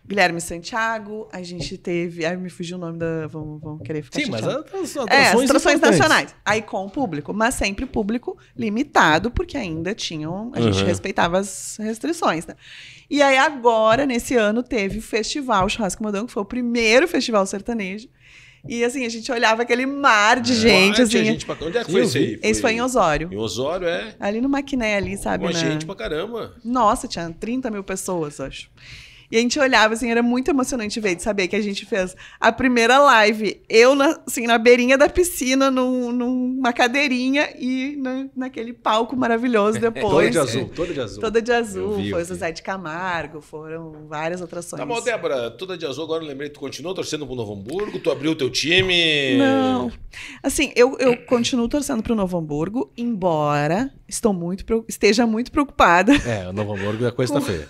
Guilherme Santiago, a gente teve... Aí me fugiu o nome da... Vamos querer ficar chateado. Mas as atrações nacionais. Aí com o público, mas sempre público limitado, porque ainda tinham... A gente respeitava as restrições, né? E aí agora, nesse ano, teve o Festival Churrasco e Modão, que foi o primeiro festival sertanejo. E assim, a gente olhava aquele mar de gente, assim... Onde é que foi esse aí? Esse foi em Osório. Em Osório, é? Ali no Maquiné, ali, sabe? Uma gente pra caramba. Nossa, tinha 30 mil pessoas, acho. E a gente olhava, assim, era muito emocionante ver, de saber que a gente fez a primeira live, eu, na beirinha da piscina, numa cadeirinha e naquele palco maravilhoso depois. Toda de azul. Toda de azul, foi o Zezé de Camargo, foram várias atrações. Tá bom, Débora, toda de azul, agora eu lembrei, tu continuou torcendo pro Novo Hamburgo, tu abriu o teu time... Não, assim, eu continuo torcendo pro Novo Hamburgo, embora esteja muito preocupada. O Novo Hamburgo é coisa tá feia.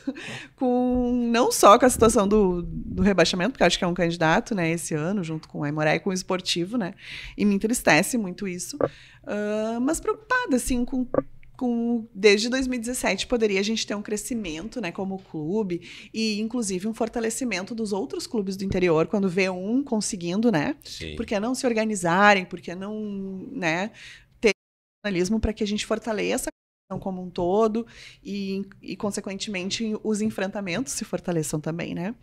Não só com a situação do rebaixamento, porque eu acho que é um candidato, né, esse ano, junto com o Aimoré e com o Esportivo, né, e me entristece muito isso, mas preocupada, assim, desde 2017 poderia a gente ter um crescimento, né, como clube, e inclusive um fortalecimento dos outros clubes do interior, quando vê um conseguindo, né, Sim. Por que não se organizarem, por que não, né, ter jornalismo para que a gente fortaleça como um todo e, consequentemente, os enfrentamentos se fortaleçam também, né?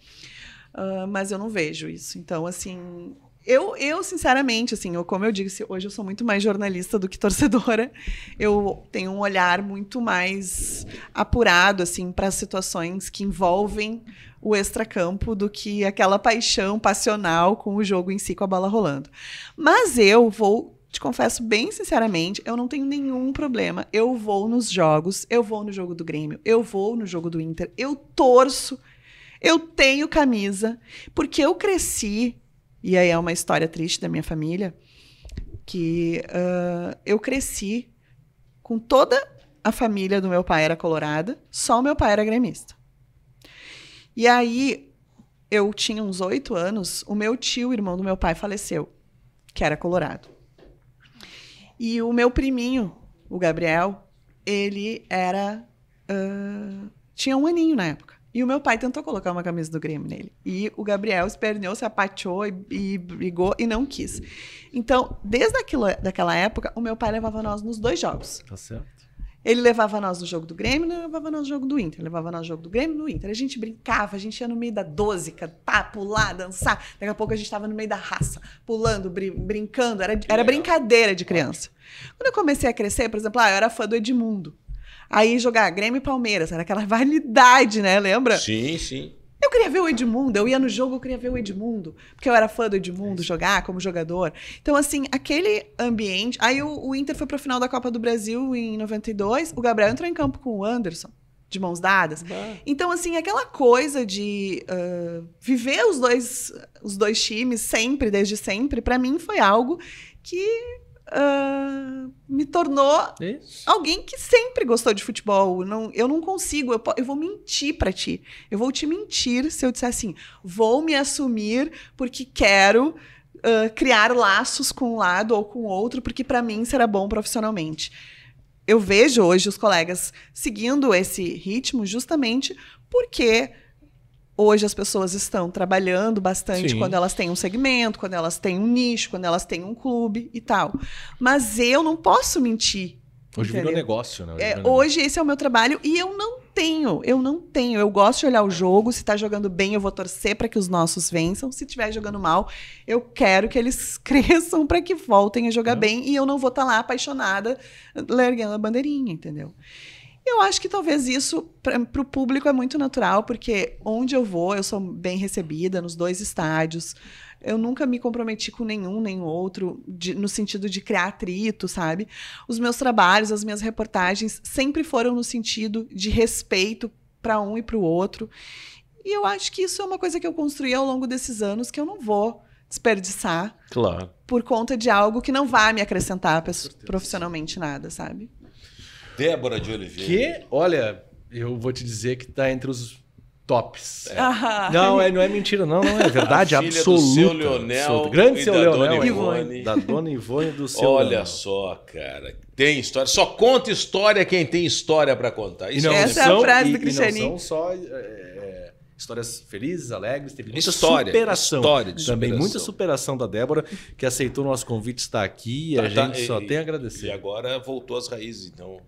Mas eu não vejo isso. Então, assim, eu sinceramente, assim, como eu disse, hoje eu sou muito mais jornalista do que torcedora. Eu tenho um olhar muito mais apurado, assim, para situações que envolvem o extracampo do que aquela paixão passional com o jogo em si, com a bola rolando. Mas te confesso bem sinceramente, eu não tenho nenhum problema. Eu vou nos jogos, eu vou no jogo do Grêmio, eu vou no jogo do Inter, eu torço, eu tenho camisa, porque eu cresci, e aí é uma história triste da minha família, que eu cresci com toda a família do meu pai era colorada, só o meu pai era gremista. E aí, eu tinha uns 8 anos, o meu tio, irmão do meu pai, faleceu, que era colorado. E o meu priminho, o Gabriel, ele tinha 1 aninho na época. E o meu pai tentou colocar uma camisa do Grêmio nele. E o Gabriel esperneou, se apateou e brigou e não quis. Então, desde daquela época, o meu pai levava nós nos 2 jogos. Tá certo. Ele levava nós no jogo do Grêmio, ele levava nós no jogo do Inter. Levava nós no jogo do Grêmio no Inter. A gente brincava, a gente ia no meio da 12, cantar, pular, dançar. Daqui a pouco a gente estava no meio da raça, pulando, brincando. Era brincadeira de criança. Quando eu comecei a crescer, por exemplo, eu era fã do Edmundo. Aí jogar Grêmio e Palmeiras, era aquela rivalidade, né? Lembra? Sim, sim. Eu queria ver o Edmundo, eu ia no jogo, eu queria ver o Edmundo, porque eu era fã do Edmundo, jogar como jogador. Então, assim, aquele ambiente... Aí o Inter foi pra final da Copa do Brasil em 92, o Gabriel entrou em campo com o Anderson, de mãos dadas. Então, assim, aquela coisa de viver os dois times sempre, desde sempre, pra mim foi algo que... me tornou alguém que sempre gostou de futebol. Eu não consigo, eu vou mentir pra ti. Eu vou te mentir se eu disser assim, vou me assumir porque quero criar laços com um lado ou com o outro, porque pra mim será bom profissionalmente. Eu vejo hoje os colegas seguindo esse ritmo justamente porque... Hoje as pessoas estão trabalhando bastante quando elas têm um segmento, quando elas têm um nicho, quando elas têm um clube e tal. Mas eu não posso mentir. Hoje virou negócio, né? Hoje esse é o meu trabalho e eu não tenho. Eu gosto de olhar o jogo. Se tá jogando bem, eu vou torcer para que os nossos vençam. Se estiver jogando mal, eu quero que eles cresçam para que voltem a jogar bem. E eu não vou estar lá apaixonada, largando a bandeirinha, entendeu? Eu acho que talvez isso, para o público, é muito natural, porque onde eu vou, eu sou bem recebida nos 2 estádios. Eu nunca me comprometi com nenhum, nem outro, no sentido de criar atrito, sabe? Os meus trabalhos, as minhas reportagens sempre foram no sentido de respeito para um e para o outro. E eu acho que isso é uma coisa que eu construí ao longo desses anos, que eu não vou desperdiçar por conta de algo que não vai me acrescentar profissionalmente nada, sabe? Débora de Oliveira. Que, olha, eu vou te dizer que tá entre os tops. Não é mentira, não é verdade absoluta. Do seu Leonel, grande seu Leonel, Ivone. Da dona Ivone do seu Olha Leonel. só, cara, tem história. Só conta história quem tem história para contar. Essa é a frase do Cristianinho. Não são só histórias felizes, alegres, teve muita História de também superação. muita superação da Débora, que aceitou o nosso convite, está aqui e a gente só tem a agradecer. E agora voltou às raízes, então...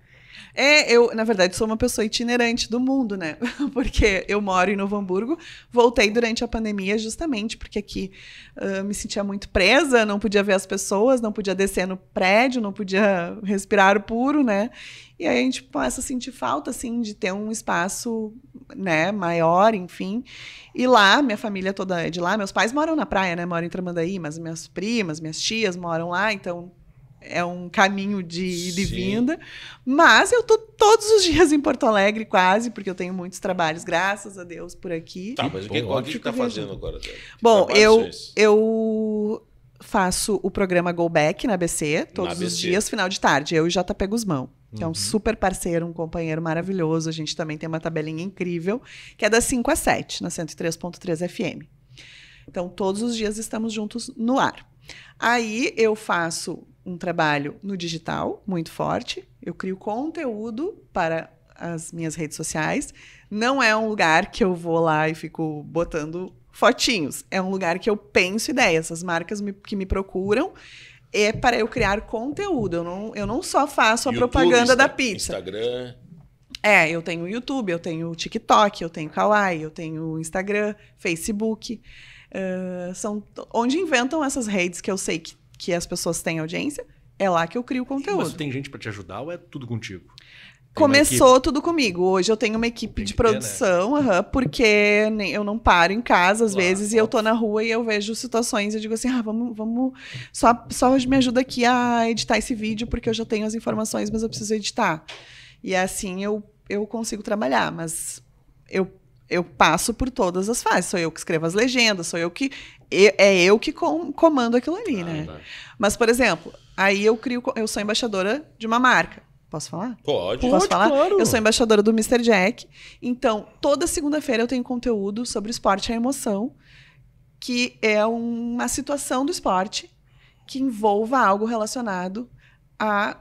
Eu, na verdade, sou uma pessoa itinerante do mundo, né? Porque eu moro em Novo Hamburgo, voltei durante a pandemia justamente porque aqui me sentia muito presa, não podia ver as pessoas, não podia descer no prédio, não podia respirar puro, né? E aí a gente começa a sentir falta, assim, de ter um espaço, né, maior, enfim. E lá, minha família toda é de lá, meus pais moram na praia, né? Moram em Tramandaí, mas minhas primas, minhas tias moram lá, então... É um caminho de ida e vinda. Mas eu tô todos os dias em Porto Alegre, quase, porque eu tenho muitos trabalhos, graças a Deus, por aqui. Tá, mas o que tá fazendo agora? Bom, eu faço o programa Go Back na ABC, todos os dias, final de tarde. Eu e JP Guzmão, que é um super parceiro, um companheiro maravilhoso. A gente também tem uma tabelinha incrível, que é das 5 às 7, na 103.3 FM. Então, todos os dias estamos juntos no ar. Aí eu faço um trabalho no digital muito forte. Eu crio conteúdo para as minhas redes sociais. Não é um lugar que eu vou lá e fico botando fotinhos. É um lugar que eu penso ideias. As marcas que me procuram é para eu criar conteúdo. Eu não só faço a YouTube, propaganda da pizza. Instagram. Eu tenho o YouTube, eu tenho o TikTok, eu tenho o Kawaii, eu tenho o Instagram, Facebook. São onde inventam essas redes que eu sei que as pessoas têm audiência, é lá que eu crio conteúdo. Mas tem gente para te ajudar ou é tudo contigo? Começou tudo comigo. Hoje eu tenho uma equipe de produção, porque eu não paro em casa às vezes e eu tô na rua e eu vejo situações e eu digo assim, vamos só me ajuda aqui a editar esse vídeo porque eu já tenho as informações, mas eu preciso editar. E assim eu consigo trabalhar, mas eu passo por todas as fases. Sou eu que escrevo as legendas, sou eu que... eu que comando aquilo ali, né? Mas, por exemplo, aí eu sou embaixadora de uma marca. Posso falar? Pode. Posso falar? Claro. Eu sou embaixadora do Mr. Jack. Então, toda segunda-feira eu tenho conteúdo sobre esporte e a emoção, que é uma situação do esporte que envolva algo relacionado a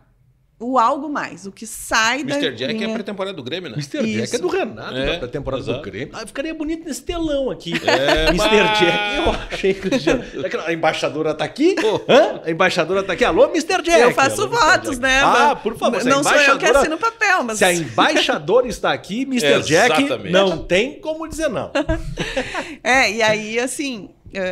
o algo mais, o que sai da Mr. Jack é linha... a pré-temporada do Grêmio, né? Mr. Jack é do Renato, É, da temporada do exato. Grêmio. Ficaria bonito nesse telão aqui. É, Mr. mas- Jack, eu achei que a embaixadora tá aqui. Hã? A embaixadora tá aqui. Alô, Mr. Jack. Eu faço Alô, Mr. votos, Jack. né? Ah, por favor. se a Não sou eu que embaixadora- assino o papel, mas... Se a embaixadora está aqui, Mr. Jack, Exatamente. não tem como dizer não. E aí, assim,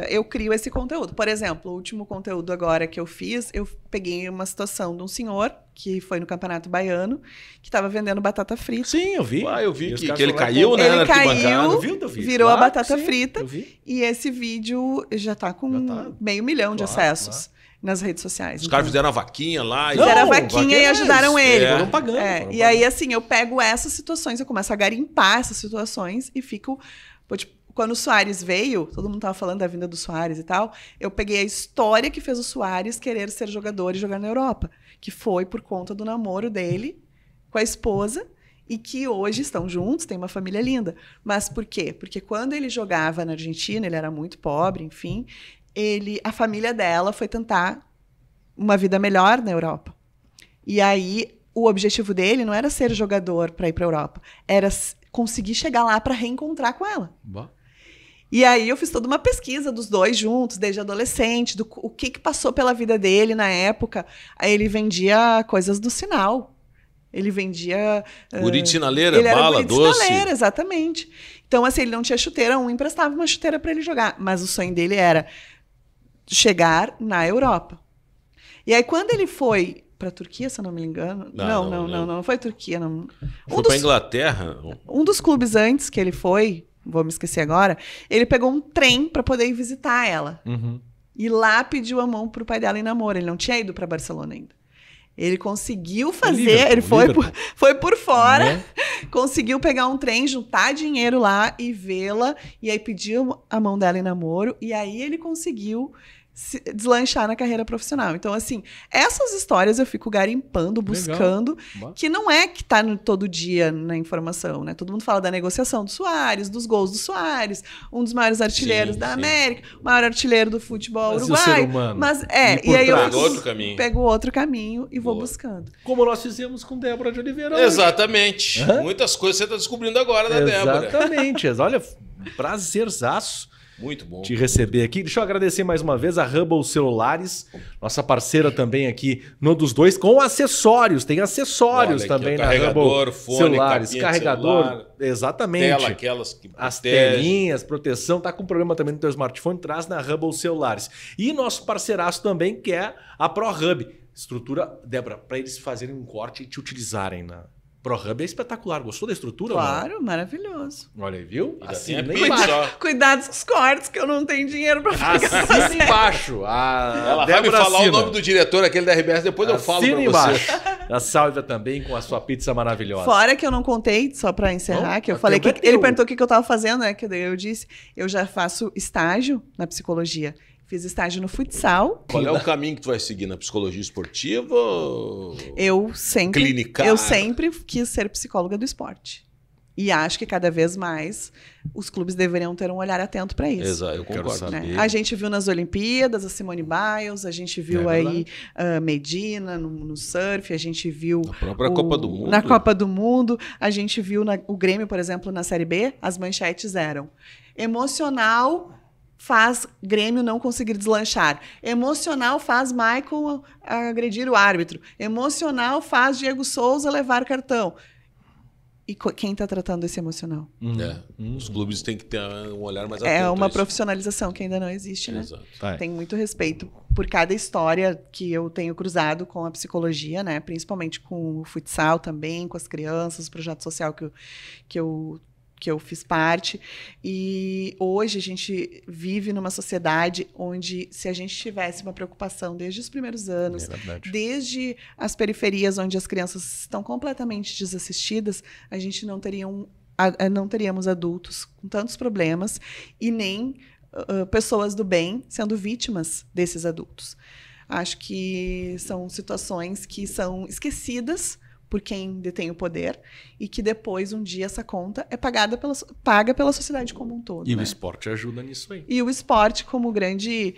eu crio esse conteúdo. Por exemplo, o último conteúdo agora que eu fiz, eu peguei uma situação de um senhor que foi no Campeonato Baiano, que estava vendendo batata frita. Sim, eu vi. Eu vi E os que caras ele foram lá caiu, com- né? Ele na arquibancada. caiu, Viu teu vídeo? virou a Claro batata que sim, frita. eu vi. E esse vídeo já tá com Já tá. 500 mil de Claro, acessos nas redes sociais. Os caras fizeram a vaquinha lá. Não, Fizeram a vaquinha vaquinha e é ajudaram isso. ele. Foram pagando. É, foram e pagando. aí, assim, eu pego essas situações, eu começo a garimpar essas situações e fico... Tipo, quando o Soares veio, todo mundo tava falando da vinda do Soares e tal, eu peguei a história que fez o Soares querer ser jogador e jogar na Europa, que foi por conta do namoro dele com a esposa e que hoje estão juntos, tem uma família linda. Mas por quê? Porque quando ele jogava na Argentina, ele era muito pobre, enfim, a família dela foi tentar uma vida melhor na Europa. E aí, o objetivo dele não era ser jogador para ir para a Europa, era conseguir chegar lá para reencontrar com ela. Bah. E aí eu fiz toda uma pesquisa dos dois juntos, desde adolescente, o que passou pela vida dele na época. Aí ele vendia coisas do sinal. Ele vendia... Guri de sinaleira, ele era bala, guri de doce. sinaleira, exatamente. Então, assim, ele não tinha chuteira, emprestava uma chuteira para ele jogar. Mas o sonho dele era chegar na Europa. E aí, quando ele foi para a Turquia, se eu não me engano... Não foi Turquia, não. Foi pra Inglaterra. Um dos clubes antes que ele foi, vou me esquecer agora, ele pegou um trem para poder ir visitar ela. Uhum. E lá pediu a mão pro pai dela em namoro. Ele não tinha ido para Barcelona ainda. Ele conseguiu fazer, ele foi por fora, conseguiu pegar um trem, juntar dinheiro lá e vê-la, e aí pediu a mão dela em namoro, e aí ele conseguiu se deslanchar na carreira profissional. Então, assim, essas histórias eu fico garimpando, buscando, que não é que tá todo dia na informação, né? Todo mundo fala da negociação do Soares, dos gols do Soares, um dos maiores artilheiros da América, o maior artilheiro do futebol uruguaio. Mas e aí eu pego outro caminho e vou buscando. Como nós fizemos com Débora de Oliveira. Exatamente. Muitas coisas você tá descobrindo agora da Débora. Exatamente. Olha, prazerzaço. Muito bom. Te receber aqui. Deixa eu agradecer mais uma vez a Hubble Celulares, nossa parceira também aqui no dos dois, com acessórios. Tem acessórios também na carregador, Hubble fone, Celulares. Carregador, celular, exatamente. Tela, aquelas que as protege. telinhas, proteção, tá com problema também no teu smartphone, traz na Hubble Celulares. E nosso parceiraço também, que é a ProHub. Estrutura, Débora, para eles fazerem um corte e te utilizarem na ProHub é espetacular. Gostou da estrutura? Claro, maravilhoso. Olha aí, viu? Ainda Assina tem a aí pizza, embaixo. ó. Cuidado com os cortes, que eu não tenho dinheiro pra ficar. Assina embaixo. Ela vai me falar o nome do diretor, aquele da RBS, depois eu falo pra embaixo. você. A Sálvia também com a sua pizza maravilhosa. Fora que eu não contei, só pra encerrar, Não, que eu o falei que tempo é ele teu. perguntou o que eu tava fazendo, né? Que daí eu disse, eu já faço estágio na psicologia. Fiz estágio no futsal. Qual é o caminho que tu vai seguir? Na psicologia esportiva? Eu sempre Clinicar? quis ser psicóloga do esporte. E acho que cada vez mais os clubes deveriam ter um olhar atento para isso. Exato, eu quero concordo. saber. Né? A gente viu nas Olimpíadas a Simone Biles, a gente viu aí Medina no surf, a gente viu Na própria Copa do Mundo. Na Copa do Mundo, a gente viu o Grêmio, por exemplo, na Série B, as manchetes eram: emocional faz Grêmio não conseguir deslanchar. Emocional faz Maicon agredir o árbitro. Emocional faz Diego Souza levar cartão. E quem está tratando esse emocional? Os clubes têm que ter um olhar mais atento. É uma a isso. profissionalização que ainda não existe, né? Exato. Tenho muito respeito por cada história que eu tenho cruzado com a psicologia, né? Principalmente com o futsal também, com as crianças, o projeto social que eu fiz parte. E hoje a gente vive numa sociedade onde, se a gente tivesse uma preocupação desde os primeiros anos, desde as periferias onde as crianças estão completamente desassistidas, a gente não teríamos adultos com tantos problemas e nem pessoas do bem sendo vítimas desses adultos. Acho que são situações que são esquecidas por quem detém o poder e que depois, um dia, essa conta é paga pela sociedade como um todo. E né? o esporte ajuda nisso aí. E o esporte como grande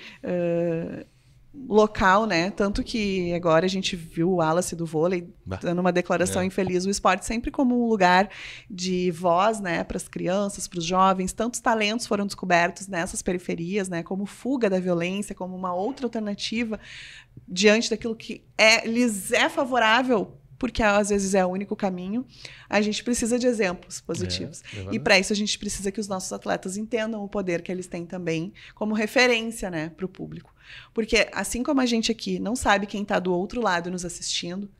local, né? Tanto que agora a gente viu o Wallace do vôlei dando uma declaração infeliz, o esporte sempre como um lugar de voz, né, para as crianças, para os jovens. Tantos talentos foram descobertos nessas periferias, né, como fuga da violência, como uma outra alternativa diante daquilo que lhes é favorável, porque às vezes é o único caminho. A gente precisa de exemplos positivos. E para isso a gente precisa que os nossos atletas entendam o poder que eles têm também como referência, né, para o público. Porque assim como a gente aqui não sabe quem está do outro lado nos assistindo,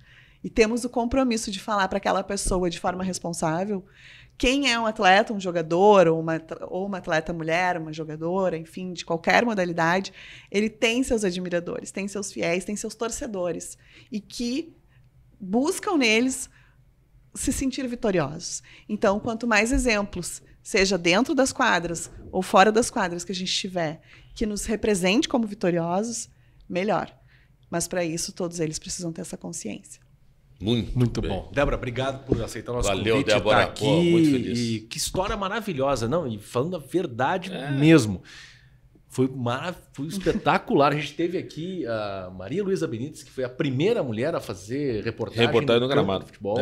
e temos o compromisso de falar para aquela pessoa de forma responsável, quem é um atleta, um jogador, ou uma atleta mulher, uma jogadora, enfim, de qualquer modalidade, ele tem seus admiradores, tem seus fiéis, tem seus torcedores. E que buscam neles se sentir vitoriosos. Então, quanto mais exemplos, seja dentro das quadras ou fora das quadras que a gente tiver, que nos represente como vitoriosos, melhor. Mas, para isso, todos eles precisam ter essa consciência. Muito bom. Débora, obrigado por aceitar o nosso convite. Valeu, Débora. Tá aqui. Pô, muito feliz. E que história maravilhosa. Não, e falando a verdade mesmo. Foi espetacular. A gente teve aqui a Maria Luísa Benítez, que foi a primeira mulher a fazer reportagem no gramado de futebol.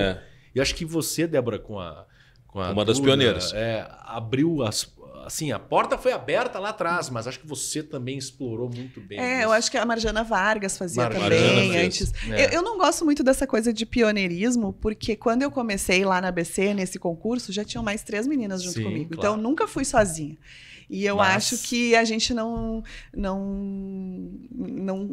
E acho que você, Débora, com uma das pioneiras. Abriu assim, a porta foi aberta lá atrás, mas acho que você também explorou muito bem. Eu acho que a Marjana Vargas fazia também antes. Eu não gosto muito dessa coisa de pioneirismo, porque quando eu comecei lá na ABC, nesse concurso, já tinham mais 3 meninas junto comigo. Claro. Então, eu nunca fui sozinha. E eu acho que a gente não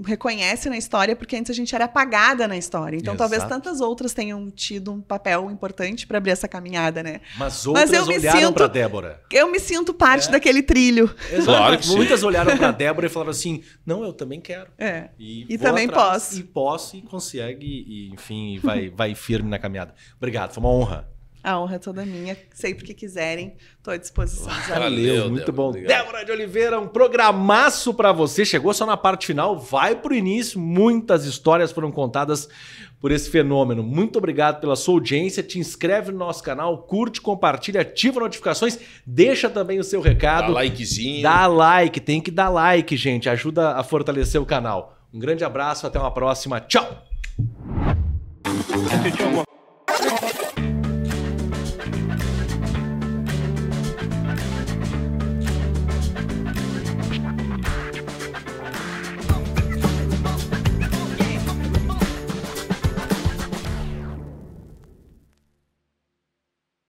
reconhece na história, porque antes a gente era apagada na história. Então, talvez tantas outras tenham tido um papel importante para abrir essa caminhada, né? Mas outras olharam para Débora. Eu me sinto parte daquele trilho. Claro que muitas olharam para Débora e falaram assim, não, eu também quero. E também posso. E posso, e consegue, e enfim, vai firme na caminhada. Obrigado, foi uma honra. A honra é toda minha. Sempre que quiserem, estou à disposição. Valeu, muito bom. Débora de Oliveira, um programaço para você. Chegou só na parte final, vai pro início. Muitas histórias foram contadas por esse fenômeno. Muito obrigado pela sua audiência. Te inscreve no nosso canal, curte, compartilha, ativa notificações. Deixa também o seu recado. Dá likezinho. Dá like, tem que dar like, gente. Ajuda a fortalecer o canal. Um grande abraço, até uma próxima. Tchau!